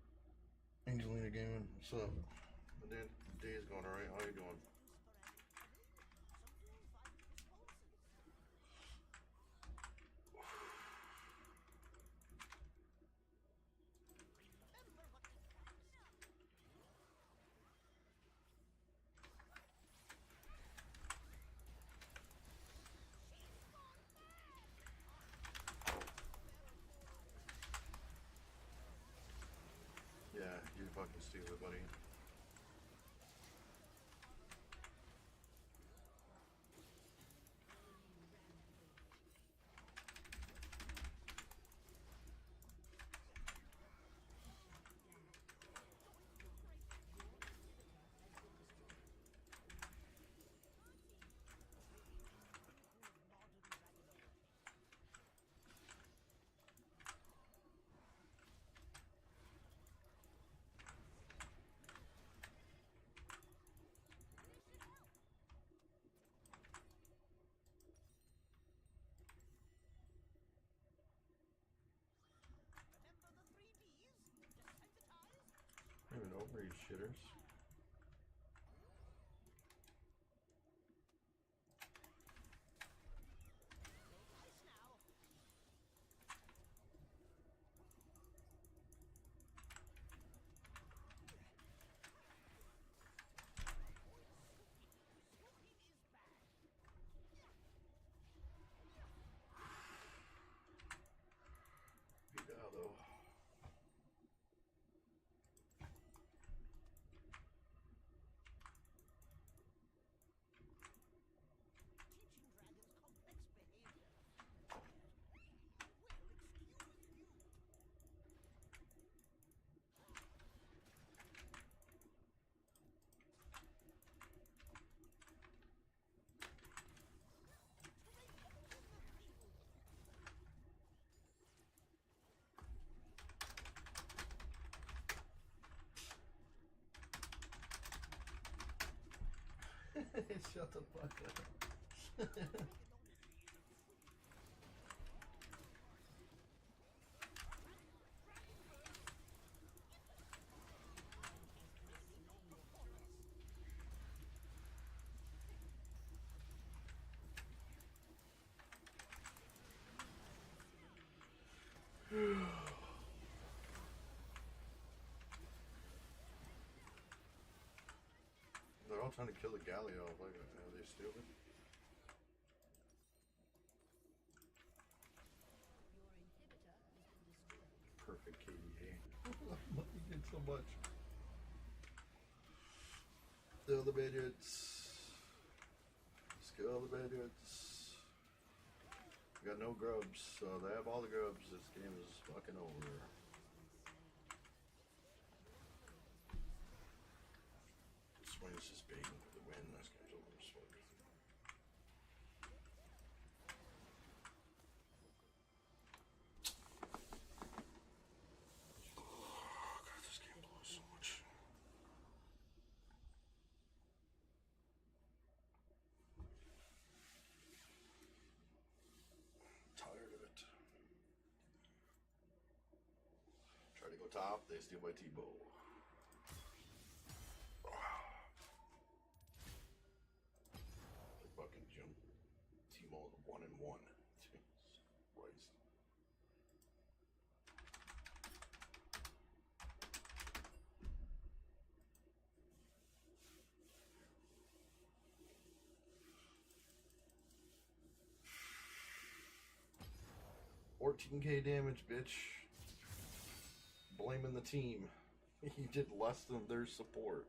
Angelina Gaming, what's up? The day is going alright. How you doing? Yeah, you fucking stupid, buddy. I don't even know where you shitters. Yeah, though. Shut the fuck up. They're all trying to kill the Galio. Like, are they stupid? Perfect KDA. You did so much. Kill the midgets. Kill the midgets. We got no grubs, so they have all the grubs. This game is fucking over. Swing's just baiting for the win. This game's over. Oh, God, this game blows so much. Tired of it. Try to go top, they steal my T-Bow. Fucking Jim. T-Bow 1-1. Jesus Christ. 14k damage, bitch. Blaming the team. He did less than their support.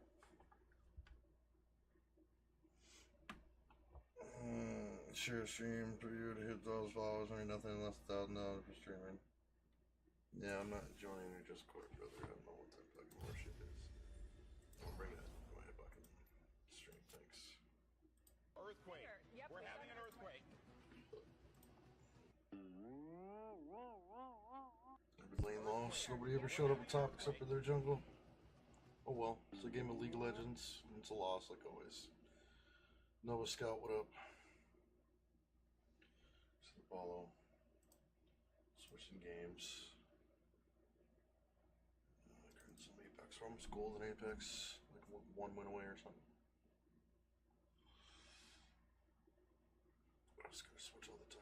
Share stream for you to hit those followers. Ain't nothing less than $1,000 for streaming. Yeah, I'm not joining your Discord, brother. I don't know what that fucking worship is. I'll bring that to my fucking stream. Thanks. Earthquake. Yep, We're we having an earthquake. Lane lost. Nobody ever showed up at top except for their jungle. Oh well. It's a game of League of Legends. It's a loss, like always. Nova Scout, what up? Follow. Switching games. Current some Apex. We're almost gold in Apex. Like one win away or something. I'm just gonna switch all the titles.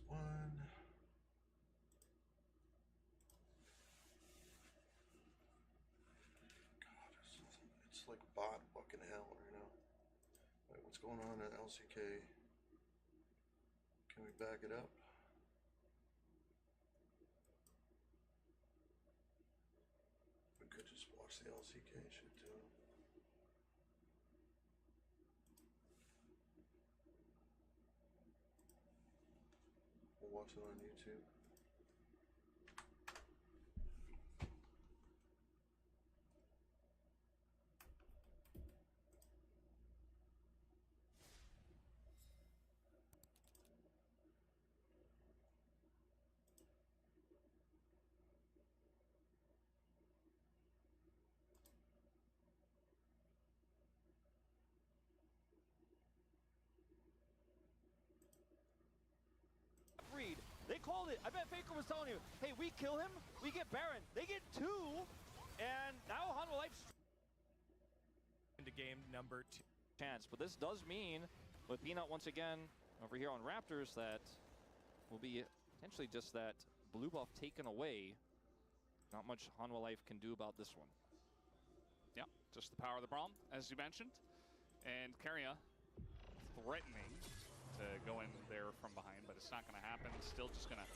One. God, it's like bot fucking hell right now. Wait, what's going on at LCK? Can we back it up? We could just watch the LCK shit too. We'll watch it on YouTube. Reed, they called it. I bet Faker was telling you, hey, we kill him, we get Baron. They get 2, and now Hanwha Life's into game number 2. Chance, but this does mean with Peanut once again over here on Raptors that will be potentially just that blue buff taken away. Not much Hanwha Life can do about this one. Yeah, just the power of the Braum, as you mentioned. And Keria threatening to go in there from behind, but it's not going to happen. Still just going to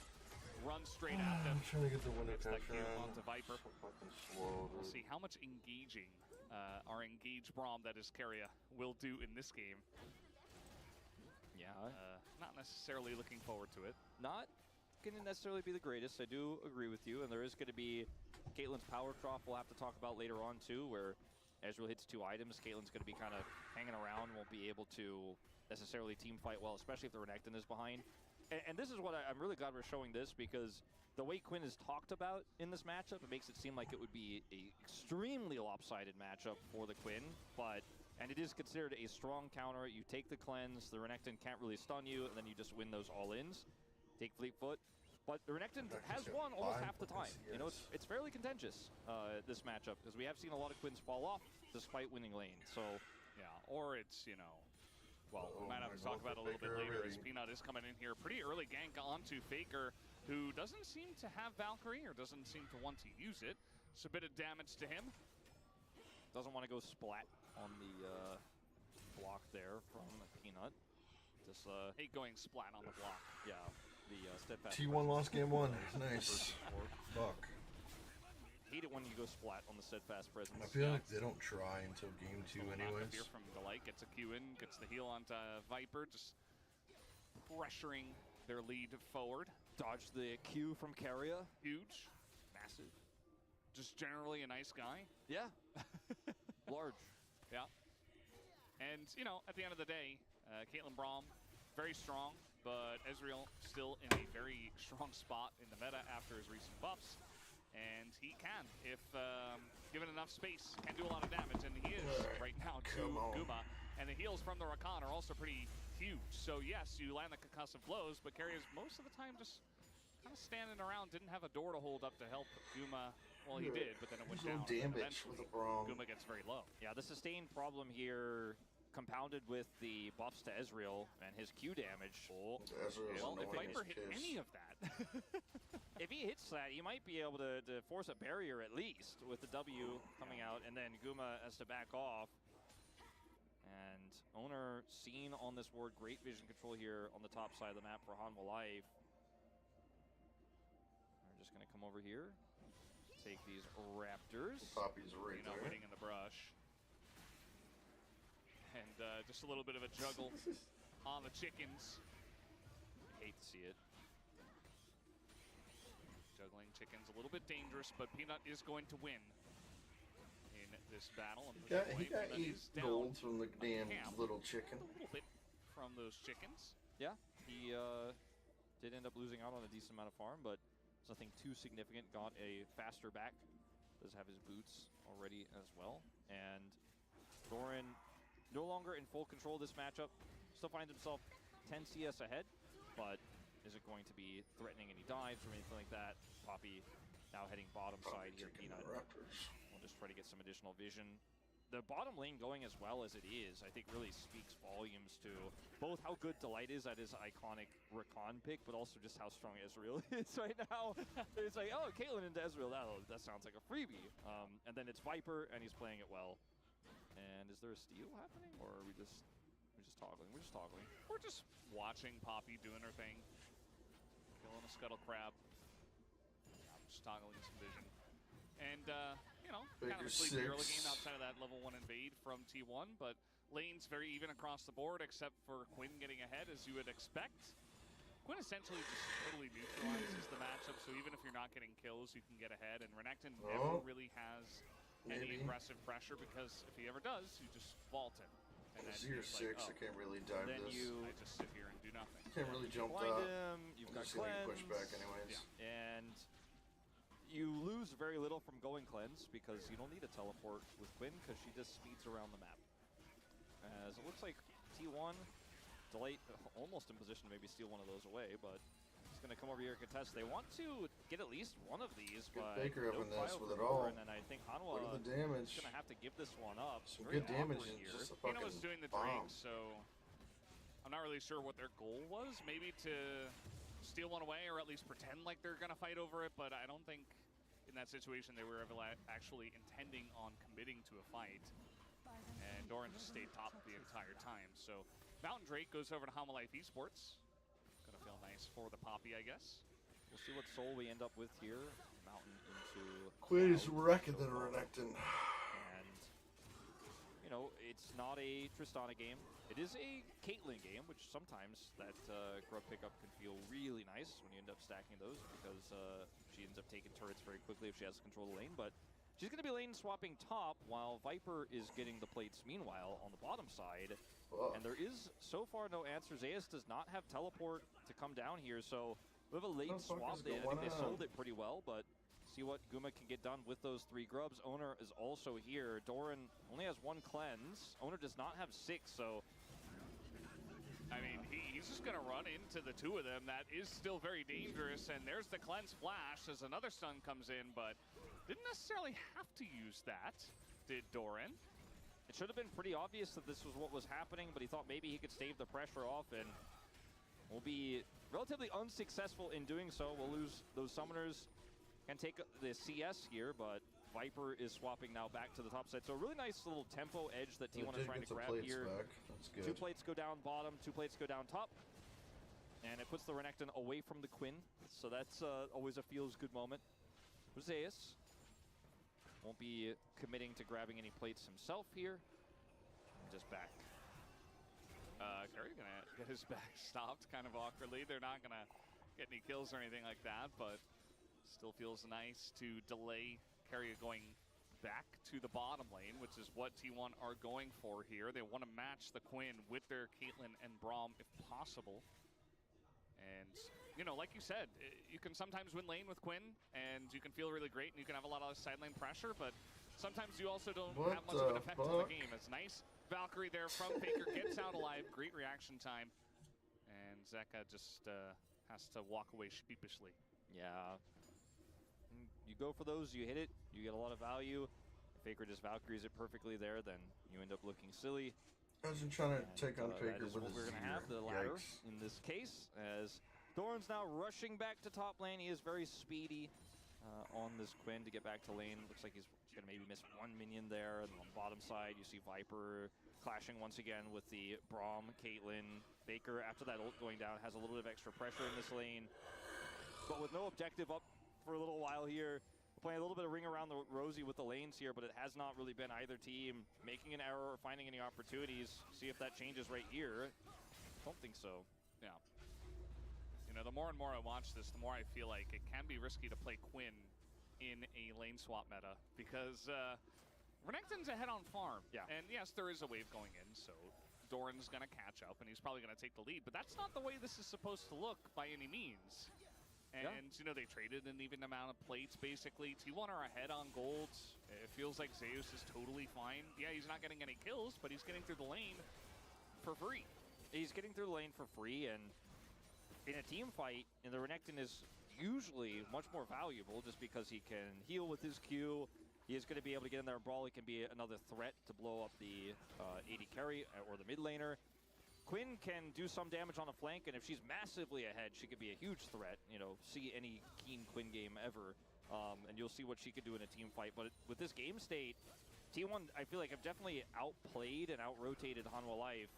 run straight at them. I'm trying to get the winner Gets that capture Q on. onto Viper. So fucking slow, We'll dude. see how much engaging our engaged Braum, that is Keria, will do in this game. Yeah, Not necessarily looking forward to it. not going to necessarily be the greatest. I do agree with you, and there is going to be Caitlyn's power trough we'll have to talk about later on too, where Ezreal hits 2 items. Caitlyn's going to be kind of hanging around, won't be able to necessarily team fight well, especially if the Renekton is behind. And this is what I'm really glad we're showing this, because the way Quinn is talked about in this matchup, it makes it seem like it would be a extremely lopsided matchup for the Quinn, and it is considered a strong counter. You take the cleanse, the Renekton can't really stun you, and then you just win those all-ins. Take Fleetfoot. But the Renekton has won almost half the time. You know, it's fairly contentious, this matchup, because we have seen a lot of Quinns fall off despite winning lane. So, Yeah, or it's, you know, well, we Oh might have my to talk God, about it a little bit Faker later, as already. Peanut is coming in here. Pretty early gank onto Faker, who doesn't seem to have Valkyrie, or doesn't seem to want to use it. It's a bit of damage to him. doesn't want to go splat on the block there from Peanut. Just, Hate going splat on the block. yeah, the steadfast. T1 lost game 1. Nice. Fuck. Hate it when you go splat on the steadfast presence. I feel like they don't try until game 2 Knock up anyways. here from Delight, gets a Q in, gets the heal onto Viper, just pressuring their lead forward. Dodge the Q from Keria. Huge, Massive. just generally a nice guy. Yeah. Large. Yeah. And, you know, at the end of the day, Caitlyn Braum, very strong, but Ezreal still in a very strong spot in the meta after his recent buffs. And he can, if given enough space, can do a lot of damage, and he is right now to come on. Guma. And the heals from the Rakan are also pretty huge. So yes, you land the concussive blows, but Keria is most of the time just kind of standing around, didn't have a door to hold up to help Guma. Well, he did, but then it went He's no down. And damage eventually, with a Braum. Guma gets very low. Yeah, the sustained problem here compounded with the buffs to Ezreal and his Q damage. Oh, Ezreal's Well, if annoying Viper as hit piss. any of that, if he hits that, he might be able to force a barrier at least with the W coming out, and then Guma has to back off. And Owner seen on this ward, great vision control here on the top side of the map for Hanwha Life. We're just going to come over here, take these Raptors. Poppy's right there. waiting in the brush. And just a little bit of a juggle on the chickens. Hate to see it. Juggling chickens a little bit dangerous, but Peanut is going to win in this battle. He got Peanut 8 is down gold from the damn camp. little chicken. a little bit from those chickens. Yeah, he did end up losing out on a decent amount of farm, but it's nothing too significant. Got a faster back. Does have his boots already as well. And Doran no longer in full control of this matchup. Still finds himself 10 CS ahead, but is it going to be threatening any dives or anything like that? Poppy now heading bottom side here. Chicken Peanut Raptors. will just try to get some additional vision. The bottom lane going as well as it is, I think really speaks volumes to both how good Delight is at his iconic Rakan pick, but also just how strong Ezreal is right now. It's like, oh, Caitlyn into Ezreal, that sounds like a freebie. And then it's Viper, and he's playing it well. And is there a steal happening, or are we just toggling? We're just toggling. We're just watching Poppy doing her thing. Killing a Scuttle Crab. Just toggling some vision. And, kind of a Baker sleepy early 6. game outside of that level 1 invade from T1, but lane's very even across the board except for Quinn getting ahead, as you would expect. Quinn essentially just totally neutralizes the matchup, so even if you're not getting kills, you can get ahead, and Renekton never really has any Maybe. aggressive pressure, because if he ever does, you just vault him. And then Zero he's 6, like, I can't really dive Then this. you I just sit here and do nothing. Can't really jump blind that. him, you've I'm got just gonna get pushed back cleanse. anyways. And you lose very little from going cleanse because you don't need a teleport with Quinn because she just speeds around the map. As it looks like T1, Delight almost in position to maybe steal one of those away, but it's going to come over here and contest. They want to get at least one of these, Good but Baker up no in this cryo with it for all. Doran, and I think Look Hanwha at the is damage. going to have to give this one up. Some Very good damage awkward and here. just a Pino fucking was doing the bomb. drink, so I'm not really sure what their goal was. Maybe to steal one away or at least pretend like they're going to fight over it, but I don't think in that situation they were ever actually intending on committing to a fight. And Doran just stayed top the entire time. So Mountain Drake goes over to Hanwha Life Esports. Gonna feel nice for the Poppy, I guess. We'll see what soul we end up with here. Mountain into Quinn is Cloud wrecking so the far. Renekton. And, it's not a Tristana game. It is a Caitlyn game, which sometimes that grub pickup can feel really nice when you end up stacking those because she ends up taking turrets very quickly if she has control of the lane. But she's going to be lane swapping top while Viper is getting the plates meanwhile on the bottom side. Fuck. And there is so far no answer. Zeus does not have teleport to come down here, so we have a late What the fuck swap. is I think going they on? sold it pretty well, but see what Guma can get done with those 3 grubs. Owner is also here. Doran only has 1 cleanse. Owner does not have 6, so I mean, he's just gonna run into the 2 of them. That is still very dangerous. And there's the cleanse flash as another stun comes in, but didn't necessarily have to use that, did Doran. it should have been pretty obvious that this was what was happening, but he thought maybe he could stave the pressure off, and will be relatively unsuccessful in doing so. We'll lose those summoners. Can take the CS here, but Viper is swapping now back to the top side. So a really nice little tempo edge that They T1 did is trying get to some grab plates here. back. That's good. 2 plates go down bottom, 2 plates go down top. And it puts the Renekton away from the Quinn. So that's always a feels good moment. Zeus won't be committing to grabbing any plates himself here. Just back. Curry gonna get his back stopped kind of awkwardly. They're not gonna get any kills or anything like that, but still feels nice to delay Carrier going back to the bottom lane, which is what T1 are going for here. They want to match the Quinn with their Caitlyn and Braum if possible. And, like you said, you can sometimes win lane with Quinn, and you can feel really great, and you can have a lot of side lane pressure, but sometimes you also don't What have much of an the effect on the fuck? game. It's nice. Valkyrie there from Faker gets out alive. Great reaction time. And Zeka just has to walk away sheepishly. Yeah. You go for those, you hit it, you get a lot of value. If Faker just Valkyries it perfectly there, then you end up looking silly. Imagine trying to take on that Faker is with what a we're going to Zero. have, the ladder Yikes. in this case, as Doran's now rushing back to top lane. He is very speedy on this Quinn to get back to lane. Looks like he's going to maybe miss one minion there. And on the bottom side, you see Viper clashing once again with the Braum, Caitlyn. Faker, after that ult going down, has a little bit of extra pressure in this lane. But with no objective up for a little while here, playing a little bit of ring around the rosy with the lanes here, but it has not really been either team making an error or finding any opportunities. See if that changes right here. Don't think so. Yeah. You know, the more and more I watch this, the more I feel like it can be risky to play Quinn in a lane swap meta because Renekton's ahead on farm. Yeah. And yes, there is a wave going in, so Doran's going to catch up and he's probably going to take the lead, but that's not the way this is supposed to look by any means. And, you know, they traded an even amount of plates, basically. T1 are ahead on gold. It feels like Zeus is totally fine. Yeah, he's not getting any kills, but he's getting through the lane for free. He's getting through the lane for free, and in a team fight, and the Renekton is usually much more valuable just because he can heal with his Q. He is going to be able to get in there and brawl. He can be another threat to blow up the AD carry or the mid laner. Quinn can do some damage on the flank, and if she's massively ahead, she could be a huge threat. You know, see any keen Quinn game ever, and you'll see what she could do in a team fight. But with this game state, T1, I feel like have definitely outplayed and out-rotated Hanwha Life.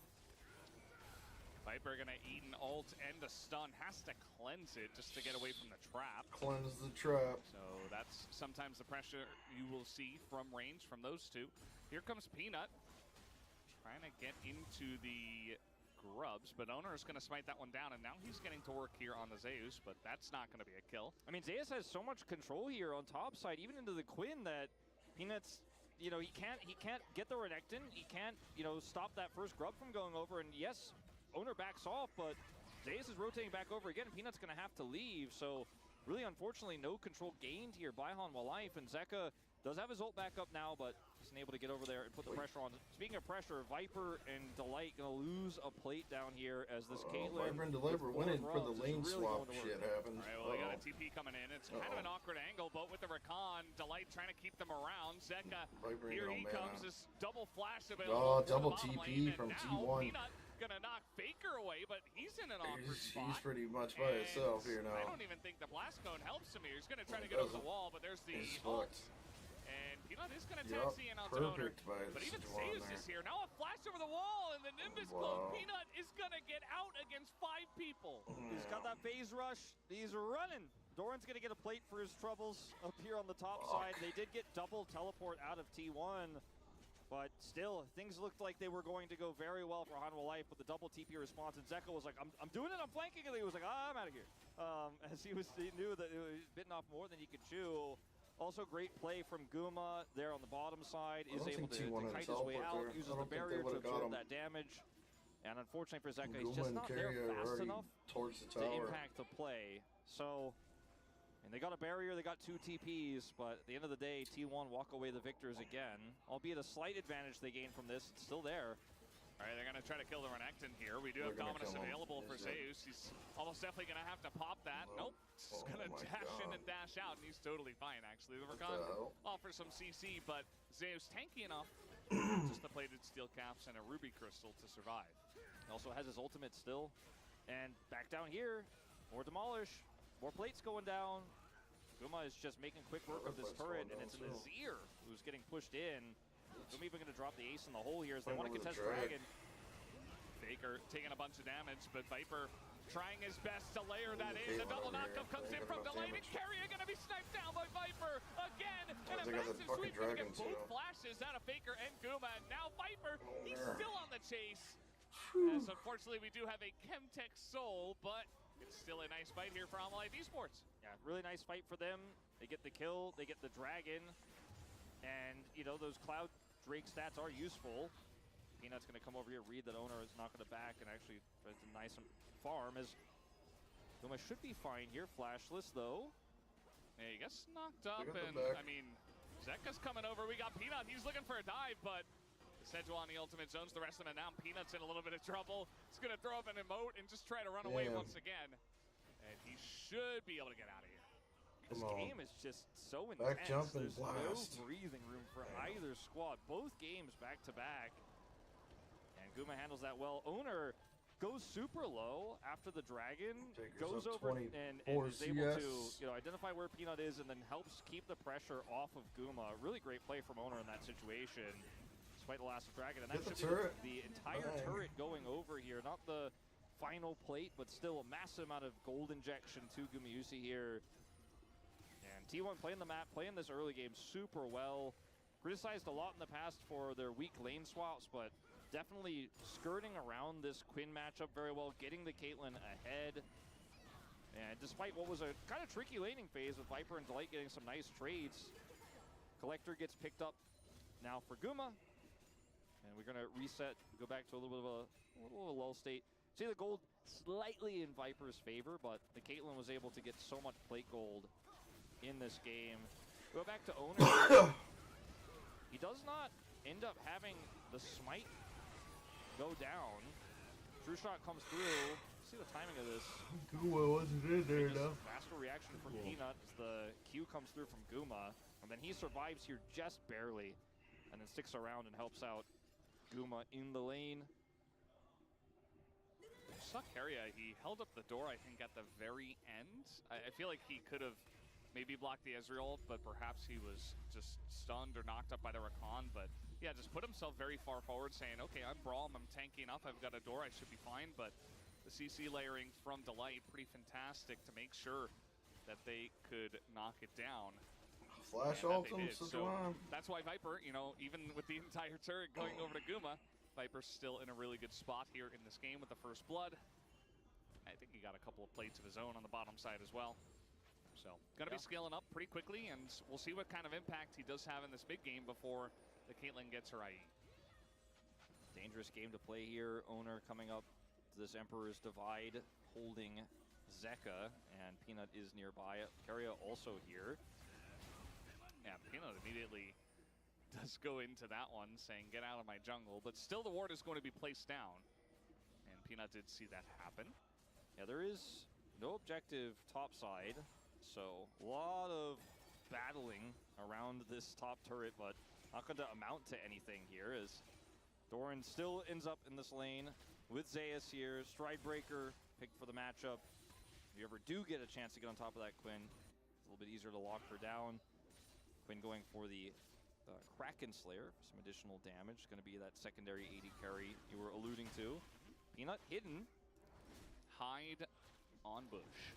Viper gonna eat an ult and a stun, has to cleanse it just to get away from the trap. Cleanse the trap. So that's sometimes the pressure you will see from range from those two. Here comes Peanut, trying to get into the grubs, but Owner is going to smite that one down, and now he's getting to work here on the Zeus, but that's not going to be a kill. I mean, Zeus has so much control here on top side, even into the Quinn, that Peanut's, you know, he can't get the Renekton. He can't, you know, stop that first grub from going over, and yes, Owner backs off, but Zeus is rotating back over again, and Peanut's going to have to leave, so really, unfortunately, no control gained here by Hanwha Life, and Zeka does have his ult back up now, but isn't able to get over there and put the pressure on. Speaking of pressure, Viper and Delight gonna lose a plate down here as this Caitlyn. Viper and Delight were winning for the lane really swap going to shit work. happened. All right, well, they got a TP coming in. It's kind of an awkward angle, but with the Rakan, Delight trying to keep them around. Zeka, Viper ain't here no he mana. comes, this double flash Oh, available. for the double bottom TP lane, from and now T1. Peanut gonna knock Faker away, but he's in an awkward He's spot. pretty much by And himself here now. I don't even think the blast cone helps him here. He's gonna try to It get over the doesn't. wall, but there's the He's ult. fucked. And Peanut is going to Yup, taxi in onto Owner. perfect by But even Sejuani Zeus there. is here. Now a flash over the wall, and the Nimbus Wow. clone. Peanut is going to get out against 5 people. He's got that phase rush. He's running. Doran's gonna get a plate for his troubles up here on the top side. They did get double teleport out of T1. But still, things looked like they were going to go very well for Hanwha Life with the double TP response. And Zeka was like, I'm doing it, I'm flanking it. He was like, I'm out of here. As he knew that he was bitten off more than he could chew. Also, great play from Guma there on the bottom side. I Is don't able think to T1 had kite his teleport way out, there. I uses don't the think they barrier to would've got absorb him. that damage. And unfortunately for Zeka, he's Guma just and not there Carrier are fast already enough towards the to tower. impact the play. So, and they got a barrier, they got 2 TPs, but at the end of the day, T1 walk away the victors again. Albeit a slight advantage they gained from this, it's still there. All right, they're going to try to kill the Renekton here. We do They're have gonna Dominus kill him. available for He's dead. Zeus. He's almost definitely going to have to pop that. Nope. Nope. He's Oh going to my dash in God. and dash out, and he's totally fine, actually. The What Rakan the hell? offers some CC, but Zeus tanky enough. Just the plated steel caps and a ruby crystal to survive. He also has his ultimate still. And back down here, more demolish, more plates going down. Guma is just making quick work of this Plates turret, going and down it's too. Nazir who's getting pushed in. Guma even going to drop the ace in the hole here as they Find want to him with a contest drag. Dragon. Faker taking a bunch of damage, but Viper trying his best to layer that the in. The Caitlyn double over here. knockup comes in Taking from enough Delight, and damage. Carrier going to be sniped down by Viper again. And a They got the massive fucking sweep going to dragon, get both too. flashes out of Faker and Guma. And now Viper, he's there. still on the chase. As unfortunately, we do have a Chemtech soul, but it's still a nice fight here for Hanwha Life Esports. Yeah, really nice fight for them. They get the kill, they get the dragon. And, you know, those Cloud Drake stats are useful. Peanut's going to come over here, read that Owner is not going to back, and actually it's a nice farm as Guma should be fine here. Flashless, though. Yeah, he gets knocked up, got the and back. I mean, Zeka's coming over. We got Peanut. He's looking for a dive, but Sejuani ultimate zones the rest of them, and now Peanut's in a little bit of trouble. He's going to throw up an emote and just try to run away Yeah. once again. And he should be able to get out of here. This Come on. game is just so intense. Back jump and There's blast. no breathing room for either squad. Both games back to back. And And Guma handles that well. Owner goes super low after the dragon, Taker's goes up over and 24 is able to CS. identify where Peanut is and then helps keep the pressure off of Guma. Really great play from Owner in that situation, despite the last dragon. And that Get the should turret. be the entire Bang. turret going over here. Not the final plate, but still a massive amount of gold injection to Gumayusi here. And T1 playing the map, playing this early game super well. Criticized a lot in the past for their weak lane swaps, but definitely skirting around this Quinn matchup very well, getting the Caitlyn ahead. And despite what was a kind of tricky laning phase with Viper and Delight getting some nice trades, Collector gets picked up now for Guma. And we're gonna reset, go back to a little bit of a lull state. See the gold slightly in Viper's favor, but the Caitlyn was able to get so much plate gold in this game. Go back to Owner. He does not end up having the smite go down. True shot comes through. See the timing of this. Guma wasn't in there Just enough. faster reaction from Peanut as the Q comes through from Guma. And then he survives here just barely. And then sticks around and helps out Guma in the lane. Sakeria, he held up the door, I think, at the very end. I feel like he could have maybe blocked the Ezreal, but perhaps he was just stunned or knocked up by the Rakan. But yeah, just put himself very far forward, saying, okay, I'm Braum, I'm tanky enough, I've got a door, I should be fine. But the CC layering from Delight, pretty fantastic to make sure that they could knock it down. Flash And that they ultim, did. so So that's why Viper, even with the entire turret going over to Guma, Viper's still in a really good spot here in this game with the first blood. I think he got a couple of plates of his own on the bottom side as well. So, gonna be scaling up pretty quickly, and we'll see what kind of impact he does have in this big game before the Caitlyn gets her IE. Dangerous game to play here. Owner coming up to this Emperor's Divide, holding Zeka, and Peanut is nearby. Keria also here. Yeah, Peanut immediately does go into that one, saying, get out of my jungle. But still the ward is going to be placed down. And Peanut did see that happen. Yeah, there is no objective top side, so a lot of battling around this top turret, but not going to amount to anything here as Doran still ends up in this lane with Zeus here. Stridebreaker picked for the matchup. If you ever do get a chance to get on top of that Quinn, it's a little bit easier to lock her down. Quinn going for the Kraken Slayer for some additional damage. Going to be that secondary AD carry you were alluding to. Peanut hidden. Hide on bush.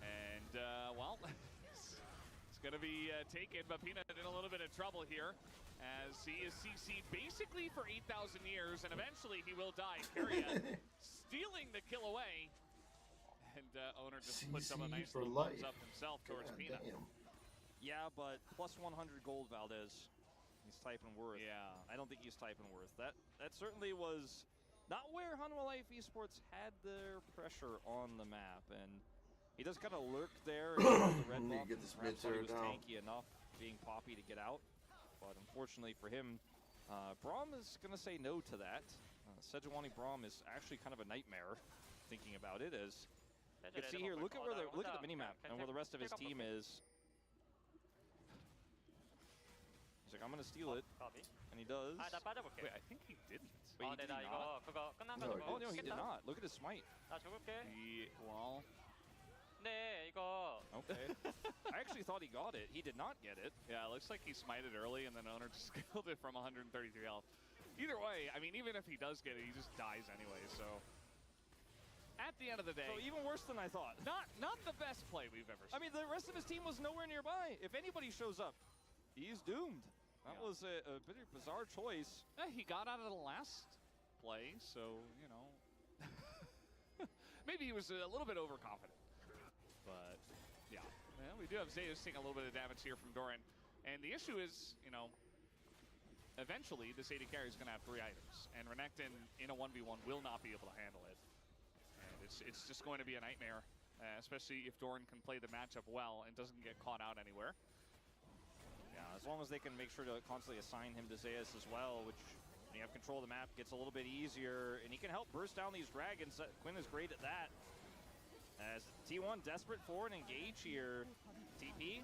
And, well, it's going to be taken, but Peanut in a little bit of trouble here as he is CC'd basically for 8,000 years, and eventually he will die. Keria stealing the kill away. And Owner just puts up a nice for little life. thumbs up himself towards God Peanut. damn. Yeah, but plus 100 gold, Valdez. He's typing worth. Yeah. I don't think he's typing worth. That certainly was not where Hanwha Life Esports had their pressure on the map, and he does kind of lurk there. And the red Need to buff, get this perhaps mid thought he turret was down. tanky enough, being Poppy to get out. But unfortunately for him, Braum is going to say no to that. Sejuani Braum is actually kind of a nightmare, thinking about it, as you can see here. Look at look at the minimap and where the rest of his team is. He's like, I'm going to steal it, and he does. Wait, I think he didn't. Wait, he did not? Oh, no, he did not. Look at his smite. Well, Okay. I actually thought he got it. He did not get it. yeah, it looks like he smited early, and then Owner just killed it from 133 health. Either way, I mean, even if he does get it, he just dies anyway, so... At the end of the day, So even worse than I thought. not the best play we've ever seen. I mean, the rest of his team was nowhere nearby. If anybody shows up, he's doomed. That Yeah. was a bit of a bizarre choice. He got out of the last play, so, maybe he was a little bit overconfident. But, yeah. We do have Zeus taking a little bit of damage here from Doran. And the issue is, eventually this AD carry is going to have 3 items. And Renekton in a 1v1 will not be able to handle it. And it's just going to be a nightmare, especially if Doran can play the matchup well and doesn't get caught out anywhere. Yeah, as long as they can make sure to constantly assign him to Zeus as well, which when you have control of the map gets a little bit easier, and he can help burst down these dragons. Quinn is great at that. As T1 desperate for an engage here. TP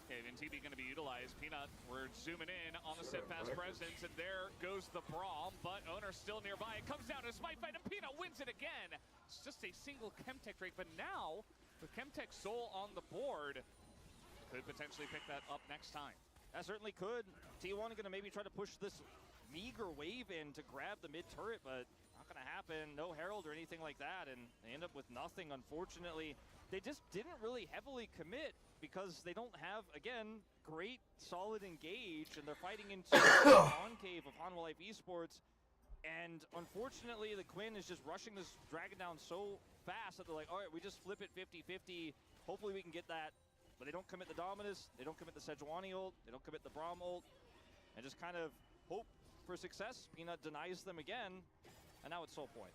Okay, Vintibi going to be utilized. Peanut, we're zooming in on the Steadfast presence, and there goes the Braum, but Owner still nearby. It comes down to a smite fight, and Peanut wins it again. It's just a single Chemtech Drake, but now, with Chemtech Soul on the board, could potentially pick that up next time. That certainly could. T1 going to maybe try to push this meager wave in to grab the mid turret, but not going to happen. No Herald or anything like that, and they end up with nothing, unfortunately. They just didn't really heavily commit because they don't have, again, great, solid engage, and they're fighting into the enclave of Hanwha Life Esports. And unfortunately, the Quinn is just rushing this dragon down so fast that they're like, all right, we just flip it 50-50. Hopefully we can get that. But they don't commit the Dominus, they don't commit the Sejuani ult, they don't commit the Braum ult, and just kind of hope for success. Peanut denies them again, and now it's Soul Point.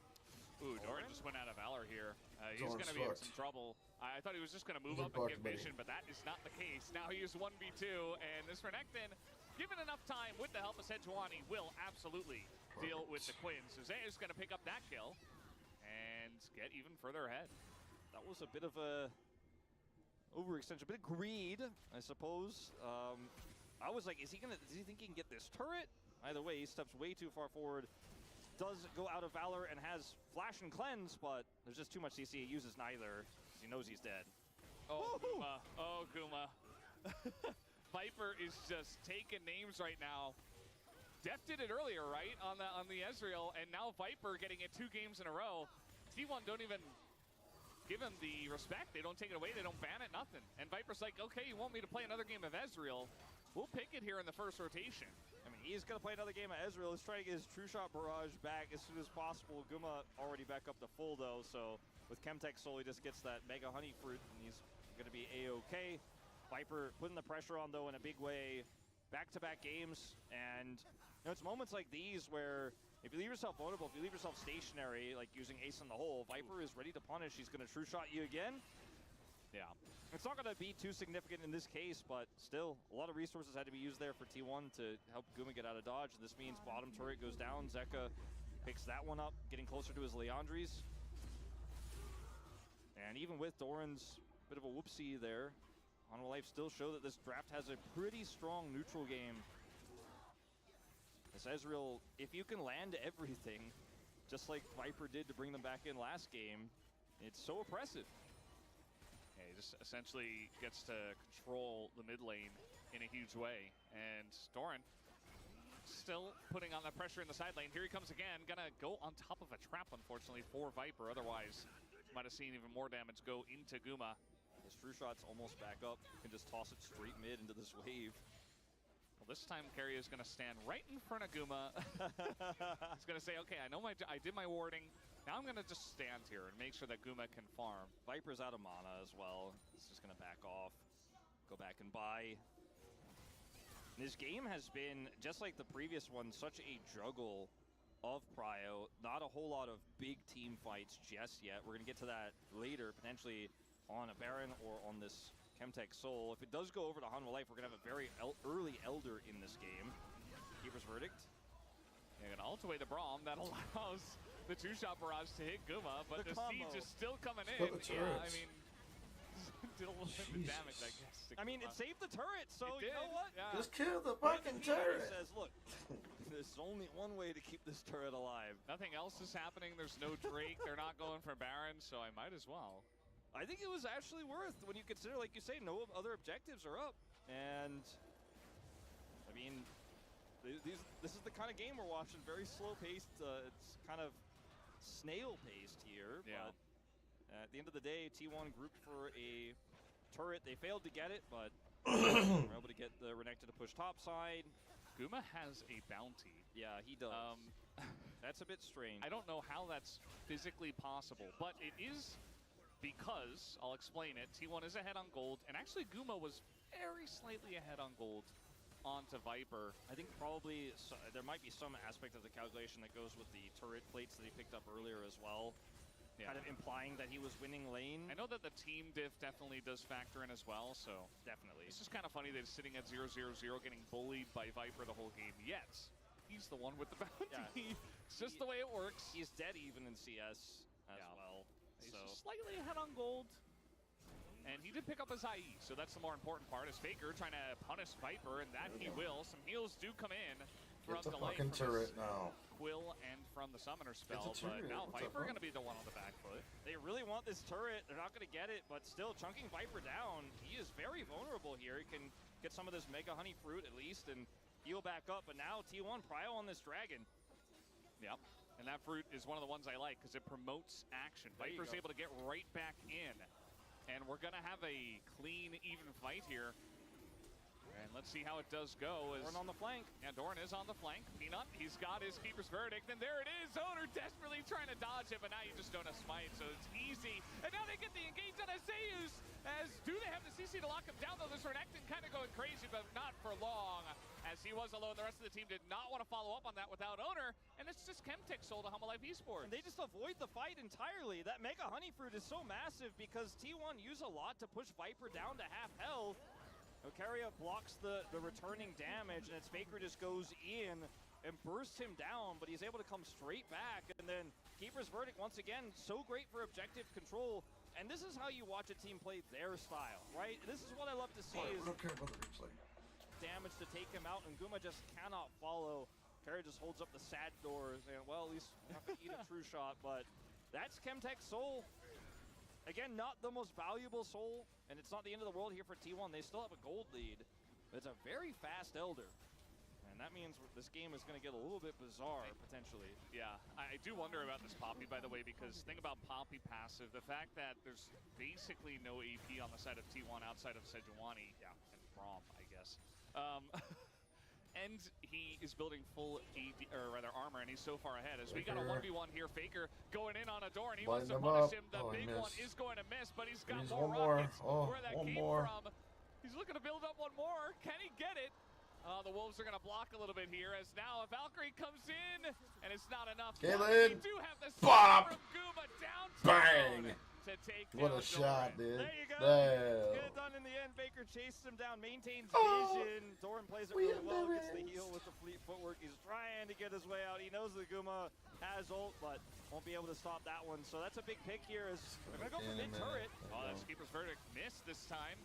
Ooh, Doran just went out of Valor here. He's going to be in some trouble. I thought he was just going to move up and give vision, but that is not the case. Now he is 1v2, and this Renekton, given enough time with the help of Sejuani, will absolutely deal with the Quinn. So Zay is going to pick up that kill and get even further ahead. That was a bit of a overextension, a bit of greed, I suppose. I was like, does he think he can get this turret? Either way, he steps way too far forward. Does go out of Valor and has Flash and Cleanse, but there's just too much CC. He uses neither, because he knows he's dead. Oh, Guma. Oh, Guma. Viper is just taking names right now. Deft did it earlier, right, on the Ezreal, and now Viper getting it 2 games in a row. T1 don't even give him the respect. They don't take it away. They don't ban it, nothing. And Viper's like, okay, you want me to play another game of Ezreal? We'll pick it here in the first rotation. I mean, he's going to play another game of Ezreal. He's trying to get his True Shot Barrage back as soon as possible. Guma already back up to full, though, so with Chemtech Soul, he just gets that Mega Honey Fruit, and he's going to be A-OK. Viper putting the pressure on, though, in a big way. Back-to-back games, and you know, it's moments like these where if you leave yourself vulnerable, if you leave yourself stationary, like using Ace in the hole, Viper is ready to punish. He's going to True Shot you again. Yeah. It's not going to be too significant in this case, but still, a lot of resources had to be used there for T1 to help Guma get out of dodge. This means bottom turret goes down. Zeka picks that one up, getting closer to his Leandries. And even with Doran's bit of a whoopsie there, Hanwha Life still show that this draft has a pretty strong neutral game. This Ezreal, if you can land everything, just like Viper did to bring them back in last game, it's so oppressive. Yeah, he just essentially gets to control the mid lane in a huge way. And Doran still putting on that pressure in the side lane. Here he comes again. Gonna go on top of a trap, unfortunately, for Viper. Otherwise, might have seen even more damage go into Guma. His True Shot's almost back up. You can just toss it straight mid into this wave. Well, this time Carry is gonna stand right in front of Guma. He's gonna say, okay, I know I did my warding. Now I'm going to just stand here and make sure that Guma can farm. Viper's out of mana as well. He's just going to back off, go back and buy. This game has been, just like the previous one, such a juggle of prio. Not a whole lot of big team fights just yet. We're going to get to that later, potentially on a Baron or on this Chemtech Soul. If it does go over to Hanwha Life, we're going to have a very early Elder in this game. Keeper's Verdict. They're going to ult away the Braum. That allows the 2-shot barrage to hit Guma, but the siege is still coming in. Yeah, I mean, did a little bit of damage, I guess. I mean, it saved the turret, so you know what? Yeah. Just kill the fucking turret. He says, look, there's only one way to keep this turret alive. Nothing else is happening. There's no Drake. They're not going for Baron, so I might as well. I think it was actually worth when you consider, like you say, no other objectives are up. And, I mean, this is the kind of game we're watching. Very slow-paced. It's kind of snail-paced here. Yeah. But at the end of the day, T1 grouped for a turret. They failed to get it, but were able to get the Renekton to push topside. Guma has a bounty. Yeah, he does. That's a bit strange. I don't know how that's physically possible, but it is because, I'll explain it, T1 is ahead on gold, and actually Guma was very slightly ahead on gold onto Viper. I think probably there might be some aspect of the calculation that goes with the turret plates that he picked up earlier as well. Yeah. Kind of implying that he was winning lane. I know that the team diff definitely does factor in as well, so definitely. It's just kind of funny that he's sitting at 0-0-0 getting bullied by Viper the whole game, yet he's the one with the bounty. Yeah. It's just the way it works. He's dead even in CS as well. He's just slightly ahead on gold. And he did pick up his IE, so that's the more important part. Is Faker trying to punish Viper, and that he will. Some heals do come in from Get the delay fucking from turret his now. Quill and from the Summoner spell, the but turret. now What's up, Viper bro? going to be the one on the back foot. They really want this turret. They're not going to get it, but still, chunking Viper down. He is very vulnerable here. He can get some of this Mega Honey Fruit at least and heal back up. But now T1 prio on this dragon. Yep. And that fruit is one of the ones I like because it promotes action. There you Viper's go. able to get right back in. And we're going to have a clean, even fight here. And let's see how it does go. As Doran on the flank. Yeah, Doran is on the flank. Peanut, he's got his Keeper's Verdict, and there it is. Owner desperately trying to dodge it, but now you just don't have Smite, so it's easy. And now they get the engage on Zeus. As do they have the CC to lock him down, though? This Renekton kind of going crazy, but not for long. As he was alone, the rest of the team did not want to follow up on that without Owner, and it's just Chemtech sold to Humble Life Esports. And they just avoid the fight entirely. That Mega Honey Fruit is so massive because T1 use a lot to push Viper down to half health. Ocaria blocks the returning damage, and its Faker just goes in and bursts him down, but he's able to come straight back. And then Keeper's Verdict, once again, so great for objective control. And this is how you watch a team play their style, right? This is what I love to see I is don't care about the replay. damage to take him out, and Guma just cannot follow. Ocaria just holds up the sad doors, and well, at least we're not going to eat a true shot, but that's Chemtech's soul. Again, not the most valuable soul, and it's not the end of the world here for T1. They still have a gold lead. But it's a very fast Elder. And that means this game is going to get a little bit bizarre, potentially. Yeah, I do wonder about this Poppy, by the way, because think about Poppy passive. The fact that there's basically no AP on the side of T1 outside of Sejuani, yeah, and Braum, I guess. And he is building full AD, or rather armor, and he's so far ahead. As we got a 1v1 here, Faker going in on a door, and he wants to Bind him punish up. him. The Oh, he big one missed. is going to miss, but he's got He's more one more. rockets. Oh, Where that one came more. from. He's looking to build up one more. Can he get it? The Wolves are going to block a little bit here, as now a Valkyrie comes in, and it's not enough. Caitlyn. We do have the Bop. from Guma down Bang. to take What down a shot, Doran. dude. There you go. Damn. Get it done in the end. Baker chases him down, maintains Oh. vision. Doran plays it We really have well, the gets the rings. heal with the fleet footwork. He's trying to get his way out. He knows the Guma has ult, but won't be able to stop that one. So that's a big pick here. As they're going to go for mid turret. Oh, that's Keeper's Verdict. Missed this time.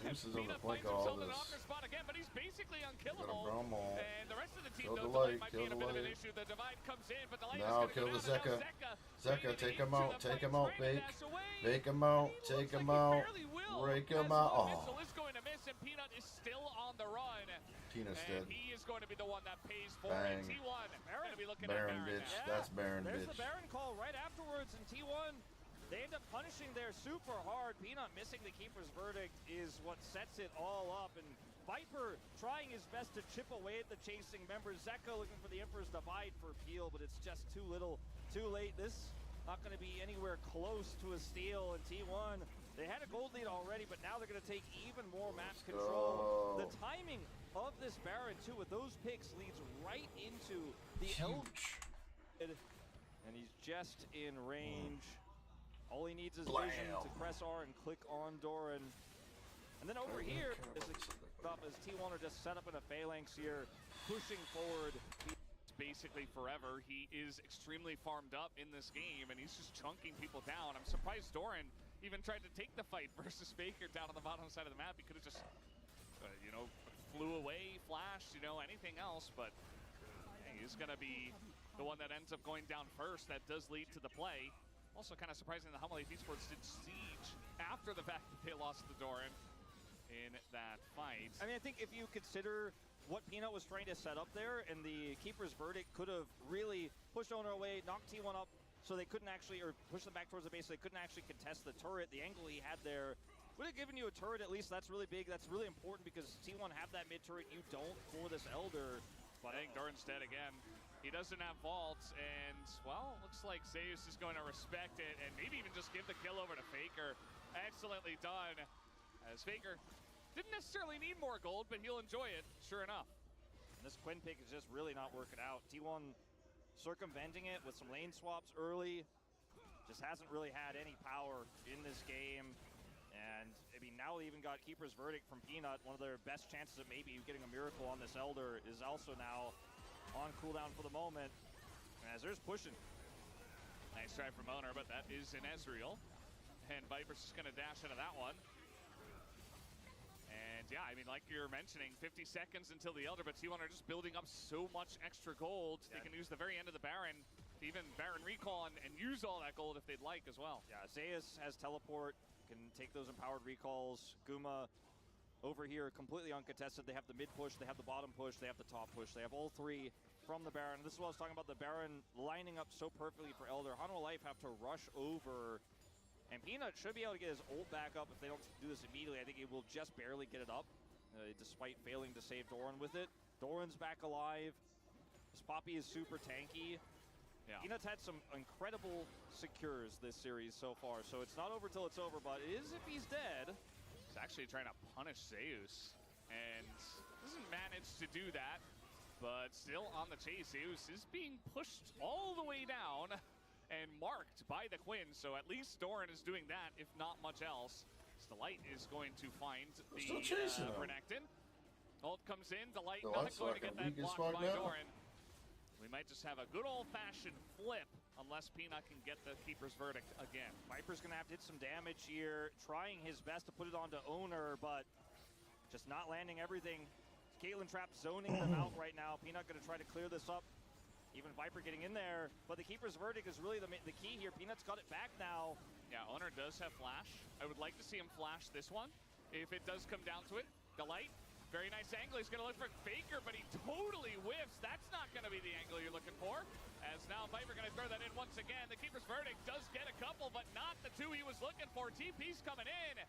Zeus is on the Peanut flank finds of all himself in an this. awkward spot again, but he's basically Got a unkillable. Braum ult. And the rest of the team, Kill though, the Delay light, might kill be in a the bit of an light. issue. The Divide comes in, but Delay Now is kill going the to go down. Zeka. Zeka Zeka, take fading him into out, the take fight, him out, trying to Bake. dash away. Bake him out, He take looks him like he out. barely will, Break as him the out. Oh. Missile is going to miss, and Peanut is still on the run. Tina's And dead. he is going to be the one that pays for Bang. it. T1 going to be looking Baron, at Baron bitch. now. That's Baron, There's bitch. the Baron call right afterwards, and T1, they end up punishing there super hard. Peanut missing the Keeper's Verdict is what sets it all up, and Viper trying his best to chip away at the chasing members. Zeka looking for the Emperor's Divide for Peel, but it's just too little, too late. This not going to be anywhere close to a steal, and T1, they had a gold lead already, but now they're going to take even more map Let's control. go. The timing of this Baron, too, with those picks leads right into the Elder. Huge. And he's just in range. All he needs is vision to Blam. press R and click on Doran. And then over here is stuff as T1 are just set up in a phalanx here, pushing forward. Basically forever. He is extremely farmed up in this game, and he's just chunking people down. I'm surprised Doran even tried to take the fight versus Faker down on the bottom side of the map. He could have just, you know, flew away, flashed, you know, anything else, but hey, he's going to be the one that ends up going down first. That does lead to the play. Also kind of surprising that Humble Life Esports did siege after the fact that they lost to Doran in that fight. I mean, I think if you consider what Peanut was trying to set up there, and the Keeper's Verdict could have really pushed Owner away, knocked T1 up, so they couldn't actually, or push them back towards the base, so they couldn't actually contest the turret. The angle he had there would have given you a turret at least. That's really big. That's really important because T1 have that mid turret. You don't for this Elder. But I think Doran's dead again. He doesn't have vaults, and, well, looks like Zeus is going to respect it and maybe even just give the kill over to Faker. Excellently done, as Faker didn't necessarily need more gold, but he'll enjoy it, sure enough. And this Quinn pick is just really not working out. T1 circumventing it with some lane swaps early. Just hasn't really had any power in this game. And, I mean, now they even got Keeper's Verdict from Peanut. One of their best chances of maybe getting a miracle on this Elder is also now on cooldown for the moment. And Azur's pushing. Nice try from Owner, but that is an Ezreal. And Viper's just going to dash into that one. And yeah, I mean, like you're mentioning, 50 seconds until the Elder, but T1 are just building up so much extra gold. They can use the very end of the Baron to even Baron recall and use all that gold if they'd like as well. Yeah, Zeus has teleport, can take those empowered recalls. Guma over here completely uncontested. They have the mid push, they have the bottom push, they have the top push. They have all three from the Baron. This is what I was talking about, the Baron lining up so perfectly for Elder. Hanwha Life have to rush over, and Peanut should be able to get his ult back up if they don't do this immediately. I think he will just barely get it up, despite failing to save Doran with it. Doran's back alive. This Poppy is super tanky. Yeah. Peanut's had some incredible secures this series so far, so it's not over till it's over, but it is if he's dead. He's actually trying to punish Zeus, and doesn't manage to do that, but still on the chase. Zeus is being pushed all the way down and marked by the Quinn, so at least Doran is doing that, if not much else. So the Light is going to find the Renekton. Ult comes in, the Light not going to get that blocked by Doran. We might just have a good old-fashioned flip unless Peanut can get the Keeper's Verdict again. Viper's gonna have to hit some damage here, trying his best to put it onto Owner, but just not landing everything. Caitlyn Trap zoning them out right now. Peanut gonna try to clear this up. Even Viper getting in there, but the Keeper's Verdict is really the key here. Peanut's got it back now. Yeah, Owner does have flash. I would like to see him flash this one, if it does come down to it. The Light, very nice angle. He's gonna look for Faker, but he totally whiffs. That's not gonna be the angle you're looking for. As now Viper gonna throw that in once again. The Keeper's Verdict does get a couple, but not the two he was looking for. TP's coming in.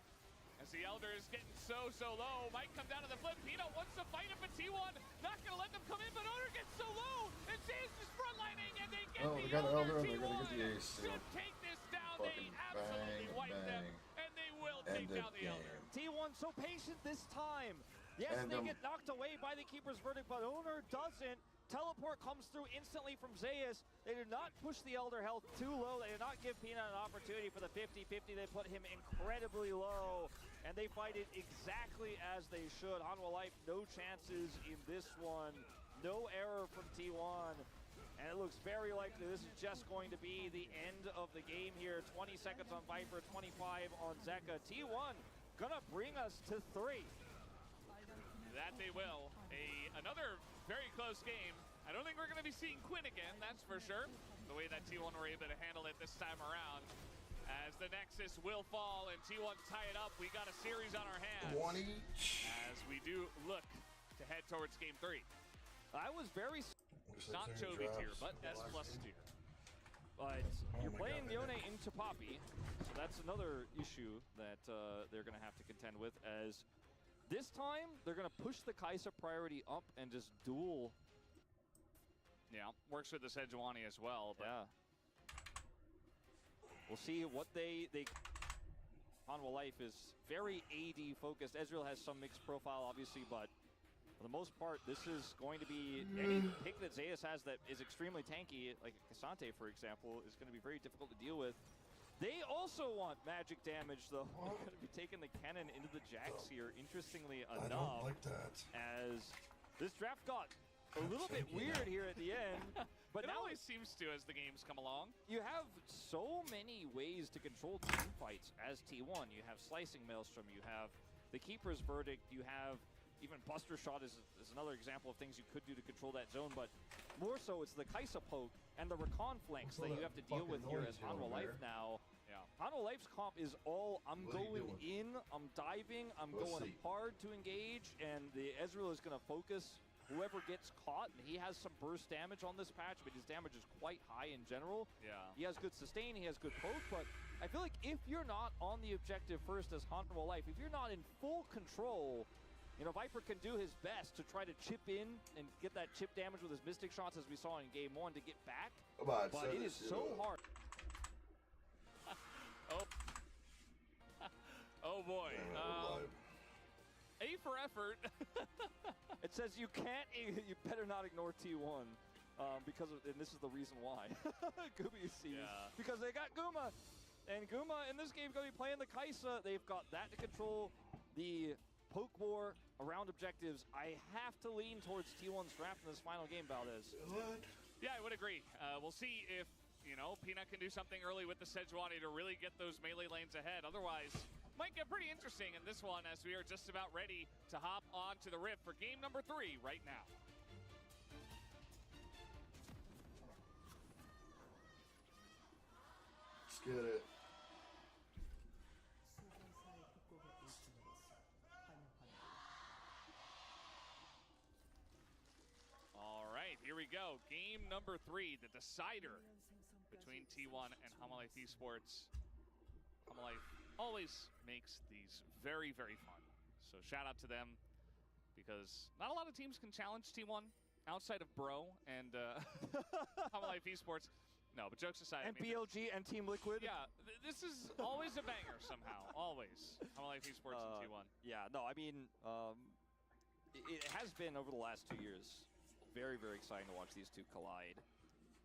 As the Elder is getting so low. Might come down to the flip. Peanut wants to fight him, but T1 not gonna let them come in, but Owner gets so low. And Zeus is frontlining, and they get the Elder. T1 should take this down. They absolutely wipe them, and they will take down the Elder. T1 so patient this time. Yes, they get knocked away by the Keeper's Verdict, but Owner doesn't. Teleport comes through instantly from Zeus. They did not push the Elder health too low. They did not give Peanut an opportunity for the 50-50. They put him incredibly low, and they fight it exactly as they should. Hanwha Life, no chances in this one. No error from T1. And it looks very likely this is just going to be the end of the game here. 20 seconds on Viper, 25 on Zeka. T1 gonna bring us to 3. That they will. Another very close game. I don't think we're going to be seeing Quinn again, that's for sure. The way that T1 were able to handle it this time around. As the Nexus will fall and T1 tie it up, we got a series on our hands. One each. As we do look to head towards game 3. I was very... Not Chovy tier, but S+ tier. But you're playing Yone into Poppy, so that's another issue that they're going to have to contend with, as this time they're going to push the Kai'Sa priority up and just duel. Yeah, works with the Sejuani as well. But yeah. We'll see what they Hanwha Life is very AD focused. Ezreal has some mixed profile, obviously, but for the most part, this is going to be any pick that Zeus has that is extremely tanky, like Cassante, for example, is going to be very difficult to deal with. They also want magic damage, though. They're going to be taking the cannon into the Jax here, interestingly enough. I don't like that. As this draft got a little bit weird here at the end. But it now always seems to as the games come along. You have so many ways to control team fights as T1. You have Slicing Maelstrom, you have the Keeper's Verdict, you have even Buster Shot is another example of things you could do to control that zone, but more so it's the Kai'Sa poke and the recon flanks that you have to deal with here as Hanwha Life now. Yeah. Hanwha Life's comp is all, I'm going in, I'm diving, I'm going hard to engage, and the Ezreal is going to focus whoever gets caught, and he has some burst damage on this patch, but his damage is quite high in general. Yeah. He has good sustain, he has good poke, but I feel like if you're not on the objective first as Hanwha Life, if you're not in full control, you know, Viper can do his best to try to chip in and get that chip damage with his Mystic Shots as we saw in Game 1 to get back, but it is so hard. Oh boy. A for effort. It says you can't, you better not ignore T1 because of, and this is the reason why. Gubi sees. Yeah. Because they got Guma, and Guma in this game is going to be playing the Kai'Sa. They've got that to control the poke war around objectives. I have to lean towards T1's draft in this final game, Valdez. What? Yeah, I would agree. We'll see if You know, Peanut can do something early with the Sejuani to really get those melee lanes ahead. Otherwise, might get pretty interesting in this one as we are just about ready to hop onto the Rift for game number 3 right now. Let's get it. All right, here we go. Game number 3, the decider between T1 and Hanwha Life Esports. Hanwha Life always makes these very, very fun. So shout out to them because not a lot of teams can challenge T1 outside of Bro and Hanwha Life Esports. No, but jokes aside. And I mean, PLG and Team Liquid. yeah, this is always a banger somehow. Always. Hanwha Life Esports and T1. Yeah, no, I mean, it has been over the last 2 years very, very exciting to watch these two collide.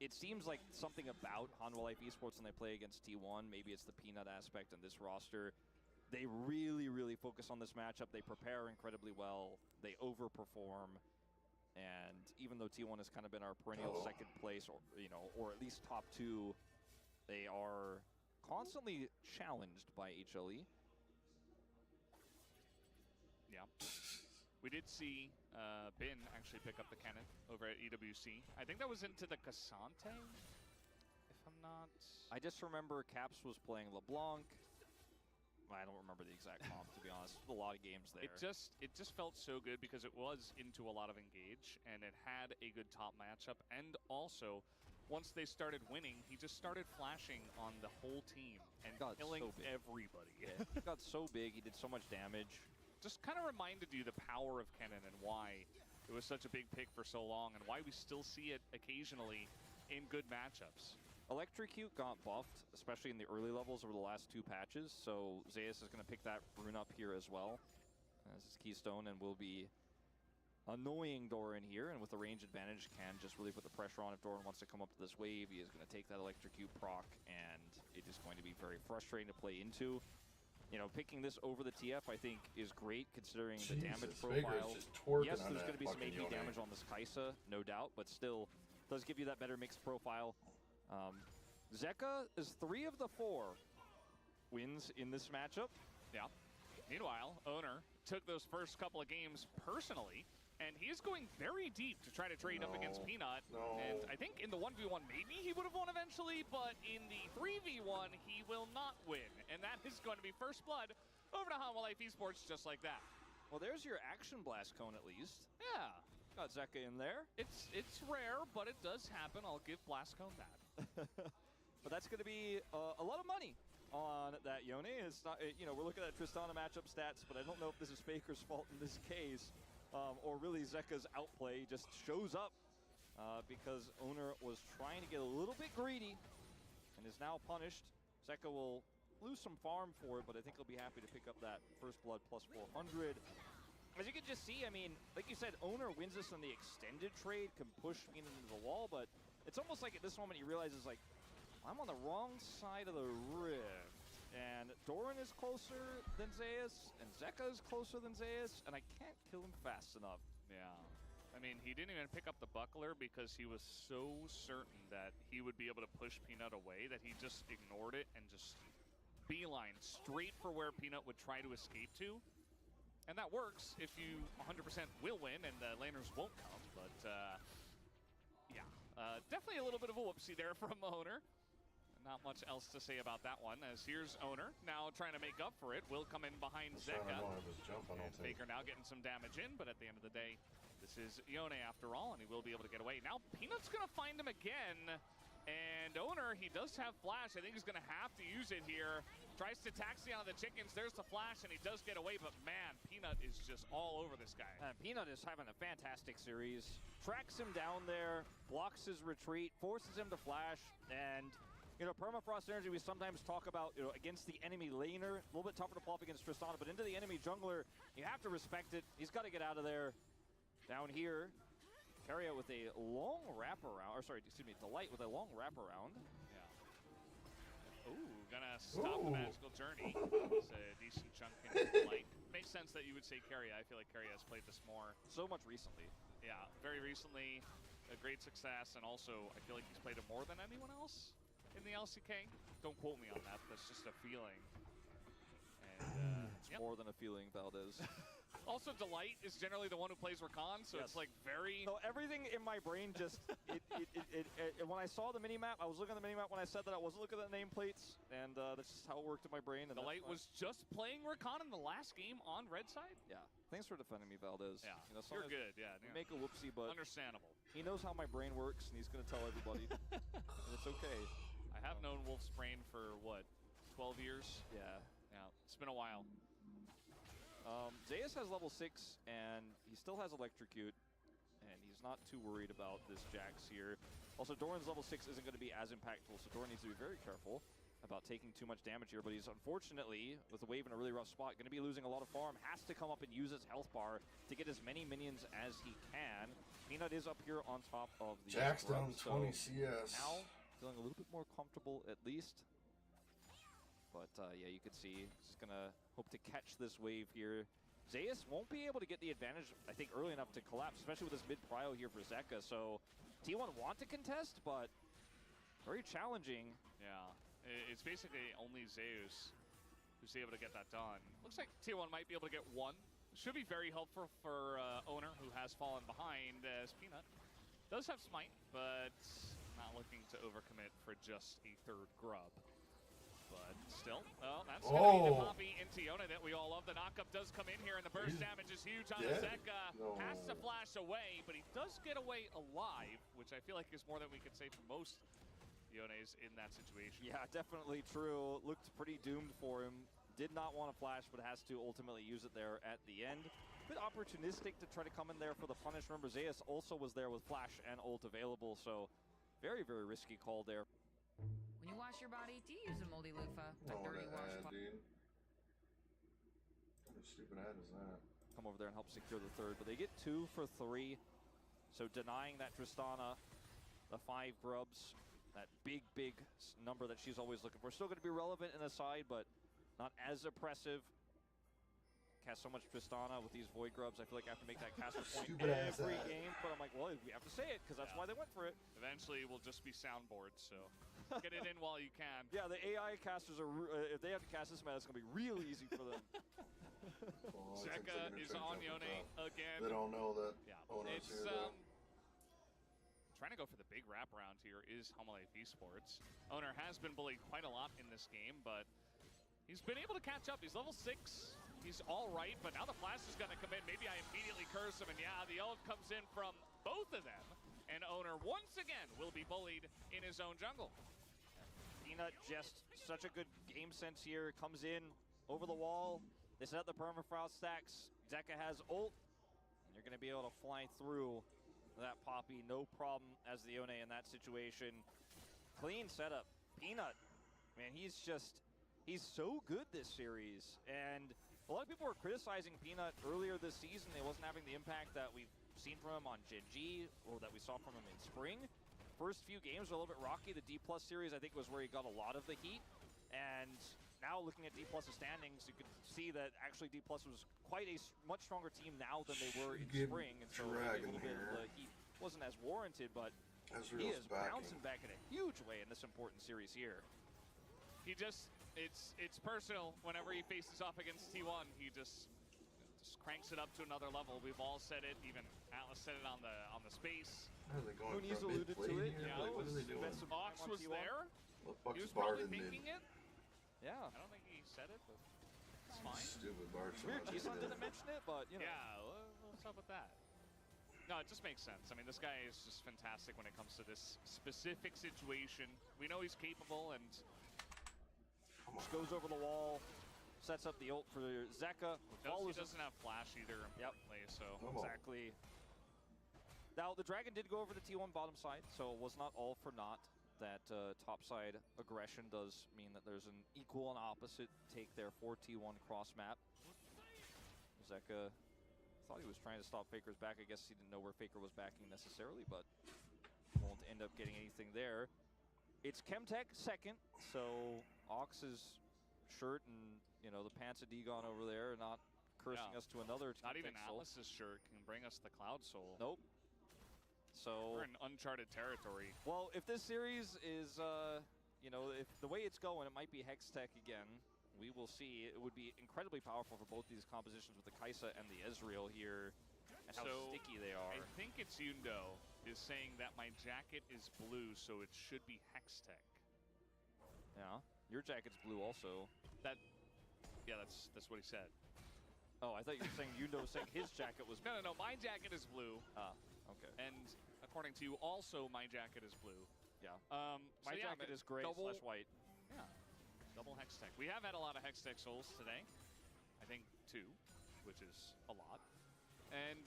It seems like something about Hanwha Life Esports when they play against T1, maybe it's the Peanut aspect in this roster. They really, really focus on this matchup. They prepare incredibly well. They overperform. And even though T1 has kind of been our perennial second place, or at least top 2, they are constantly challenged by HLE. Yeah. We did see Bin actually pick up the cannon over at EWC. I think that was into the Cassante, if I'm not... I just remember Caps was playing LeBlanc. I don't remember the exact comp, to be honest. A lot of games there. It just felt so good because it was into a lot of engage, and it had a good top matchup. And also, once they started winning, he just started flashing on the whole team and killing everybody. Yeah, he got so big, he did so much damage. Just kind of reminded you the power of Kennen and why it was such a big pick for so long and why we still see it occasionally in good matchups. Electrocute got buffed, especially in the early levels over the last 2 patches, so Zeus is going to pick that rune up here as well as his Keystone, and will be annoying Doran here, and with the range advantage can just really put the pressure on. If Doran wants to come up to this wave, he is going to take that Electrocute proc, and it is going to be very frustrating to play into. You know, picking this over the TF, I think, is great considering the damage profile. Yes, there's going to be some AP damage on this Kai'Sa, no doubt, but still does give you that better mixed profile. Zeka is 3 of the 4 wins in this matchup. Yeah. Meanwhile, Owner took those first couple of games personally, and he is going very deep to try to trade up against Peanut. And I think in the 1v1, maybe he would have won eventually, but in the 3v1, he will not win. And that is going to be first blood over to Hanwha Life Esports just like that. Well, there's your Action Blast cone at least. Yeah. Got Zeka in there. It's rare, but it does happen. I'll give Blastcone that. But that's going to be a lot of money on that, Yone. It's not, you know, we're looking at Tristana matchup stats, but I don't know if this is Faker's fault in this case, or really Zeka's outplay just shows up because Owner was trying to get a little bit greedy and is now punished. Zeka will lose some farm for it, but I think he'll be happy to pick up that first blood plus 400. As you can just see, I mean, like you said, Owner wins this on the extended trade, can push Peanut into the wall, but it's almost like at this moment he realizes, like, I'm on the wrong side of the rift. And Doran is closer than Zeus, and Zeka is closer than Zeus, and I can't kill him fast enough. Yeah. I mean, he didn't even pick up the buckler because he was so certain that he would be able to push Peanut away that he just ignored it and just beeline straight for where Peanut would try to escape to. And that works if you 100% will win and the laners won't come, but yeah. Definitely a little bit of a whoopsie there from Owner. Not much else to say about that one, as here's Owner now trying to make up for it. Will come in behind Zeka. And Faker now getting some damage in, but at the end of the day, this is Yone after all, and he will be able to get away. Now Peanut's going to find him again, and Owner, he does have flash. I think he's going to have to use it here. Tries to taxi on the chickens. There's the flash, and he does get away, but man, Peanut is just all over this guy. Peanut is having a fantastic series. Tracks him down there, blocks his retreat, forces him to flash, and you know, Permafrost Energy we sometimes talk about, you know, against the enemy laner. A little bit tougher to pull up against Tristana, but into the enemy jungler, you have to respect it. He's got to get out of there. Down here, Keria with a long wraparound, or sorry, excuse me, Delight with a long wraparound. Yeah. Ooh, gonna stop the magical journey. It's a decent chunk in Delight. Makes sense that you would say Keria. I feel like Keria has played this more. So much recently. Yeah, very recently. A great success, and also I feel like he's played it more than anyone else. in the LCK. Don't quote me on that. That's just a feeling. And It's yep. more than a feeling, Valdez. Also, Delight is generally the one who plays Rakan, so Yes. it's like very. So everything in my brain just, when I saw the mini-map, I was looking at the mini-map when I said that I wasn't looking at the nameplates, and that's just how it worked in my brain. And Delight was just playing Rakan in the last game on red side. Yeah, thanks for defending me, Valdez. Yeah, You know, you're sometimes good. Yeah, we make a whoopsie, but understandable. he knows how my brain works, and he's going to tell everybody, and it's okay. I have known Wolf's Brain for what, 12 years? Yeah. Yeah, it's been a while. Zeus has level 6, and he still has Electrocute, and he's not too worried about this Jax here. Also, Doran's level 6 isn't going to be as impactful, so Doran needs to be very careful about taking too much damage here, but he's unfortunately, with the wave in a really rough spot, going to be losing a lot of farm, has to come up and use his health bar to get as many minions as he can. Peanut is up here on top of the Jax scrub, down so 20 CS. now feeling a little bit more comfortable at least. But yeah, you could see he's just going to hope to catch this wave here. Zeus won't be able to get the advantage, I think, early enough to collapse, especially with this mid-prio here for Zeka. So T1 want to contest, but very challenging. Yeah, it's basically only Zeus who's able to get that done. Looks like T1 might be able to get one. Should be very helpful for Owner, who has fallen behind, as Peanut does have Smite, but not looking to overcommit for just a third grub. But still, well, that's going to be the Poppy into Yona that we all love. The knockup does come in here, and the burst damage is huge on Zeka. Has to flash away, but he does get away alive, which I feel like is more than we could say for most Yones in that situation. Yeah, definitely true. Looked pretty doomed for him. Did not want to flash, but has to ultimately use it there at the end. A bit opportunistic to try to come in there for the punish. Remember, Zeus also was there with flash and ult available, so very, very risky call there. When you wash your body, do you use a moldy loofah? A Oh, dirty that ad, washcloth? dude. What stupid ad is that? Come over there and help secure the third, but they get 2 for 3. So denying that Tristana, the 5 grubs, that big, big number that she's always looking for. Still going to be relevant in the side, but not as oppressive. Cast so much Tristana with these Void grubs. I feel like I have to make that caster point every game, but I'm like, well, we have to say it because that's why they went for it. Eventually, we'll just be soundboards, so get it in while you can. Yeah, the AI casters are, if they have to cast this meta, it's going to be real easy for them. Zeka is on Yone again. They don't know that. Yeah, Ono's it's here, though. trying to go for the big wraparound here is Homalife Esports. Owner has been bullied quite a lot in this game, but he's been able to catch up. He's level 6. He's all right, but now the flash is going to come in. Maybe I immediately curse him, and yeah, the ult comes in from both of them. And Owner, once again, will be bullied in his own jungle. Peanut just such a good game sense here. Comes in over the wall. They set up the permafrost stacks. Zeka has ult, and you're going to be able to fly through that Poppy. No problem as the Yone in that situation. Clean setup. Peanut, man, he's so good this series. And a lot of people were criticizing Peanut earlier this season. He wasn't having the impact that we've seen from him on Gen G, or that we saw from him in spring. First few games were a little bit rocky. The D+ series, I think, was where he got a lot of the heat. And now looking at D+'s standings, you can see that actually D+ was quite a much stronger team now than they were in spring. And so maybe a little bit of the heat wasn't as warranted, but he is bouncing back in a huge way in this important series here. He just, it's personal whenever he faces off against T1. He just cranks it up to another level. We've all said it, even Atlas said it on the space. Are they going Mooney's for a alluded to mid-play it. here? Yeah, Like, what are they doing? Ox was there. What the He fuck's was Bard probably in thinking mid? it. Yeah. I don't think he said it, but it's fine. Stupid Bard. Weird, G-Sun didn't mention it, but, you know. Yeah, what's up with that? No, it just makes sense. I mean, this guy is just fantastic when it comes to this specific situation. We know he's capable, and Just goes over the wall, sets up the ult for Zeka. he doesn't have flash either, importantly, so. Exactly. Now, the Dragon did go over the T1 bottom side, so it was not all for naught. That top side aggression does mean that there's an equal and opposite take there for T1 cross map. Zeka thought he was trying to stop Faker's back. I guess he didn't know where Faker was backing necessarily, but won't end up getting anything there. It's Chemtech second, so Ox's shirt and, you know, the pants of Degon over there are not cursing us to another Not even Chemtech soul. Atlas's shirt can bring us the Cloud Soul. Nope. So we're in uncharted territory. well, if this series is, you know, if the way it's going, it might be Hextech again. We will see. It would be incredibly powerful for both these compositions with the Kai'Sa and the Ezreal here, and how sticky they are. I think it's Yundo is saying that my jacket is blue, so it should be Hextech. Yeah, your jacket's blue also. Yeah, that's what he said. Oh, I thought you were saying Yundo was saying his jacket was blue. No, my jacket is blue. Ah, okay. And according to you, also my jacket is blue. Yeah. So My yeah, jacket but is gray double- / white. Yeah, double Hextech. We have had a lot of Hextech souls today. I think 2, which is a lot. And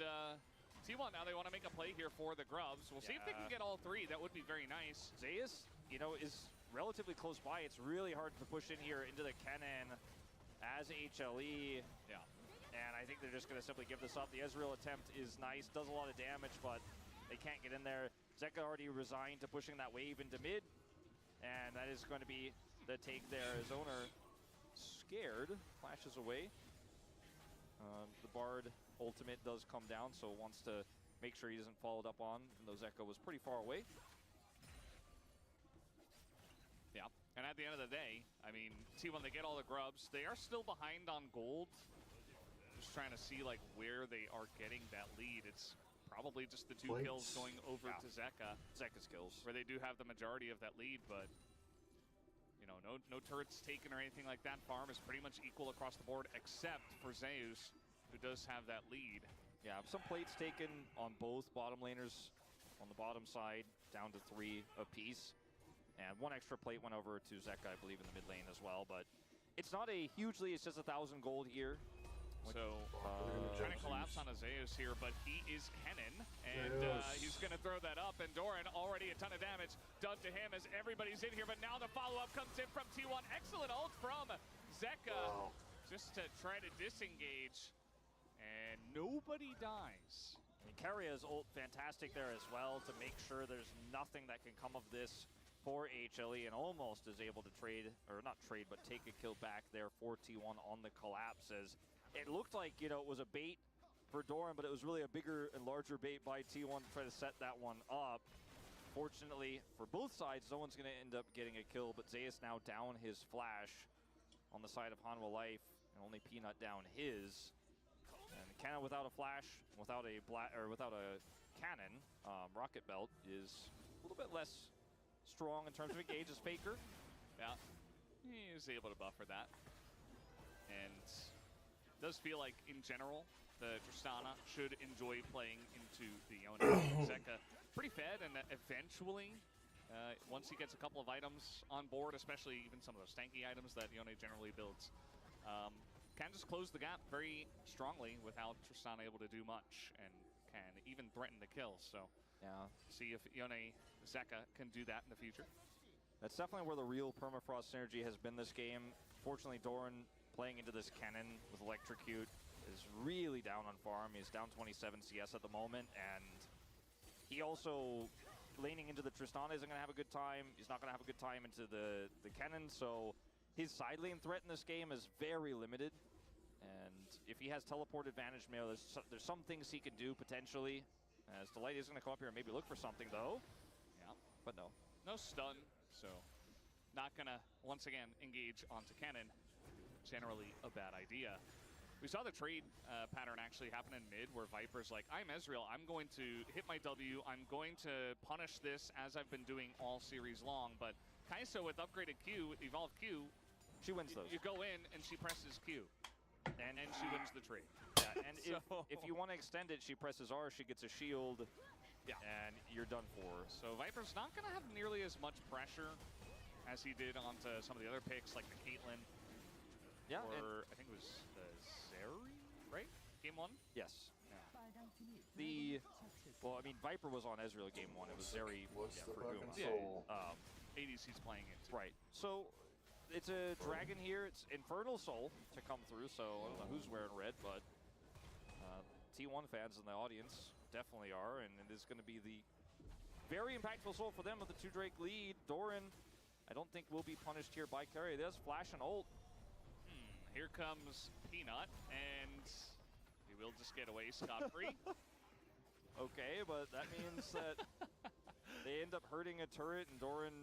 T1 now they want to make a play here for the Grubs. We'll see if they can get all 3. That would be very nice. Zeus, you know, is relatively close by. It's really hard to push in here into the cannon as HLE. Yeah. And I think they're just going to simply give this up. The Ezreal attempt is nice, does a lot of damage, but they can't get in there. Zeka already resigned to pushing that wave into mid, and that is going to be the take there. His owner scared, flashes away. The Bard ultimate does come down, so wants to make sure he isn't followed up on, and though Zeka was pretty far away. Yeah, and at the end of the day, I mean, T1, they get all the Grubs. They are still behind on gold. Just trying to see like where they are getting that lead. It's probably just the 2 kills going over to Zeka. Zeka's kills. Where they do have the majority of that lead, but you know, no turrets taken or anything like that. Farm is pretty much equal across the board, except for Zeus, who does have that lead. Yeah, some plates taken on both bottom laners on the bottom side, down to 3 apiece. And 1 extra plate went over to Zeka, I believe, in the mid lane as well. But it's not a huge lead, it's just 1,000 gold here. So, trying to collapse on a Zeus here, but he is Kennen, and he's going to throw that up, and Doran already a ton of damage done to him as everybody's in here, but now the follow-up comes in from T1. Excellent ult from Zeka, just to try to disengage, and nobody dies. I mean, Karia's ult fantastic there as well to make sure there's nothing that can come of this for HLE, and almost is able to trade, or not trade, but take a kill back there for T1 on the collapse. As it looked like, you know, it was a bait for Doran, but it was really a bigger and larger bait by T1 to try to set that one up. Fortunately, for both sides, no one's going to end up getting a kill, but Zeus now down his flash on the side of Hanwha Life, and only Peanut down his. And Cannon without a flash, without a cannon, Rocket Belt is a little bit less strong in terms of engage as Faker. Yeah, he was able to buffer that. And it does feel like, in general, the Tristana should enjoy playing into the Yone. Zeka pretty fed, and eventually, once he gets a couple of items on board, especially even some of those tanky items that Yone generally builds, can just close the gap very strongly without Tristana able to do much, and can even threaten the kill. So Yeah. see if Yone Zeka can do that in the future. That's definitely where the real Permafrost synergy has been this game. Fortunately, Doran playing into this cannon with Electrocute is really down on farm. He's down 27 CS at the moment, and he also, laning into the Tristana, isn't going to have a good time. He's not going to have a good time into the cannon, so his side lane threat in this game is very limited. And if he has teleport advantage, maybe there's some things he can do potentially. As Delight is going to come up here and maybe look for something, though. Yeah. But no. No stun, so not gonna, once again, engage onto cannon. Generally a bad idea. We saw the trade pattern actually happen in mid, where Viper's like, I'm Ezreal, I'm going to hit my W, I'm going to punish this as I've been doing all series long, but Kai'Sa with upgraded Q, with evolved Q, she wins those. You go in and she presses Q, and she wins the trade. Yeah, and if you want to extend it, she presses R, she gets a shield, and you're done for. So Viper's not going to have nearly as much pressure as he did onto some of the other picks, like the Caitlyn. Yeah, or I think it was the Zeri, right? Game 1? Yes. Yeah. Well, I mean, Viper was on Ezreal game 1. It was Zeri for Guma. soul? ADC's playing it. Right. So it's a dragon here. It's Infernal Soul to come through, so I don't know who's wearing red, but T1 fans in the audience definitely are, and it is going to be the very impactful soul for them with the 2 Drake lead. Doran, I don't think will be punished here by Carry. There's flash and ult. Here comes Peanut, and he will just get away scot-free. Okay, but that means that they end up hurting a turret, and Doran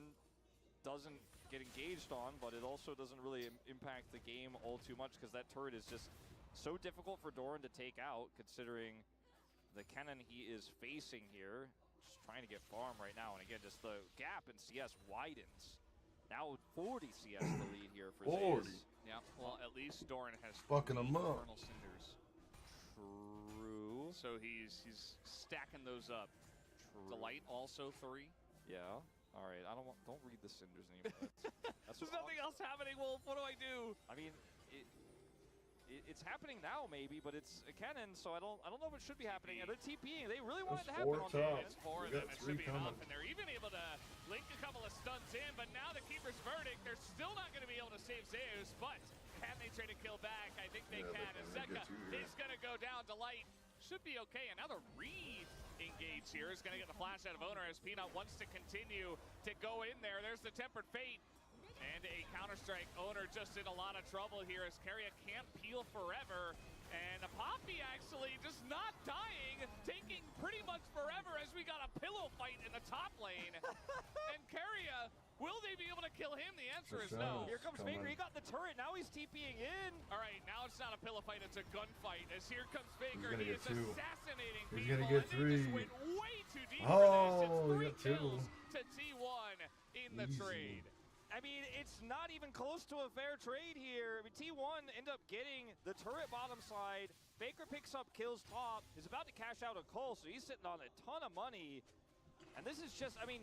doesn't get engaged on, but it also doesn't really impact the game all too much because that turret is just so difficult for Doran to take out, considering the cannon he is facing here. Just trying to get farm right now, and again, just the gap in CS widens. Now 40 CS the lead here for 40. Zayas. Yeah, well, at least Doran has Fucking 3 him up. Infernal Cinders. True. So he's stacking those up. True. Delight also 3. Yeah. All right. I don't read the cinders anymore. That's There's nothing else happening, Wolf. What do I do? I mean, it's happening now maybe, but it's a cannon, so I don't know if it should be happening. And they're TPing. They really want it to That's happen 4 on top. Zayas. It's 4 of We them. got It 3 should be enough, coming. and they're even able to link a couple of stuns in. But now the keeper's verdict, they're still not going to be able to save Zeus. But can they trade a kill back? I think they Yeah, they can. can. As They Zeka get 2 here. is going to go down. Delight should be okay. And now the re-engage here is going to get the flash out of Owner as Peanut wants to continue to go in there. There's the Tempered Fate. And a Counter-Strike. Owner just in a lot of trouble here as Keria can't peel forever. And Poppy actually just not dying, taking pretty much forever as we got a pillow fight in the top lane. And Keria, will they be able to kill him? The answer is no. Here comes Coming. Faker. He got the turret. Now he's TPing in. All right, now it's not a pillow fight, it's a gunfight. As here comes Faker, gonna he get is 2. assassinating He's people. gonna get and they just 3. went way too deep Oh, for he this. It's 3 got 2. kills to T1 in the Easy. trade. I mean, it's not even close to a fair trade here. I mean, T1 end up getting the turret bottom side. Faker picks up kills top. He's about to cash out a call, so he's sitting on a ton of money. And this is just, I mean,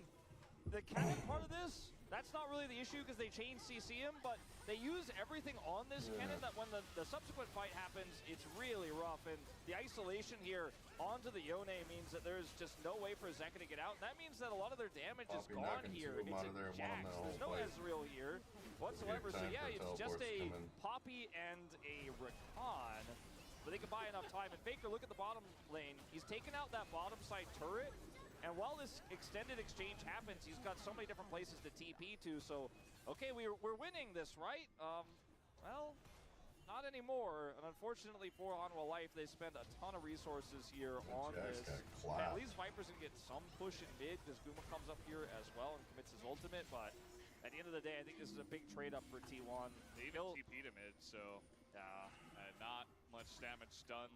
the cannon part of this, that's not really the issue because they chain CC him, but they use everything on this cannon that when the subsequent fight happens, it's really rough. And the isolation here onto the Yone means that there's just no way for Zeka to get out. And that means that a lot of their damage is Poppy gone knocking here. 2 of them It's out of there a and 1 Jax. on that whole There's no fight. Ezreal here whatsoever. So time yeah, for it's just teleports a to come in. Poppy and a Rakan. But they can buy enough time. And Faker, look at the bottom lane. He's taken out that bottom side turret. And while this extended exchange happens, he's got so many different places to TP to. So, okay, we're winning this, right? Well, not anymore. And unfortunately for Hanwha Life, they spend a ton of resources here on Jax this. got And clapped. at least Viper's gonna get some push in mid because Guma comes up here as well and commits his ultimate. But at the end of the day, I think this is a big trade up for T1. They even TP'd him mid, so not much damage done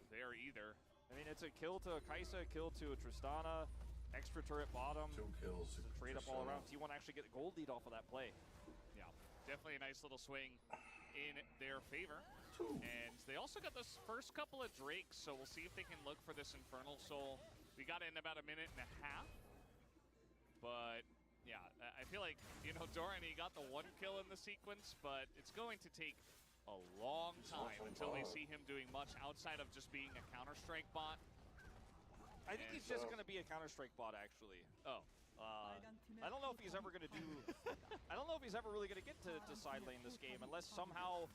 there either. I mean, it's a kill to a Kai'Sa, a kill to a Tristana, extra turret bottom. 2 kills. It's a trade up all around. T1 actually get a gold lead off of that play. Yeah, definitely a nice little swing in their favor. And they also got those first couple of Drakes, so we'll see if they can look for this Infernal Soul. We got it in about a minute and a half. But yeah, I feel like, you know, Doran, he got the 1 kill in the sequence, but it's going to take a long time until we see him doing much outside of just being a Counter-Strike bot. I think he's just going to be a Counter-Strike bot, actually. Oh. I don't know if he's ever going to do... I don't know if he's ever really going to get to side lane this game, unless somehow,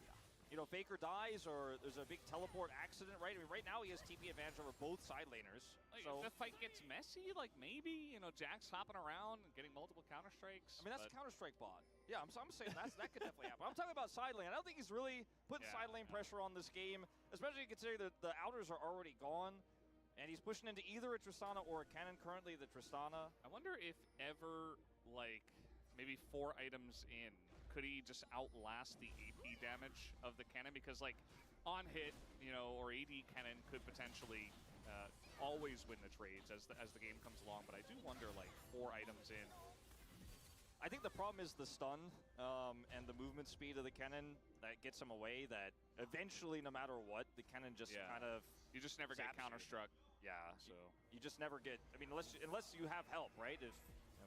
you know, Faker dies or there's a big teleport accident, right? I mean, right now he has TP advantage over both side laners. Like, So, if the fight gets messy, like maybe, you know, Jax hopping around and getting multiple Counter-Strikes. I mean, that's a Counter-Strike bot. Yeah, I'm saying that could definitely happen. I'm talking about side lane. I don't think he's really putting side lane pressure on this game, especially considering that the outers are already gone. And he's pushing into either a Tristana or a cannon, currently the Tristana. I wonder if ever, like, maybe 4 items in, could he just outlast the AP damage of the cannon? Because, like, on hit, you know, or AD cannon could potentially always win the trades as the game comes along. But I do wonder, like, 4 items in. I think the problem is the stun and the movement speed of the cannon that gets him away, that eventually, no matter what, the cannon just kind of... You just never get zaps you. counter-struck. Yeah, So you just never get... I mean, unless you have help, right? If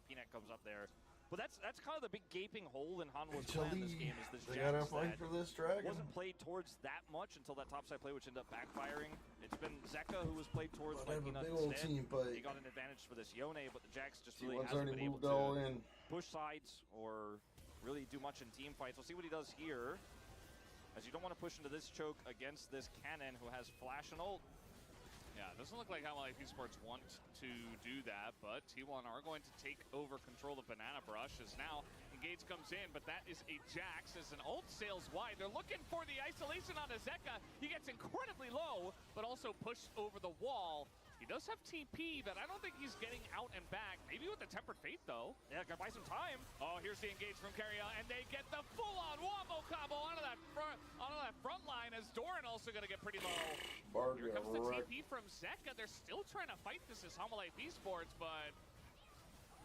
Peanut comes up there. But that's kind of the big gaping hole in Hanwha's plan this game, is this They gotta Jax fight that for this dragon. wasn't played towards that much until that topside play, which ended up backfiring. It's been Zeka who was played towards by Have a Peanut big old instead. team fight. He got an advantage for this Yone, but the Jax just really T1's hasn't already been able moved all to in. push sides or really do much in team fights. We'll see what he does here, as you don't want to push into this choke against this cannon who has flash and ult. yeah, it doesn't look like Hanwha Life Esports want to do that, but T1 are going to take over control of Banana Brush as now Engage comes in, but that is a Jax as an ult sails wide. They're looking for the isolation on Zeka. He gets incredibly low, but also pushed over the wall. He does have TP, but I don't think he's getting out and back. Maybe with the Tempered Fate, though. Yeah, gotta buy some time. Oh, here's the engage from Keria, and they get the full-on wombo combo onto that front line, as Doran also gonna get pretty low. Here comes the TP from Zeka. They're still trying to fight this as Hanwha Life Esports, but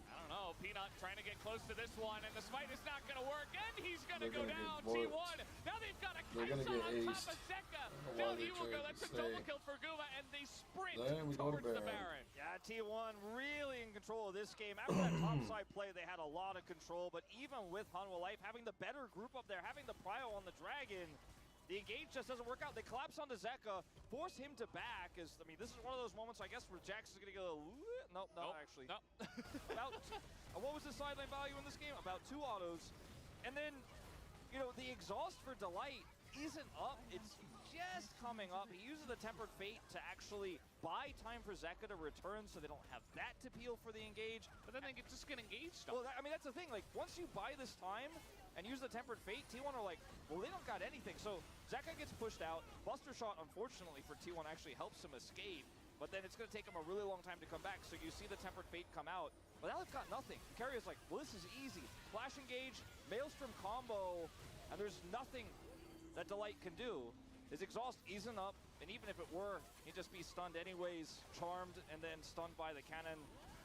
I don't know. Peanut trying to get close to this one, and the smite is not gonna work, and he's gonna go down. T1. Now they've got a Kaisa on top of Zeka. Now he will go. That's a double kill for Guma, and they sprint towards the Baron. Yeah, T1 really in control of this game. After that topside play, they had a lot of control, but even with Hanwha Life having the better group up there, having the prio on the Dragon, the engage just doesn't work out. They collapse onto Zeka, force him to back. I mean, this is one of those moments, I guess, where Jax is going to go, nope, actually. Nope. What was the sideline value in this game? About 2 autos. And then, you know, the exhaust for Delight isn't up. It's just coming up. He uses the Tempered Fate to actually buy time for Zeka to return so they don't have that to peel for the engage. But then they just get engaged. Well, I mean, that's the thing. Like, once you buy this time and use the Tempered Fate, T1 are like, well, they don't got anything. So Zeka gets pushed out. Buster Shot, unfortunately for T1, actually helps him escape. But then it's going to take him a really long time to come back. So you see the Tempered Fate come out. But now they've got nothing. Keria is like, well, this is easy. Flash engage, Maelstrom combo, and there's nothing that Delight can do. His exhaust isn't up, and even if it were, he'd just be stunned anyways, charmed, and then stunned by the cannon.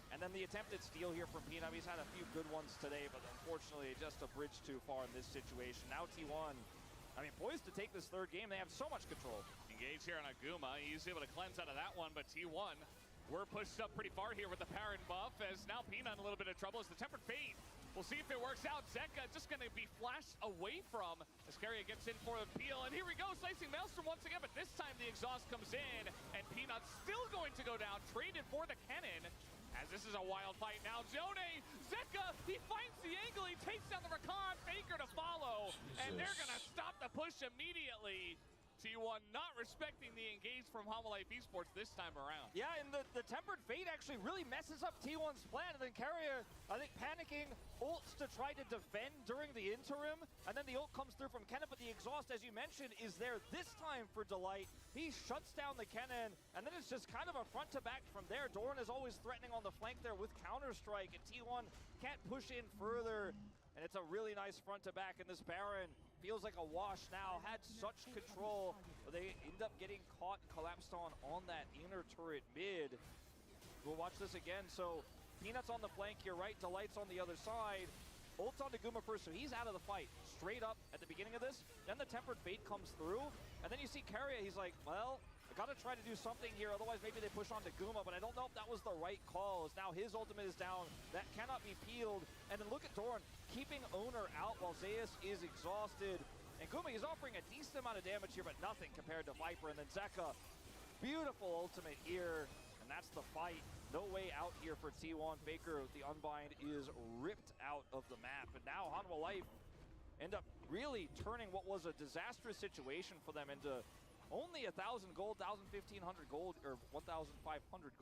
And then the attempted steal here from Peanut. He's had a few good ones today, but unfortunately just a bridge too far in this situation. Now T1, I mean, poised to take this third game. They have so much control. Engage here on Aguma. He's able to cleanse out of that one, but T1, we're pushed up pretty far here with the Baron buff, as now Peanut in a little bit of trouble as the Tempered Fate. We'll see if it works out. Zeka just going to be flashed away from as Keria gets in for the peel. And here we go, slicing Maelstrom once again, but this time the exhaust comes in, and Peanut's still going to go down, traded for the cannon, as this is a wild fight now. Jone, Zeka, he finds the angle, he takes down the Rakan, Faker to follow, and they're going to stop the push immediately. T1 not respecting the engage from Hanwha Life Esports this time around. Yeah, and the Tempered Fate actually really messes up T1's plan, and then Keria, I think, panicking, ults to try to defend during the interim, and then the ult comes through from Kennen, but the exhaust, as you mentioned, is there this time for Delight. He shuts down the Kennen, and then it's just kind of a front-to-back from there. Doran is always threatening on the flank there with Counter-Strike, and T1 can't push in further, and it's a really nice front-to-back, and this Baron feels like a wash now, had such control, but they end up getting caught and collapsed on that inner turret mid. We'll watch this again. So Peanut's on the flank here, right? Delight's on the other side. Ults onto Guma first, so he's out of the fight. Straight up at the beginning of this. Then the Tempered Fate comes through, and then you see Keria, he's like, well, I gotta try to do something here, otherwise maybe they push on to Guma, but I don't know if that was the right call, as now his ultimate is down. That cannot be peeled. And then look at Doran keeping Owner out while Zeus is exhausted. And Guma is offering a decent amount of damage here, but nothing compared to Viper. And then Zeka, beautiful ultimate here, and that's the fight. No way out here for T1. Faker, the Unbind, is ripped out of the map. And now Hanwha Life end up really turning what was a disastrous situation for them into only 1,000 gold, 1,500 gold, or 1,500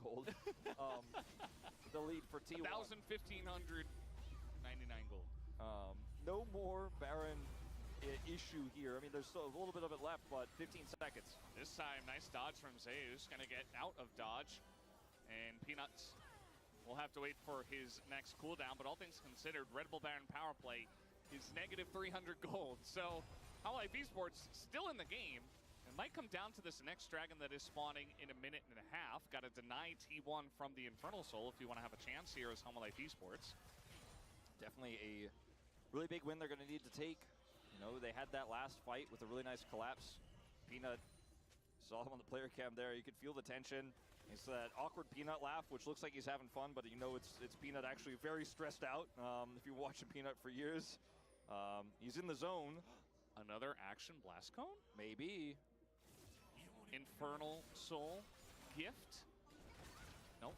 gold. The lead for T1. 1,599 gold. No more Baron issue here. I mean, there's still a little bit of it left, but 15 seconds. This time, nice dodge from Zeus. Gonna get out of dodge. And Peanuts will have to wait for his next cooldown, but all things considered, Red Bull Baron power play is negative 300 gold. So, Hanwha Life Esports still in the game. It might come down to this next dragon that is spawning in a minute and a half. Got to deny T1 from the Infernal Soul if you want to have a chance here as Hanwha Life Esports. Definitely a really big win they're going to need to take. You know, they had that last fight with a really nice collapse. Peanut, saw him on the player cam there. You could feel the tension. It's that awkward Peanut laugh, which looks like he's having fun, but you know it's Peanut actually very stressed out. If you're watching Peanut for years, he's in the zone. Another action blast cone? Maybe. Infernal Soul gift? Nope.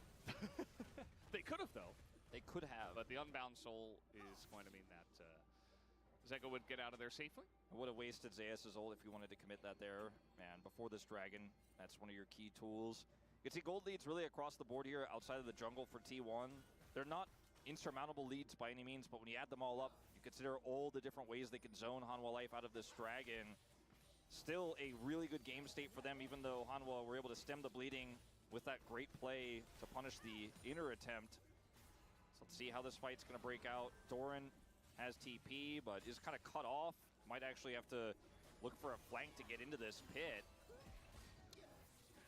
They could have, though. They could have. But the Unbound Soul is going to mean that Zeka would get out of there safely. I would have wasted Zeus' ult if you wanted to commit that there. Man, before this dragon, that's one of your key tools. You can see gold leads really across the board here outside of the jungle for T1. They're not insurmountable leads by any means, but when you add them all up, you consider all the different ways they can zone Hanwha Life out of this dragon. Still a really good game state for them, even though Hanwha were able to stem the bleeding with that great play to punish the inner attempt. So let's see how this fight's going to break out. Doran has TP, but is kind of cut off. Might actually have to look for a flank to get into this pit.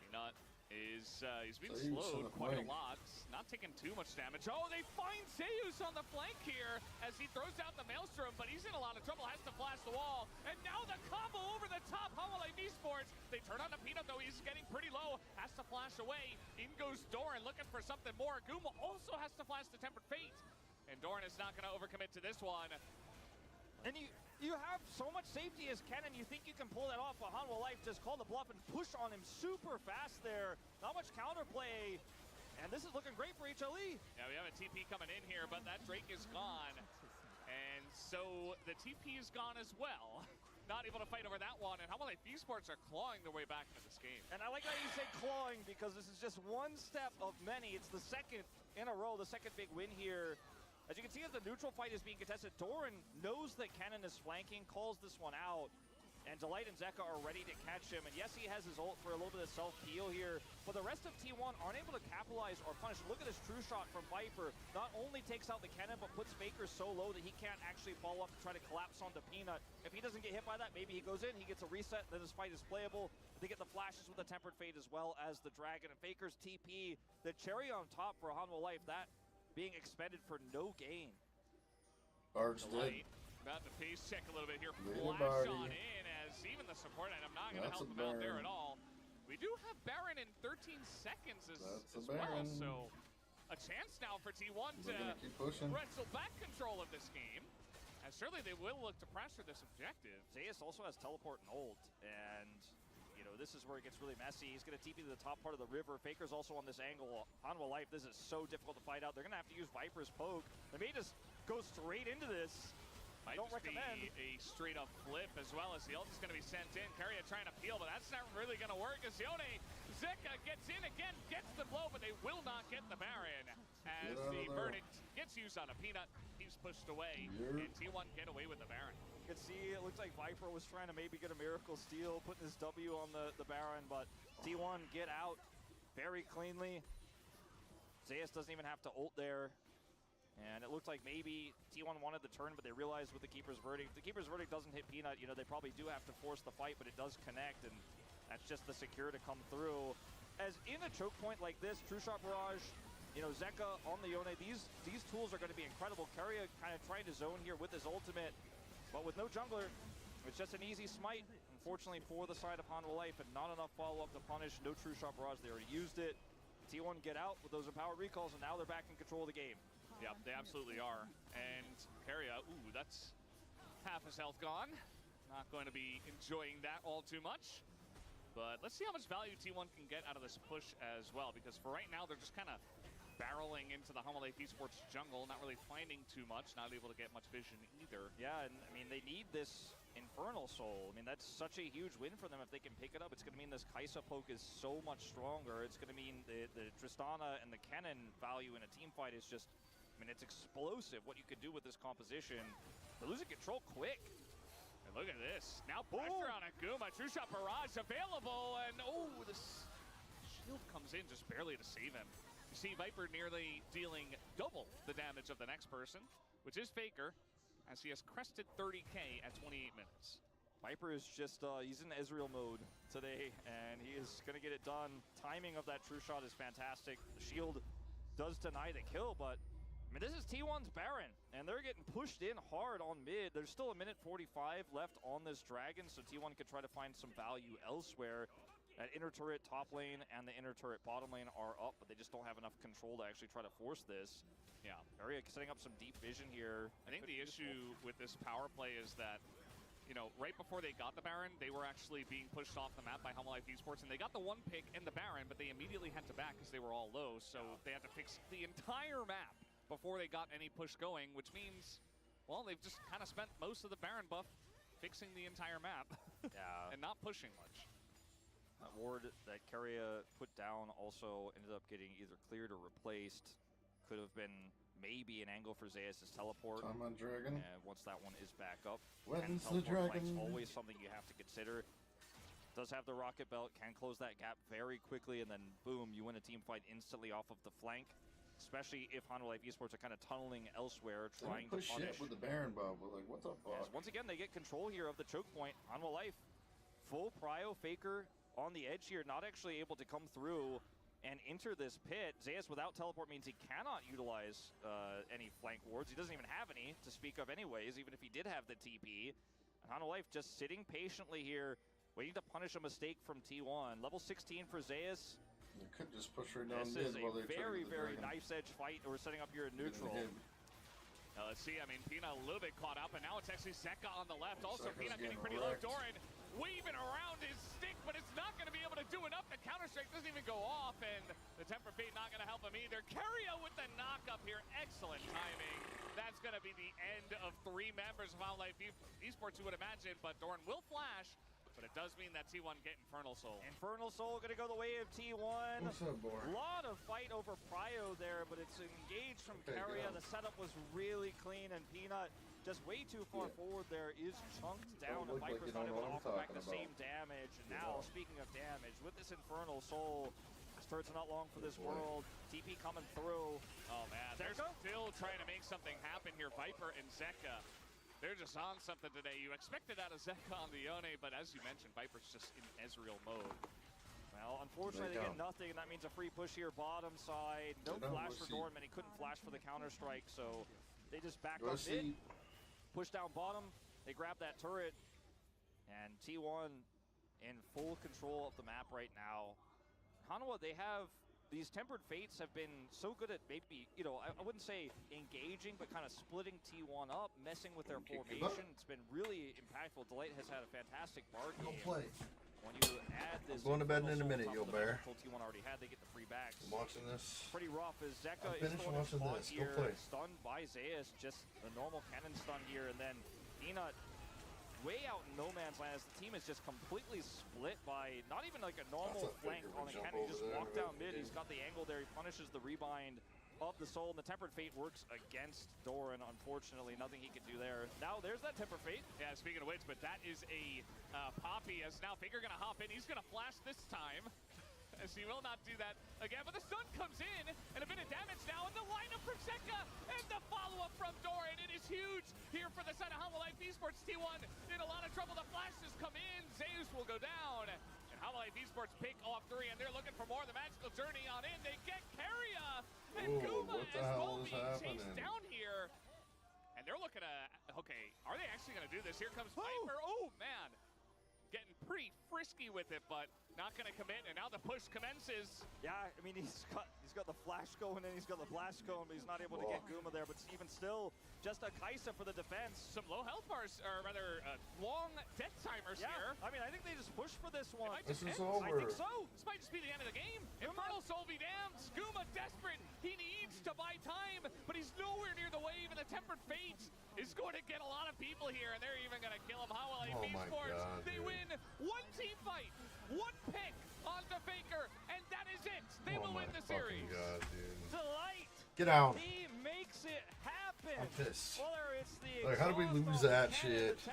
Peanut is he's being Zeus slowed on the quite a flank. lot. Not taking too much damage. Oh, they find Zeus on the flank here as he throws out the Maelstrom, but he's in a lot of trouble. Has to flash the wall. And now the combo over the top. Homolay Esports. They turn on the Peanut, though. He's getting pretty low. Has to flash away. In goes Doran looking for something more. Guma also has to flash the Tempered Fate. And Doran is not going to overcommit to this one. And you have so much safety as Kennen. You think you can pull that off, but Hanwha Life just call the bluff and push on him super fast there. Not much counterplay. And this is looking great for HLE. Yeah, we have a TP coming in here, but that Drake is gone. And so the TP is gone as well. Not able to fight over that one, and Homolay Esports are clawing their way back into this game. And I like how you say clawing, because this is just one step of many. It's the second in a row, the second big win here. As you can see, as the neutral fight is being contested, Doran knows that Kennen is flanking, calls this one out, and Delight and Zeka are ready to catch him. And yes, he has his ult for a little bit of self-heal here, but the rest of T1 aren't able to capitalize or punish. Look at this true shot from Viper. Not only takes out the Kennen, but puts Faker so low that he can't actually follow up to try to collapse onto Peanut. If he doesn't get hit by that, maybe he goes in, he gets a reset, then his fight is playable. They get the flashes with the Tempered Fate as well as the Dragon. And Faker's TP, the cherry on top for Hanwha Life, that being expended for no gain. Bard's dead. Delight about to pace check a little bit here. Little Flash Bardy. on in as even the support item not going to That's help a him out there Baron. at all. We do have Baron in 13 seconds as That's a well, Baron. so a chance now for T1 to We're gonna keep pushing. wrestle back control of this game. And certainly they will look to pressure this objective. Zeus also has teleport and ult, and you know, this is where it gets really messy. He's going to TP to the top part of the river. Faker's also on this angle. Hanwha Life, this is so difficult to fight out. They're going to have to use Viper's poke. They may just go straight into this. Might Don't just recommend. be a straight up flip as well as the ult is going to be sent in. Keria trying to peel, but that's not really going to work. As Yone Zeka gets in again, gets the blow, but they will not get the Baron. As Get out the of there. verdict gets used on a Peanut, he's pushed away, Yep. and T1 get away with the Baron. You can see it looks like Viper was trying to maybe get a miracle steal, putting his W on the Baron, but T1 get out very cleanly. Zeus doesn't even have to ult there. And it looked like maybe T1 wanted the turn, but they realized with the Keeper's Verdict, if the Keeper's Verdict doesn't hit Peanut, you know, they probably do have to force the fight, but it does connect, and that's just the secure to come through. As in a choke point like this, True Shot Barrage, you know, Zeka on the Yone, these tools are going to be incredible. Keria kind of trying to zone here with his ultimate, but with no jungler, it's just an easy smite, unfortunately, for the side of Hanwha Life, and not enough follow-up to punish. No True Shot Barrage, they already used it. T1 get out with those empowered recalls, and now they're back in control of the game. Yeah, they absolutely are. And Keria, ooh, that's half his health gone. Not going to be enjoying that all too much. But let's see how much value T1 can get out of this push as well, because for right now, they're just kind of barreling into the Homolay Esports jungle, not really finding too much, not able to get much vision either. Yeah, and I mean, they need this Infernal Soul. I mean, that's such a huge win for them if they can pick it up. It's going to mean this Kai'Sa poke is so much stronger. It's going to mean the Tristana and the Kennen value in a team fight is just, I mean, it's explosive what you could do with this composition. They're losing control quick. And look at this. Now pressure on Aguma. True Shot Barrage available, and oh, this shield comes in just barely to save him. You see Viper nearly dealing double the damage of the next person, which is Faker, as he has crested 30K at 28 minutes. Viper is just, he's in Ezreal mode today, and he is going to get it done. Timing of that True Shot is fantastic. The shield does deny the kill, but I mean, this is T1's Baron, and they're getting pushed in hard on mid. There's still a minute 45 left on this Dragon, so T1 could try to find some value elsewhere. That inner turret top lane and the inner turret bottom lane are up, but they just don't have enough control to actually try to force this. Yeah. Keria setting up some deep vision here. I think the issue with this power play is that, you know, right before they got the Baron, they were actually being pushed off the map by Homolay Esports, and they got the one pick and the Baron, but they immediately had to back because they were all low, so they had to fix the entire map before they got any push going, which means, well, they've just kind of spent most of the Baron buff fixing the entire map Yeah. and not pushing much. That ward that Keria put down also ended up getting either cleared or replaced. Could have been maybe an angle for Zeus' teleport. Time on Dragon. And once that one is back up, When's and the teleport flank's Dragon? always something you have to consider. Does have the rocket belt, can close that gap very quickly, and then boom, you win a team fight instantly off of the flank. Especially if Hanwha Life Esports are kind of tunneling elsewhere, They trying don't to push punish. shit with the Baron buff. We're like, what the fuck? Yes, once again, they get control here of the choke point. Hanwha Life, full prio faker on the edge here, not actually able to come through and enter this pit. Zeus without teleport means he cannot utilize any flank wards. He doesn't even have any to speak of anyways, even if he did have the TP. And Hanwha Life just sitting patiently here, waiting to punish a mistake from T1. Level 16 for Zeus. They could just push right down This mid is a while they try to very, get the very dragon. knife's edge fight we're setting up here in neutral. Let's see. I mean, Pina a little bit caught up, and now it's actually Zeka on the left. Also, Zeka's Pina getting getting pretty low. wrecked. Doran weaving around his stick, but it's not going to be able to do enough. The counter-strike doesn't even go off, and the Temper Fate not going to help him either. Keria with the knock-up here. Excellent timing. That's going to be the end of 3 members of Hanwha Life Esports, you would imagine, but Doran will flash. But it does mean that T1 get Infernal Soul. Infernal Soul gonna go the way of T1. What's up, boy? A lot of fight over Prio there, but it's engaged from Okay, Keria. go. The setup was really clean, and Peanut just way too far forward there is chunked down, and look like Viper's you not don't able know to what I'm offer back the talking same about. damage. And now, speaking of damage, with this Infernal Soul, this turret's not long for this world. TP coming through. Oh man, they're still trying to make something happen here. Viper and Zeka, they're just on something today. You expected out of Zeka on the Yone, but as you mentioned, Viper's just in Ezreal mode. Well, unfortunately, they get nothing, and that means a free push here bottom side. No flash for Dorman. He couldn't flash for the counter-strike, so they just back up mid, push down bottom. They grab that turret, and T1 in full control of the map right now. Hanwha, they have these Tempered Fates have been so good at maybe, you know, I wouldn't say engaging, but kind of splitting T1 up, messing with their formation. It's been really impactful. Delight has had a fantastic bar game. play. When you add this, I'm going to bed in a Infernal minute, Soul on top Yo of the Bear. mental T1 already had, they get the free backs. I'm watching this. Pretty rough as Zeka I'm is finished going to watching spawn this. Go here, play. stunned by Zeus, just a normal cannon stun here, and then Peanut way out in no man's land as the team is just completely split by not even like a normal That's a flank figure on would a jump cannon. He over just there, walked but down mid, he he's got the angle there, he punishes the rebind of the soul, and the Tempered Fate works against Doran. Unfortunately, nothing he could do there. Now there's that Tempered Fate. Yeah, speaking of which, but that is a Poppy, as now Faker gonna hop in. He's gonna flash this time, as he will not do that again. But the stun comes in, and a bit of damage now, and the lineup from Zeka, and the follow-up from Doran. It is huge here for the side of Hanwha Life Esports. T1 in a lot of trouble. The flashes come in. Zeus will go down. And Hanwha Life Esports pick off 3, and they're looking for more of the magical journey on in. They get Keria, and Ooh, Guma what the is hell well is being chased happening? down here. And they're looking at, okay, are they actually going to do this? Here comes Viper. Oh, man. Getting pretty frisky with it, but not going to commit. And now the push commences. Yeah, I mean, he's got the flash going and he's got the blast going, but he's not able to get Guma there. But even still, just a Kaisa for the defense. Some low health bars, or rather, long death timers here. I mean, I think they just push for this one. This is I over. think so. This might just be the end of the game. Infernal Soul be damned. Guma desperate. He needs to buy time, but he's nowhere near the wave, and the Tempered Fate is going to get a lot of people here, and they're even going to kill him. Hanwha Life Oh my Esports, God, they dude. win one team fight, one pick onto Faker, and that is it. They Oh will my win the fucking series. God, dude. Delight. Get out. He makes it happen. I'm pissed. Whether it's the Like, how did we exhaust lose on the that cannon, shit? the